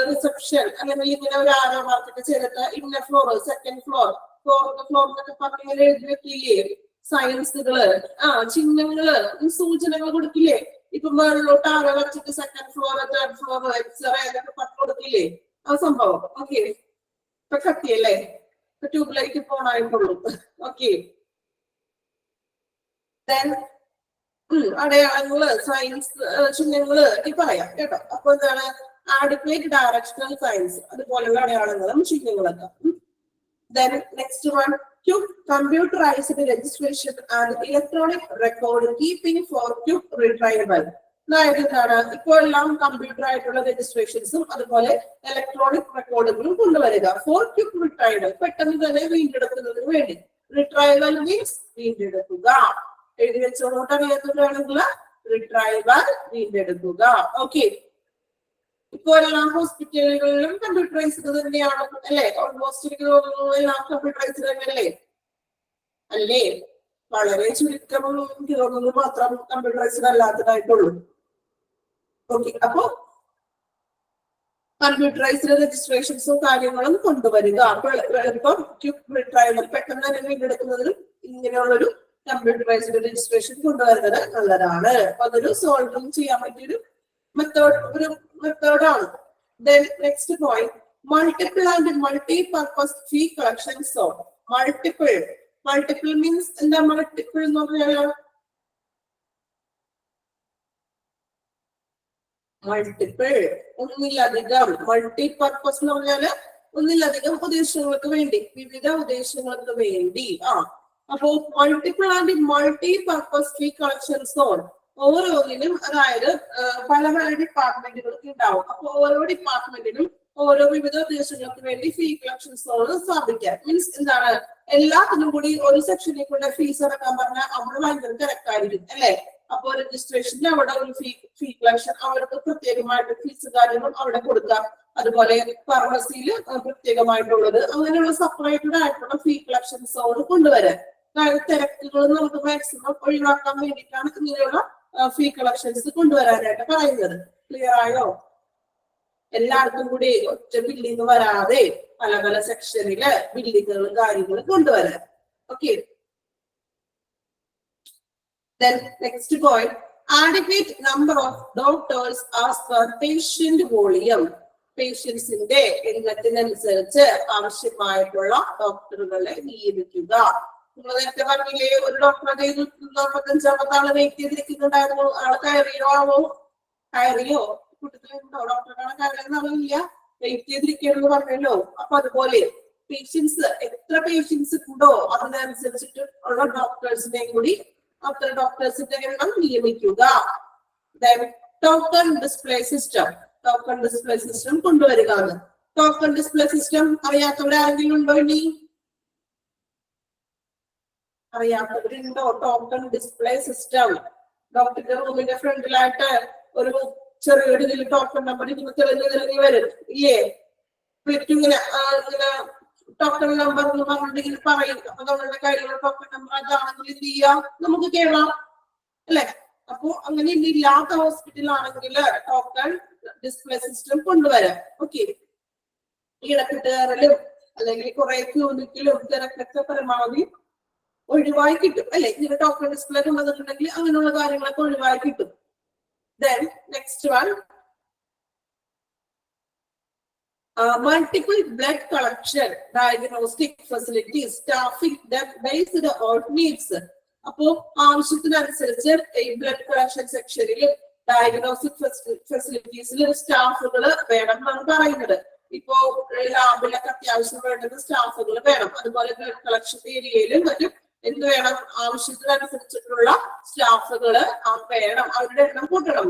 റിസപ്ഷൻ അല്ലെങ്കിൽ ഇങ്ങനെ ഒരു ആരോ മാർക്കൊക്കെ ചെയ്തിട്ട് ഇന്ന floor, second floor, fourth floor എന്നൊക്കെ പറഞ്ഞ് ഇങ്ങനെ എഴുതി വെക്കില്ലേ സയൻസുകള്? ചിഹ്നങ്ങള്, സൂചനകൾ കൊടുക്കില്ലേ? ഇപ്പൊ മുകളിലോട്ട് ആരോ വെച്ചിട്ട് second floor, third floor, x-ray എന്നൊക്കെ പറഞ്ഞു കൊടുക്കില്ലേ? ആ സംഭവം. ഓക്കെ, ഇപ്പൊ കത്തിയല്ലേ? ട്യൂബ് ലൈറ്റ് പോണായിട്ടുള്ളൂ. ഓക്കെ, അടയാളങ്ങള്, സയൻസ് ചിഹ്നങ്ങള് ഈ പറയാം കേട്ടോ. അപ്പൊ എന്താണ് ആഡിക്വേറ്റ് ഡയറക്ഷണൽ സയൻസ്, അതുപോലുള്ള അടയാളങ്ങളും ചിഹ്നങ്ങളൊക്കെ. Then next one, to computerized registration and electronic record keeping for quick retrieval. അതായത് എന്താണ്, ഇപ്പോൾ എല്ലാം കമ്പ്യൂട്ടർ ആയിട്ടുള്ള രജിസ്ട്രേഷൻസും അതുപോലെ ഇലക്ട്രോണിക് റെക്കോർഡുകളും കൊണ്ടുവരിക ഫോർ ക്വിക്ക് റിട്രൈവൽ, പെട്ടെന്ന് തന്നെ വീണ്ടെടുക്കുന്നതിന് വേണ്ടി. റിട്രൈവൽ മീൻസ് വീണ്ടെടുക്കുക. എഴുതി വെച്ചോട്ട് അറിയാത്തവരാണെങ്കിൽ റിട്രൈവൽ വീണ്ടെടുക്കുക. ഓക്കെ, ഇപ്പൊ എല്ലാ ഹോസ്പിറ്റലുകളിലും കമ്പ്യൂട്ടറൈസ്ഡ് തന്നെയാണ് അല്ലെ? ഓൾമോസ്റ്റ് എനിക്ക് തോന്നുന്നു എല്ലാം കമ്പ്യൂട്ടറൈസ്ഡ് തന്നെയല്ലേ? അല്ലേ? വളരെ ചുരുക്കം എനിക്ക് തോന്നുന്നു മാത്രം കമ്പ്യൂട്ടറൈസ്ഡ് അല്ലാത്തതായിട്ടുള്ളൂ. ഓക്കെ, അപ്പൊ കമ്പ്യൂട്ടറൈസ്ഡ് രജിസ്ട്രേഷൻസും കാര്യങ്ങളും കൊണ്ടുവരിക. അപ്പൊ ഇപ്പം ക്വിക്ക് റിട്രൈവൽ പെട്ടെന്ന് തന്നെ വീണ്ടെടുക്കുന്നതിനും ഇങ്ങനെയുള്ളൊരു കമ്പ്യൂട്ടറൈസ്ഡ് രജിസ്ട്രേഷൻ കൊണ്ടുവരുന്നത് നല്ലതാണ്. അപ്പൊ അതൊരു സോൾവിങ് ചെയ്യാൻ പറ്റിയൊരു മെത്തേഡാണ്. Then next point, multiple and multi-purpose fee collection zone. Multiple means എന്താ? multiple എന്ന് പറഞ്ഞാൽ മൾട്ടിപ്പിൾ, ഒന്നിലധികം. മൾട്ടി-പർപ്പസ് എന്ന് പറഞ്ഞാല് ഒന്നിലധികം ഉദ്ദേശങ്ങൾക്ക് വേണ്ടി, വിവിധ ഉദ്ദേശങ്ങൾക്ക് വേണ്ടി. അപ്പോ multiple and multi-purpose fee collection zone, ഓരോന്നിനും അതായത് പല പല ഡിപ്പാർട്ട്മെന്റുകൾക്ക് ഉണ്ടാവും. അപ്പൊ ഓരോ ഡിപ്പാർട്ട്മെന്റിനും ഓരോ വിവിധ ഉദ്ദേശങ്ങൾക്ക് വേണ്ടി ഫീ കളക്ഷൻ സോൺ സ്ഥാപിക്കാം. മീൻസ് എന്താണ്, എല്ലാത്തിനും കൂടി ഒരു സെക്ഷനിൽ കൂടെ ഫീസ് അടക്കാൻ പറഞ്ഞാൽ അവിടെ ഭയങ്കര തിരക്കായിരിക്കും അല്ലെ? അപ്പൊ രജിസ്ട്രേഷന് അവിടെ ഒരു ഫീ കളക്ഷൻ, അവർക്ക് പ്രത്യേകമായിട്ട് ഫീസ് കാര്യങ്ങളും അവിടെ കൊടുക്കാം. അതുപോലെ ഫാർമസിയിൽ പ്രത്യേകമായിട്ടുള്ളത്, അങ്ങനെയുള്ള സെപ്പറേറ്റഡ് ആയിട്ടുള്ള ഫീ കളക്ഷൻ സോൺ കൊണ്ടുവരാൻ. അതായത് തിരക്കുകൾ നമുക്ക് മാക്സിമം ഒഴിവാക്കാൻ വേണ്ടിയിട്ടാണ് ഇങ്ങനെയുള്ള ഫീ കളക്ഷൻസ് കൊണ്ടുവരാനായിട്ട് പറയുന്നത്. ക്ലിയർ ആയോ? എല്ലാവർക്കും കൂടി ഒറ്റ ബില്ലിങ് വരാതെ പല പല സെക്ഷനില് ബില്ലിങ്ങുകളും കാര്യങ്ങളും കൊണ്ടുവരാൻ. Okay, then next point, adequate number of doctors as per patient volume. പേഷ്യൻസിന്റെ എണ്ണത്തിനനുസരിച്ച് ആവശ്യമായിട്ടുള്ള ഡോക്ടറുകളെ നിയമിക്കുക. നിങ്ങൾ നേരത്തെ പറഞ്ഞില്ലേ ഒരു ഡോക്ടറെ 45 ആള് വെയിറ്റ് ചെയ്തിരിക്കുന്നുണ്ടായിരുന്നു. ആള് കയറിയോ കൂട്ടത്തിലുണ്ടോ? ഡോക്ടറെ കയറിയെന്നറിയില്ല, വെയിറ്റ് ചെയ്തിരിക്കുകയെന്ന് പറഞ്ഞല്ലോ. അപ്പൊ അതുപോലെ പേഷ്യൻസ്, എത്ര പേഷ്യൻസ് ഉണ്ടോ അതിനനുസരിച്ചിട്ട് ഉള്ള ഡോക്ടേഴ്സിനെയും കൂടി അത്ര ഡോക്ടേഴ്സിന്റെ എണ്ണം നിയമിക്കുക. Token display system, token display system കൊണ്ടുവരിക. ടോക്കൺ ഡിസ്പ്ലേ സിസ്റ്റം അറിയാത്തവരെ ആരെങ്കിലും ഉണ്ടോ? ഇനി അറിയാത്തവരുണ്ടോ? ടോക്കൺ ഡിസ്പ്ലേ സിസ്റ്റം ഡോക്ടറുടെ റൂമിന്റെ ഫ്രണ്ടിലായിട്ട് ഒരു ചെറിയൊരു ഇതിൽ ടോക്കൺ നമ്പർ ഇങ്ങനെ തെളിഞ്ഞ് വരും ഇല്ലേ? ഇങ്ങനെ ടോക്കൺ നമ്പർ എന്ന് പറഞ്ഞിട്ടുണ്ടെങ്കിൽ പറയും. അപ്പൊ നമ്മളുടെ കയ്യിലുള്ള ടോക്കൺ നമ്പർ അതാണെങ്കിൽ എന്ത് ചെയ്യാം, നമുക്ക് കേറാം അല്ലെ. അപ്പൊ അങ്ങനെ ഇല്ലാത്ത ഹോസ്പിറ്റലാണെങ്കിൽ ടോക്കൺ ഡിസ്പ്ലേ സിസ്റ്റം കൊണ്ടുവരാം. ഓക്കെ, ഇടക്കിട്ട് കയറലും അല്ലെങ്കിൽ കുറെ ക്യൂ നിൽക്കലും തിരക്കൊക്കെ പരമാവധി ഒഴിവായി കിട്ടും അല്ലെ. ഇങ്ങനെ ടോക്കൺ ഡിസ്പ്ലേ കൊണ്ടുവന്നിട്ടുണ്ടെങ്കിൽ അങ്ങനെയുള്ള കാര്യങ്ങളൊക്കെ ഒഴിവായി കിട്ടും. Then next one, multiple blood collection diagnostic facilities staffing that based on needs. അപ്പോ ആവശ്യത്തിനനുസരിച്ച് ഈ ബ്ലഡ് കളക്ഷൻ സെക്ഷനിൽ ഡയഗ്നോസ്റ്റിക് ഫെസിലിറ്റീസിൽ സ്റ്റാഫുകൾ വേണം എന്നാണ് പറയുന്നത്. ഇപ്പോ ലാബിലൊക്കെ അത്യാവശ്യം വേണ്ടത് സ്റ്റാഫുകൾ വേണം. അതുപോലെ ബ്ലഡ് കളക്ഷൻ ഏരിയയിലും മറ്റും എന്ത് വേണം, ആവശ്യത്തിനനുസരിച്ചിട്ടുള്ള സ്റ്റാഫുകള് വേണം, അവരുടെ എണ്ണം കൂട്ടണം.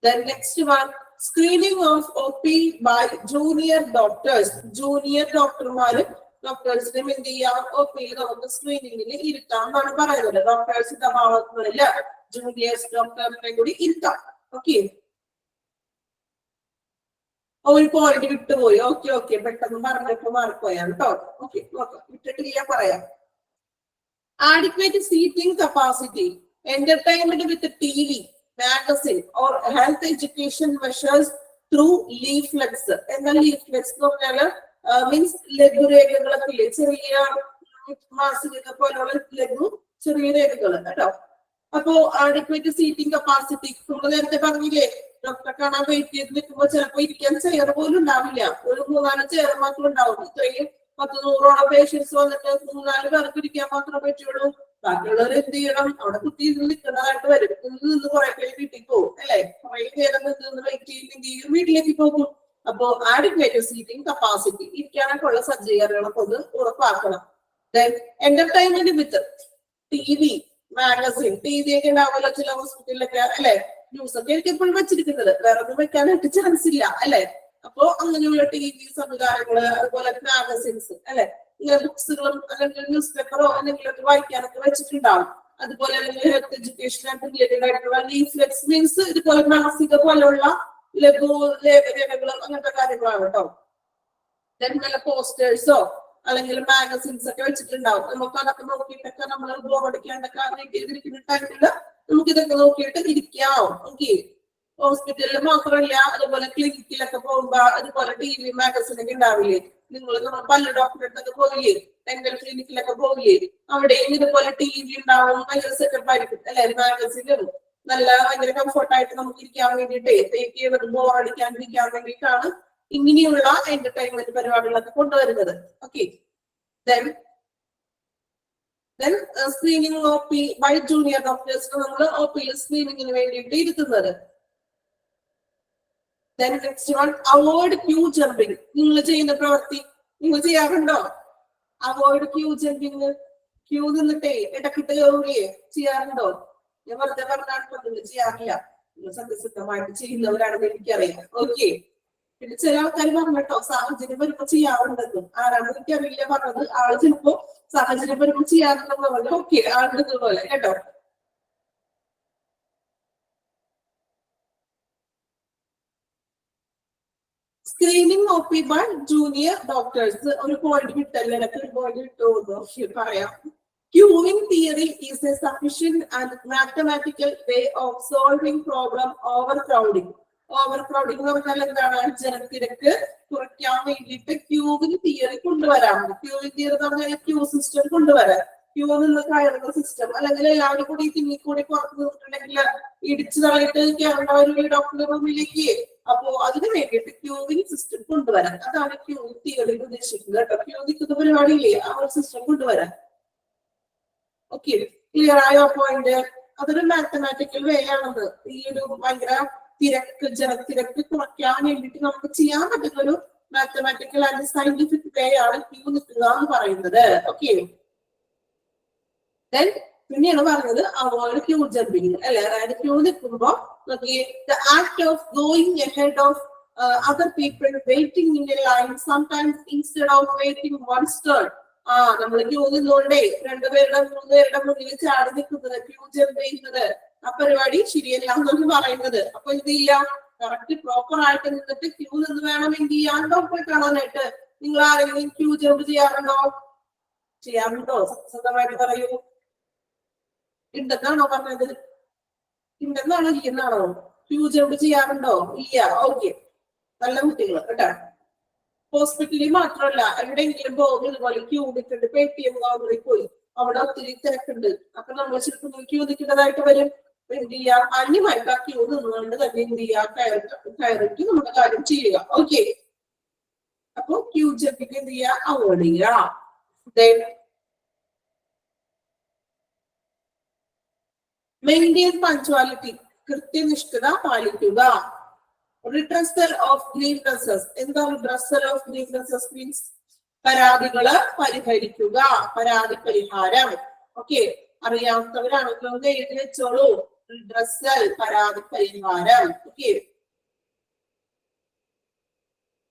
Then next one, screening of OP by junior doctors. Junior ഡോക്ടർമാര് ഡോക്ടേഴ്സിനും എന്ത് ചെയ്യാം, OPയിൽ നമുക്ക് സ്ക്രീനിങ്ങിൽ ഇരുത്താം എന്നാണ് പറയുന്നത്. ഡോക്ടേഴ്സിന്റെ അഭാവങ്ങളില് ജൂനിയേഴ്സ് ഡോക്ടറിനെ കൂടി ഇരുത്താം. ഓക്കെ, ഒരു പോയിന്റ് വിട്ടുപോയി. ഓക്കെ പെട്ടെന്ന് പറഞ്ഞപ്പോ മാറിപ്പോയാണ് കേട്ടോ. ഓക്കെ, വിട്ടിട്ടില്ല, പറയാം. Adequate seating capacity, entertainment with TV, magazine or health education measures through leaflets. എന്നാൽ leaflets എന്ന് പറഞ്ഞാല് മീൻസ് ലഘുരേഖകളൊക്കെ ഇല്ലേ, ചെറിയ മാസിക പോലുള്ള ലഘു ചെറിയ രേഖകൾ കേട്ടോ. അപ്പോ adequate seating capacity നമ്മൾ നേരത്തെ പറഞ്ഞില്ലേ, ഡോക്ടറെ കാണാൻ വെയിറ്റ് ചെയ്ത് നിൽക്കുമ്പോ ചിലപ്പോ ഇരിക്കാൻ ചെയർ പോലും ഉണ്ടാവില്ല, ഒരു 3-4 ചെയർ മാത്രം ഉണ്ടാവും. ഇത്രയും 10-100ഓളം പേഷ്യൻസ് വന്നിട്ട് 3-4 പേർക്ക് ഇരിക്കാൻ മാത്രമേ പറ്റുള്ളൂ. ബാക്കിയുള്ളവർ എന്ത് ചെയ്യണം, അവിടെ കുത്തി നിൽക്കുന്നതായിട്ട് വരും. നിന്ന് കുറെ പേര് വീട്ടിൽ പോകും അല്ലെ, കുറെ നേരം നിന്ന് വെയിറ്റ് ചെയ്ത് വീട്ടിലേക്ക് പോകും. അപ്പോ adequate seating capacity, ഇരിക്കാനൊക്കെ ഉള്ള സജ്ജീകരണങ്ങളൊക്കെ ഒന്ന് ഉറപ്പാക്കണം. Then entertainment with TV, magazine, TV ഒക്കെ ഉണ്ടാവുമല്ലോ ചില ഹോസ്പിറ്റലിലൊക്കെ അല്ലെ. ന്യൂസ് ഒക്കെ ആയിരിക്കും എപ്പോഴും വെച്ചിരിക്കുന്നത്, വേറെ ഒന്നും വെക്കാനായിട്ട് ചാൻസ് ഇല്ല അല്ലെ. അപ്പോ അങ്ങനെയുള്ള TV സംവിധാനങ്ങള്, അതുപോലെ മാഗസിൻസ് അല്ലെ, ഇങ്ങനെ ബുക്സുകളും അല്ലെങ്കിൽ ന്യൂസ് പേപ്പറോ എന്തെങ്കിലുമൊക്കെ വായിക്കാനൊക്കെ വെച്ചിട്ടുണ്ടാവും. അതുപോലെ അല്ലെങ്കിൽ ഹെൽത്ത് എഡ്യൂക്കേഷൻ ആയിട്ട് റിലേറ്റഡ് ആയിട്ടുള്ള ലീഫ്ലെറ്റ്സ്, മീൻസ് ഇതുപോലെ മാസിക പോലുള്ള ലഘു ലേഖനങ്ങളും അങ്ങനത്തെ കാര്യങ്ങളാണ് കേട്ടോ. നല്ല പോസ്റ്റേഴ്സോ അല്ലെങ്കിൽ മാഗസിൻസ് ഒക്കെ വെച്ചിട്ടുണ്ടാവും. നമുക്ക് അതൊക്കെ നോക്കിയിട്ടൊക്കെ നമ്മൾ ബോറടിക്കാണ്ടൊക്കെ ചെയ്തിരിക്കുന്ന ടൈമില് നമുക്ക് ഇതൊക്കെ നോക്കിയിട്ട് ഇരിക്കാം. ഓക്കെ, ഹോസ്പിറ്റലിൽ മാത്രമല്ല, അതുപോലെ ക്ലിനിക്കിലൊക്കെ പോകുമ്പോ അതുപോലെ TV മാഗസിൻ ഒക്കെ ഉണ്ടാവില്ലേ. നിങ്ങൾ നമ്മൾ പല ഡോക്ടറെ അടുത്തൊക്കെ പോയില്ലേ, ഡെന്റൽ ക്ലിനിക്കിലൊക്കെ പോയില്ലേ, അവിടെയും ഇതുപോലെ TV ഉണ്ടാവും. ഭയങ്കര സെറ്റപ്പ് ആയിരിക്കും അല്ലെ. മാഗസിനും നല്ല ഭയങ്കര കംഫർട്ടായിട്ട് നമുക്ക് ഇരിക്കാൻ വേണ്ടിയിട്ട്, ബോറടിക്കാണ്ടിരിക്കാൻ വേണ്ടിയിട്ടാണ് ഇങ്ങനെയുള്ള എന്റർടൈൻമെന്റ് പരിപാടികളൊക്കെ കൊണ്ടുവരുന്നത്. Okay, then screening OP by junior ഡോക്ടേഴ്സിന് നമ്മൾ OPയിൽ സ്ക്രീനിങ്ങിന് വേണ്ടിയിട്ട് ഇരുത്തുന്നത്. Then next one, avoid queue jumping. നിങ്ങൾ ചെയ്യുന്ന പ്രവൃത്തി നിങ്ങൾ ചെയ്യാറുണ്ടോ? അവോയ്ഡ് ക്യൂ ജമ്പിങ്, ക്യൂ നിന്നിട്ടേ ഇടക്കിട്ട് കയറുകയെ ചെയ്യാറുണ്ടോ? ഞാൻ വെറുതെ പറഞ്ഞാൽ ചെയ്യാറില്ല, നിങ്ങൾ സത്യസന്ധമായിട്ട് ചെയ്യുന്നവരാണെന്ന് എനിക്കറിയാം. ഓക്കെ, പിന്നെ ചില ആൾക്കാർ പറഞ്ഞിട്ടോ സാഹചര്യം വരുമ്പോ ചെയ്യാറുണ്ടെന്നും. ആരാണെന്ന് എനിക്കറിയില്ല പറഞ്ഞത്. ആള് ചിലപ്പോ സാഹചര്യം വരുമ്പോ ചെയ്യാറുണ്ടെന്ന് പറഞ്ഞു. ഓക്കെ, ആളുടെ പോലെ കേട്ടോ. Screening OP by junior doctors, ഒരു പോയിന്റ് വിട്ടല്ലേ, ഒരു പോയിന്റ് വിട്ടു പറയാം. Queuing theory is a sufficient and mathematical way of solving problem overcrowding. Overcrowding എന്ന് പറഞ്ഞാൽ എന്താണ്? ജനത്തിരക്ക് കുറയ്ക്കാൻ വേണ്ടിയിട്ട് ക്യൂവിംഗ് തിയറി കൊണ്ടുവരാം. ക്യൂവിംഗ് തിയറി എന്ന് പറഞ്ഞാൽ ക്യൂ സിസ്റ്റം കൊണ്ടുവരാം. ക്യൂ നിന്ന് കയറുന്ന സിസ്റ്റം, അല്ലെങ്കിൽ എല്ലാവരും കൂടി തിങ്ങിക്കൂടി പുറത്ത് നിന്നിട്ടുണ്ടെങ്കിൽ ഇടിച്ചു തള്ളിയിട്ട് കയറേണ്ട ഒരു ഡോക്ടറുടെ റൂമിലേക്ക്. അപ്പോ അതിന് വേണ്ടിയിട്ട് ക്യൂവിംഗ് സിസ്റ്റം കൊണ്ടുവരാം. അതാണ് ക്യൂവിംഗ് തിയറി ഉദ്ദേശിക്കുന്നത് കേട്ടോ. ക്യൂ നിൽക്കുന്ന പരിപാടിയില്ലേ, ആ ഒരു സിസ്റ്റം കൊണ്ടുവരാം. ഓക്കെ, ക്ലിയർ ആയോ പോയിന്റ്? അതൊരു മാത്തമാറ്റിക്കൽ വേ ആണത്. ഈ ഒരു ഭയങ്കര ജനത്തിരക്ക് കുറയ്ക്കാൻ വേണ്ടിയിട്ട് നമുക്ക് ചെയ്യാൻ പറ്റുന്ന ഒരു മാത്തമാറ്റിക്കൽ ആൻഡ് സയന്റിഫിക് വേ ആണ് ക്യൂ നിൽക്കുക എന്ന് പറയുന്നത്. ഓക്കെ, പിന്നെയാണ് പറഞ്ഞത് അവോയ്ഡ് ക്യൂ ജമ്പിങ് അല്ലെ. അതായത് ക്യൂ നിൽക്കുമ്പോ the act of going ahead of other people, waiting in a line, sometimes instead of waiting one's turn. നമ്മൾ ക്യൂ നിന്നുകൊണ്ടേ 2 പേരുടെ 3 പേരുടെ മുന്നിൽ ചാടി നിൽക്കുന്നത്, ക്യൂ ജമ്പ് ചെയ്യുന്നത്, ആ പരിപാടി ശരിയല്ല എന്നാണ് പറയുന്നത്. അപ്പൊ എന്ത് ചെയ്യാം, കറക്റ്റ് പ്രോപ്പർ ആയിട്ട് നിന്നിട്ട് ക്യൂ നിന്ന് വേണം എന്ത് ചെയ്യാൻ ഡോക്ടറെ കാണാനായിട്ട്. നിങ്ങൾ ആരെങ്കിലും ക്യൂ ജമ്പ് ചെയ്യാറുണ്ടോ? ചെയ്യാറുണ്ടോ? സത്യസന്ധമായിട്ട് പറയൂ. ഉണ്ടെന്നാണോ പറഞ്ഞത്? ഉണ്ടെന്നാണോ ഇല്ലെന്നാണോ? ക്യൂ ജമ്പ് ചെയ്യാറുണ്ടോ? ഇല്ല. ഓക്കെ, നല്ല കുട്ടികൾ കേട്ടോ. ഹോസ്പിറ്റലിൽ മാത്രമല്ല, എവിടെയെങ്കിലും പോകും ഇതുപോലെ ക്യൂ നിൽക്കുന്നുണ്ട്. പേടിഎം കൗണ്ടറിൽ പോയി അവിടെ ഒത്തിരി തിരക്കുണ്ട്. അപ്പൊ നമ്മൾ ചിലപ്പോൾ ക്യൂ നിൽക്കുന്നതായിട്ട് വരും. എന്ത് ചെയ്യാം? മാന്യമായിട്ട് ആ ക്യൂ നിന്നുകൊണ്ട് തന്നെ എന്ത് ചെയ്യാം? കയറിട്ട് നമ്മുടെ കാര്യം ചെയ്യുക. ഓക്കെ, അപ്പൊ ക്യൂ ജമ്പിക്ക് എന്ത് ചെയ്യുക? അവോയ്ഡ് ചെയ്യുക. മെയിൻറ്റെയിൻ പഞ്ച്വാലിറ്റി, കൃത്യനിഷ്ഠത പാലിക്കുക. Redressal of grievances. എന്താ റിഡ്രസൽ ഓഫ് ഗ്രീവൻസസ് മീൻസ്? പരാതികള് പരിഹരിക്കുക, പരാതി പരിഹാരം. ഓക്കെ, അറിയാവുന്നവരാണെങ്കിൽ ഒന്ന് എഴുതി വെച്ചോളൂ. റിഡ്രസൽ, പരാതി പരിഹാരം. Okay,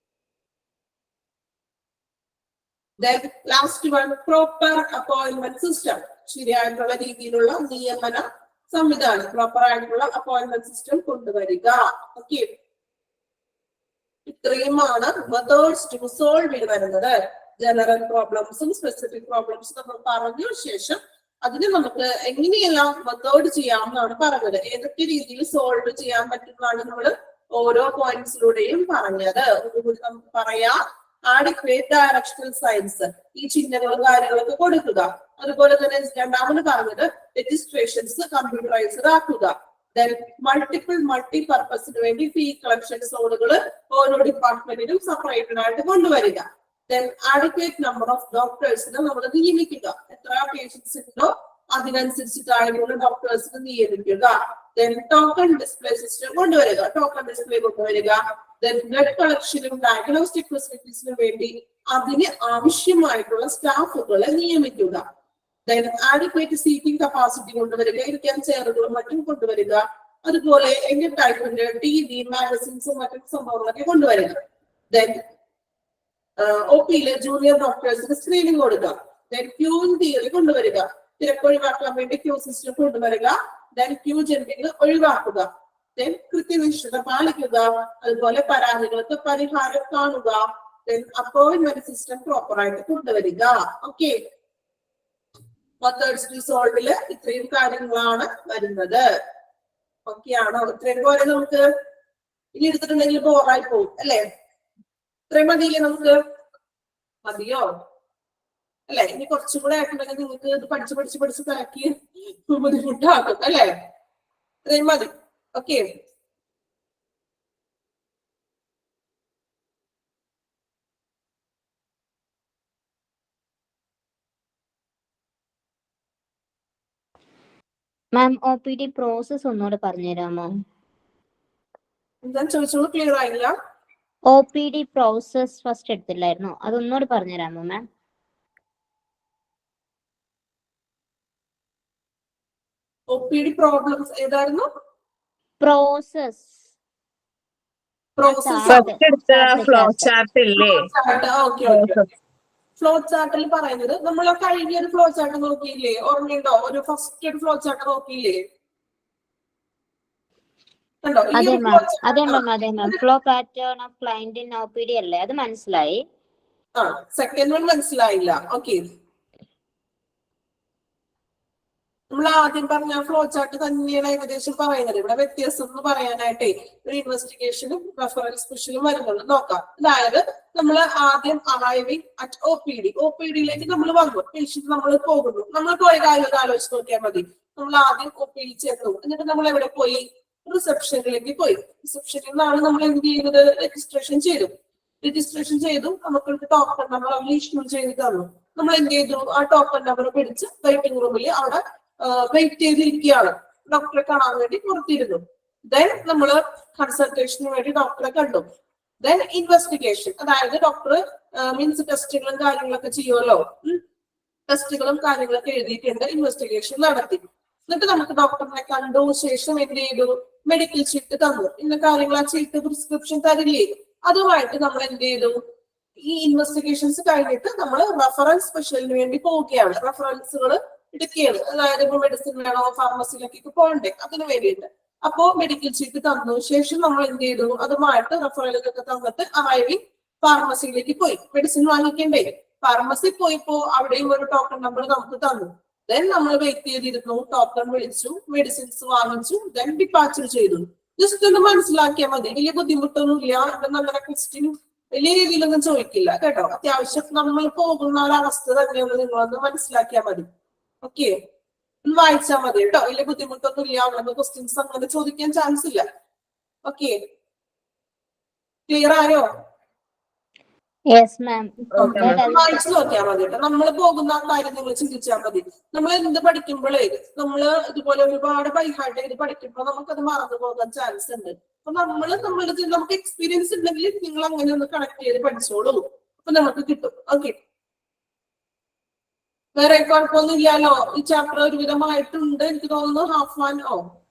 then last one, proper appointment system. ശരിയായിട്ടുള്ള രീതിയിലുള്ള നിയമന സംവിധാനം, പ്രോപ്പർ ആയിട്ടുള്ള അപ്പോയിന്റ്മെന്റ് സിസ്റ്റം കൊണ്ടുവരിക. ഓക്കെ, ഇത്രയുമാണ് മെത്തേഡ്സ് ടു സോൾവ് ചെയ്ത് വരുന്നത്. ജനറൽ പ്രോബ്ലംസും സ്പെസിഫിക് പ്രോബ്ലംസും നമ്മൾ പറഞ്ഞ ശേഷം അതിന് നമുക്ക് എങ്ങനെയെല്ലാം മെത്തേഡ് ചെയ്യാമെന്നാണ് പറഞ്ഞത്. ഏതൊക്കെ രീതിയിൽ സോൾവ് ചെയ്യാൻ പറ്റുന്നതാണ് നമ്മൾ ഓരോ പോയിന്റ്സിലൂടെയും പറഞ്ഞത്. ഒന്നുകൂടി നമുക്ക് പറയാം. ആഡിക്വേറ്റ് ഡയറക്ഷണൽ സയൻസ്, ഈ ചിഹ്നങ്ങളും കാര്യങ്ങളൊക്കെ കൊടുക്കുക. അതുപോലെ തന്നെ രണ്ടാമത് പറഞ്ഞത് രജിസ്ട്രേഷൻസ് കമ്പ്യൂട്ടറൈസ്ഡ് ആക്കുക. മൾട്ടി പർപ്പസിന് വേണ്ടി ഫീ കളക്ഷൻ സോണുകൾ ഓരോ ഡിപ്പാർട്ട്മെന്റിനും സെപ്പറേറ്റഡ് ആയിട്ട് കൊണ്ടുവരിക. ആഡിക്വേറ്റ് നമ്പർ ഓഫ് ഡോക്ടേഴ്സിനെ നമ്മൾ നിയമിക്കുക. എത്ര പേഷ്യൻസ് ഉണ്ടോ അതിനനുസരിച്ചിട്ടായിട്ടുള്ള ഡോക്ടേഴ്സിനെ നിയമിക്കുക. ടോക്കൺ ഡിസ്പ്ലേ സിസ്റ്റം കൊണ്ടുവരിക, ടോക്കൺ ഡിസ്പ്ലേ കൊണ്ടുവരിക. ബ്ലഡ് കളക്ഷനും ഡയഗ്നോസ്റ്റിക് ഫെസിലിറ്റീസിനും വേണ്ടി അതിന് ആവശ്യമായിട്ടുള്ള സ്റ്റാഫുകളെ നിയമിക്കുക. ആഡിക്വേറ്റ് സീറ്റിംഗ് കപ്പാസിറ്റി കൊണ്ടുവരിക, ഇരിക്കാൻ ചെയറുകളും മറ്റും കൊണ്ടുവരിക. അതുപോലെ എന്റർടൈൻമെന്റ്, ടിവി, മാഗസിൻസും മറ്റും സംഭവങ്ങളൊക്കെ കൊണ്ടുവരിക. ഒപിയിലെ ജൂനിയർ ഡോക്ടേഴ്സിന് സ്ക്രീനിങ് കൊടുക്കുക. ക്യൂവിംഗ് തിയറി കൊണ്ടുവരിക, തിരക്കൊഴിവാക്കാൻ വേണ്ടി ക്യൂ സിസ്റ്റം കൊണ്ടുവരിക. ക്യൂ ജമ്പിങ് ഒഴിവാക്കുക. കൃത്യനിഷ്ഠത പാലിക്കുക. അതുപോലെ പരാതികൾക്ക് പരിഹാരം കാണുക. അപ്പോയിന്റ്മെന്റ് സിസ്റ്റം പ്രോപ്പർ ആയിട്ട് കൊണ്ടുവരിക. ഓക്കെ, മെത്തേഡ്സ് ടു സോൾവില് ഇത്രയും കാര്യങ്ങളാണ് വരുന്നത്. ഓക്കെ ആണോ? ഇത്രയും പോലെ നമുക്ക് ഇനി എടുത്തിട്ടുണ്ടെങ്കിൽ ബോറായി പോകും അല്ലെ? ഇത്രയും മതിയില്ലേ നമുക്ക്? മതിയോ അല്ലെ? ഇനി കുറച്ചും കൂടെ ആയിട്ടുണ്ടെങ്കിൽ നിങ്ങൾക്ക് ഇത് പഠിച്ച് തലക്കി ബുദ്ധിമുട്ടാക്കും അല്ലെ? ഇത്രയും മതി. ഓക്കെ, മാം OPD പ്രോസസ് ഒന്നുകൂടെ പറഞ്ഞുതരാമോ? എന്താ ചോദിച്ചോളൂ, ക്ലിയർ ആയില്ല. OPD പ്രോസസ് ഫസ്റ്റ് എടുത്തില്ലായിരുന്നു, അതൊന്നുകൂടെ പറഞ്ഞുതരാമോ മാം? OPD പ്രോബ്ലംസ് ഏതായിരുന്നു? പ്രോസസ് ഫ്ലോ ചാർട്ട് ഇല്ലേ? ഫ്ലോ ചാർട്ടിൽ പറയുന്നത് നമ്മൾ കഴിഞ്ഞ ഒരു ഫ്ലോ ചാർട്ട് നോക്കിയില്ലേ? ഓർമ്മയുണ്ടോ? ഒരു ഫസ്റ്റ് ഒരു ഫ്ലോ ചാർട്ട് നോക്കിയില്ലേ? അതെ ma'am flow pattern of client in OPD അല്ലേ? അത് മനസ്സിലായി. സെക്കൻഡ് വൺ മനസ്സിലായില്ല. ഓക്കെ, നമ്മൾ ആദ്യം പറഞ്ഞ ഫ്ലോ ചാർട്ട് തന്നെയാണ് ഏകദേശം പറയുന്നത്. ഇവിടെ വ്യത്യാസം എന്ന് പറയാനായിട്ടേ ഒരു ഇൻവെസ്റ്റിഗേഷനും റെഫറൽ സ്പെഷ്യലും വരുന്നുണ്ട്. നോക്കാം. അതായത് നമ്മൾ ആദ്യം അറൈവിംഗ് അറ്റ് OPD-യിലേക്ക് നമ്മൾ വന്നു. പേഷ്യന്റ് നമ്മൾ പോകുന്നു. നമ്മൾ പോയ കാര്യം ആലോചിച്ച് നോക്കിയാൽ മതി. നമ്മൾ ആദ്യം OPD ചെന്നു, എന്നിട്ട് നമ്മൾ എവിടെ പോയി? റിസപ്ഷനിലേക്ക് പോയി. റിസപ്ഷനിൽ നിന്നാണ് നമ്മൾ എന്ത് ചെയ്യുന്നത്? രജിസ്ട്രേഷൻ ചെയ്തു. നമുക്ക് ടോക്കൺ നമ്പർ അവർ ഇഷ്യൂ ചെയ്ത് തന്നു. നമ്മൾ എന്ത് ചെയ്തു? ആ ടോക്കൺ നമ്പർ പിടിച്ച് വെയിറ്റിംഗ് റൂമിൽ അവിടെ വെയിറ്റ് ചെയ്തിരിക്കുകയാണ്. ഡോക്ടറെ കാണാൻ വേണ്ടി പുറത്തിരുന്നു. നമ്മൾ കൺസൾട്ടേഷന് വേണ്ടി ഡോക്ടറെ കണ്ടു. ഇൻവെസ്റ്റിഗേഷൻ, അതായത് ഡോക്ടർ മീൻസ് ടെസ്റ്റുകളും കാര്യങ്ങളൊക്കെ ചെയ്യുമല്ലോ. ടെസ്റ്റുകളും കാര്യങ്ങളൊക്കെ എഴുതിയിട്ടുണ്ട്. ഇൻവെസ്റ്റിഗേഷൻ നടത്തി. എന്നിട്ട് നമുക്ക് ഡോക്ടറിനെ കണ്ടു ശേഷം എന്ത് ചെയ്തു? മെഡിക്കൽ ചീട്ട് തന്നു. ഇന്ന കാര്യങ്ങൾ ആ ചീട്ട് പ്രിസ്ക്രിപ്ഷൻ തരില്ലേ? അതുമായിട്ട് നമ്മൾ എന്ത് ചെയ്തു? ഈ ഇൻവെസ്റ്റിഗേഷൻസ് കഴിഞ്ഞിട്ട് നമ്മൾ റെഫറൻസ് സ്പെഷ്യലിന് വേണ്ടി പോവുകയാണ്. റെഫറൻസുകൾ എടുക്കുകയാണ്. അതായത് ഇപ്പൊ മെഡിസിൻ വേണോ, ഫാർമസിയിലേക്കൊക്കെ പോകണ്ടേ, അതിന് വേണ്ടിയിട്ട്. അപ്പോ മെഡിക്കൽ ഷീറ്റ് തന്നു ശേഷം നമ്മൾ എന്ത് ചെയ്തു, അതുമായിട്ട് റെഫറലുകളൊക്കെ തന്നിട്ട് അറൈവിംഗ് ഫാർമസിയിലേക്ക് പോയി. മെഡിസിൻ വാങ്ങിക്കണ്ടേ? ഫാർമസി പോയപ്പോ അവിടെയും ഒരു ടോക്കൺ നമ്പർ നമുക്ക് തന്നു. ദെൻ നമ്മൾ വെയിറ്റ് ചെയ്തിരുന്നു, ടോക്കൺ വിളിച്ചു, മെഡിസിൻസ് വാങ്ങിച്ചു, ദെൻ ഡിപ്പാച്ചർ ചെയ്തു. ജസ്റ്റ് ഒന്ന് മനസ്സിലാക്കിയാൽ മതി, വലിയ ബുദ്ധിമുട്ടൊന്നും ഇല്ല. ഇതൊന്നും അങ്ങനെ ക്വസ്റ്റ്യൻ വലിയ രീതിയിലൊന്നും ചോദിക്കില്ല കേട്ടോ. അത്യാവശ്യം നമ്മൾ പോകുന്ന ഒരവസ്ഥ തന്നെയാണ്, നിങ്ങളൊന്ന് മനസ്സിലാക്കിയാൽ മതി. ഓക്കെ, ഒന്ന് വായിച്ചാൽ മതി കേട്ടോ. വലിയ ബുദ്ധിമുട്ടൊന്നും ഇല്ല, അങ്ങനെ ക്വസ്റ്റ്യൻസ് അങ്ങനെ ചോദിക്കാൻ ചാൻസ് ഇല്ല. ഓക്കെ, ക്ലിയർ ആയോ? Yes ma'am. വായിച്ചു നോക്കിയാൽ മതി കേട്ടോ. നമ്മൾ പോകുന്ന കാര്യം നിങ്ങൾ ചിന്തിച്ചാൽ മതി. നമ്മൾ എന്ത് പഠിക്കുമ്പോഴേ നമ്മള് ഇതുപോലെ ഒരുപാട് ബൈഹാർട്ട് ചെയ്ത് പഠിക്കുമ്പോൾ നമുക്കത് മറന്നു പോകാൻ ചാൻസ് ഉണ്ട്. അപ്പൊ നമുക്ക് എക്സ്പീരിയൻസ് ഉണ്ടെങ്കിൽ നിങ്ങൾ അങ്ങനെ ഒന്ന് കണക്ട് ചെയ്ത് പഠിച്ചോളൂ, അപ്പൊ നമുക്ക് കിട്ടും. ഓക്കെ, വേറെ കുഴപ്പമൊന്നും ഇല്ലല്ലോ. ഈ ചാപ്റ്റർ ഒരുവിധമായിട്ടുണ്ട്. എനിക്ക് തോന്നുന്നു ഹാഫ് ആൻ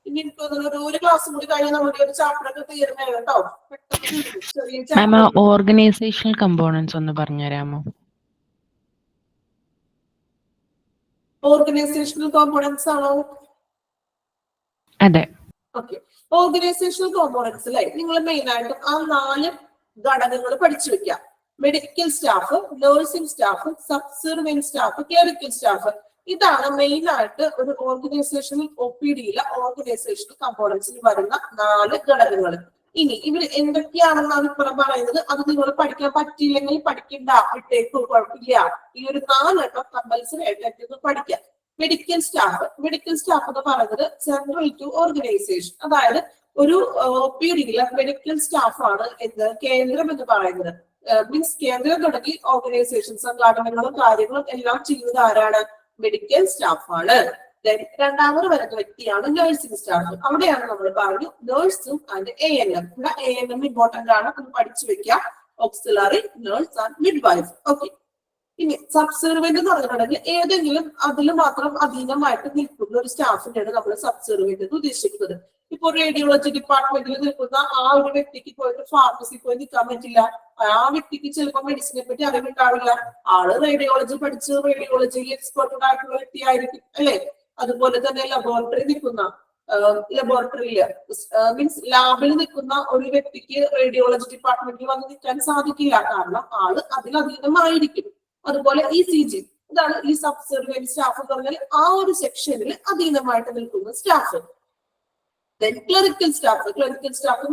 ഇനി എനിക്ക് തോന്നുന്നു ഒരു ക്ലാസ് കൂടി കഴിഞ്ഞാൽ നമ്മുടെ ഒരു ചാപ്റ്റർ ഒക്കെ തീർന്നേ കേട്ടോ. പെട്ടെന്ന് ഓർഗനൈസേഷണൽ കമ്പോണൻസ് ഒന്ന് പറഞ്ഞുതരാമോ? ഓർഗനൈസേഷണൽ കോമ്പോണൻസ് ആണോ? അതെ. ഓക്കെ, ഓർഗനൈസേഷണൽ കോമ്പോണൻസ് അല്ലേ, നിങ്ങൾ മെയിൻ ആയിട്ട് ആ 4 ഘടകങ്ങൾ പഠിച്ചു വെക്കാം. Medical staff, nursing staff, subservient staff, clerical staff. ഇതാണ് മെയിൻ ആയിട്ട് ഒരു ഓർഗനൈസേഷണൽ OPDയിലെ ഓർഗനൈസേഷണൽ കമ്പോണൻസിൽ വരുന്ന 4 ഘടകങ്ങൾ. ഇനി ഇവർ എന്തൊക്കെയാണെന്നാണ് ഇപ്പുറം പറയുന്നത്. അത് നിങ്ങൾ പഠിക്കാൻ പറ്റിയില്ലെങ്കിൽ പഠിക്കണ്ട, വിട്ടേക്കും, കുഴപ്പമില്ല. ഈ ഒരു 4 എണ്ണം കമ്പൽസറി ആയിട്ട് പഠിക്കാം. മെഡിക്കൽ സ്റ്റാഫ് എന്ന് പറയുന്നത് സെൻട്രൽ ടു ഓർഗനൈസേഷൻ, അതായത് ഒരു OPDയിലെ മെഡിക്കൽ സ്റ്റാഫാണ് കേന്ദ്രം എന്ന് പറയുന്നത്. മീൻസ് കേന്ദ്രം തുടങ്ങി ഓർഗനൈസേഷൻ സംഘടനകളും കാര്യങ്ങളും എല്ലാം ചെയ്യുന്നത് ആരാണ്? മെഡിക്കൽ സ്റ്റാഫാണ്. രണ്ടാമത് വരുന്ന വ്യക്തിയാണ് നഴ്സിംഗ് സ്റ്റാഫ്. അവിടെയാണ് നമ്മൾ പറഞ്ഞു നഴ്സും ആൻഡ് ANM. ഇവിടെ ANM ഇമ്പോർട്ടന്റ് ആണ്, അത് പഠിച്ചു വെക്കാം. Auxiliary nurse and midwife. Okay, ഇനി സബ്സർവെന്റ് എന്ന് പറഞ്ഞിട്ടുണ്ടെങ്കിൽ ഏതെങ്കിലും അതിൽ മാത്രം അധീനമായിട്ട് നിൽക്കുന്ന ഒരു സ്റ്റാഫിനെയാണ് നമ്മൾ സബ്സർവെന്റ് എന്ന് ഉദ്ദേശിക്കുന്നത്. ഇപ്പൊ റേഡിയോളജി ഡിപ്പാർട്ട്മെന്റിൽ നിൽക്കുന്ന ആ ഒരു വ്യക്തിക്ക് പോയിട്ട് ഫാർമസി പോയി നിൽക്കാൻ പറ്റില്ല. ആ വ്യക്തിക്ക് ചിലപ്പോൾ മെഡിസിനെ പറ്റി അറിവുണ്ടാവില്ല. ആള് റേഡിയോളജി പഠിച്ച് റേഡിയോളജിയിൽ എക്സ്പെർട്ടഡ് ആയിട്ടുള്ള വ്യക്തിയായിരിക്കും അല്ലെ. അതുപോലെ തന്നെ ലബോറട്ടറിയില് മീൻസ് ലാബിൽ നിൽക്കുന്ന ഒരു വ്യക്തിക്ക് റേഡിയോളജി ഡിപ്പാർട്ട്മെന്റിൽ വന്ന് നിൽക്കാൻ സാധിക്കില്ല, കാരണം ആള് അതിലധീനമായിരിക്കും. അതുപോലെ ECG, ഇതാണ് ഈ സബ്സർവിയന്റ് സ്റ്റാഫ് എന്ന് പറഞ്ഞാൽ ആ ഒരു സെക്ഷനിൽ അധീനമായിട്ട് നിൽക്കുന്ന സ്റ്റാഫ്. ക്ലറിക്കൽ സ്റ്റാഫ് എന്ന്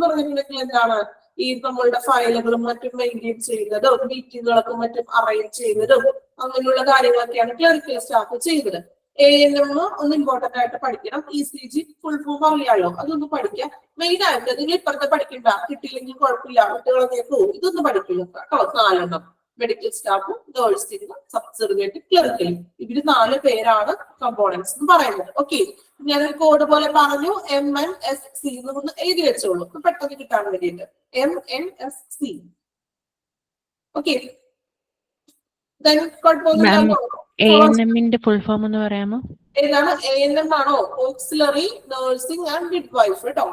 പറഞ്ഞിട്ടുണ്ടെങ്കിൽ എന്താണ്? ഈ നമ്മളുടെ ഫയലുകളും മറ്റും മെയിൻറ്റെയിൻ ചെയ്യുന്നതും മീറ്റിങ്ങുകളൊക്കെ മറ്റും അറേഞ്ച് ചെയ്യുന്നതും അങ്ങനെയുള്ള കാര്യങ്ങളൊക്കെയാണ് ക്ലറിക്കൽ സ്റ്റാഫ് ചെയ്യുന്നത്. ANM ഒന്ന് ഇമ്പോർട്ടന്റ് ആയിട്ട് പഠിക്കണം. ECG ഫുൾ ഫോം അറിയാലോ, അതൊന്ന് പഠിക്കാം. മെയിൻ ആയിട്ട് നിങ്ങൾ ഇപ്പുറത്തെ പഠിക്കണ്ട, കിട്ടിയില്ലെങ്കിൽ കുഴപ്പമില്ല, കുട്ടികളെ പോകും. ഇതൊന്ന് പഠിക്കുക കേട്ടോ. 4 എണ്ണം: മെഡിക്കൽ സ്റ്റാഫും, നഴ്സിംഗ്, സബ്സർവിയന്റ്, ക്ലറിക്കൽ. ഇവര് 4 പേരാണ് കമ്പോണൻസ് എന്ന് പറയുന്നത്. ഓക്കെ, ഞാനൊരു കോഡ് പോലെ പറഞ്ഞു, MNSC എന്നൊന്ന് എഴുതി വെച്ചോളൂ പെട്ടെന്ന് കിട്ടാൻ വേണ്ടിയിട്ട്. MNSC. ഓക്കെ, ANMന്റെ ഫുൾ ഫോം എന്ന് പറയാമോ? ഏതാണ്? ANM ആണോ? ഓക്സിലറി നഴ്സിംഗ് ആൻഡ് മിഡ്വൈഫ് കേട്ടോ.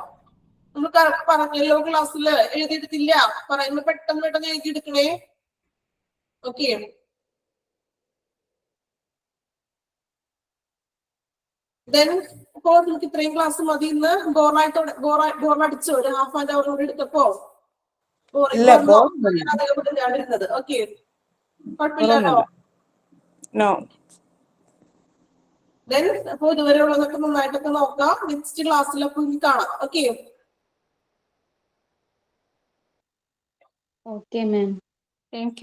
നമ്മൾ പറഞ്ഞല്ലോ ക്ലാസ്സിൽ, എഴുതിയെടുത്തില്ല, പറയുമ്പോ പെട്ടെന്ന് എഴുതിയെടുക്കണേ. ഓക്കെ, അപ്പോൾ നമുക്ക് ഇത്രയും ക്ലാസ് മതി. ഇന്ന് ബോറടിച്ചോ? ഒരു ഹാഫ് ആൻ അവർ കൂടി എടുത്തപ്പോ ഇരുന്നത്. ഓക്കെ, കുഴപ്പമില്ലല്ലോ. അപ്പൊ ഇതുവരെ ഉള്ളതൊക്കെ നന്നായിട്ടൊക്കെ നോക്കാം. നെക്സ്റ്റ് ക്ലാസ്സിലൊക്കെ കാണാം. Okay, okay ma'am. Thank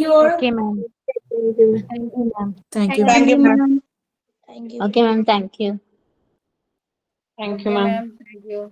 you all. Okay ma'am. Thank you, ma'am. Okay ma'am, thank you. Thank you, ma'am. Thank you.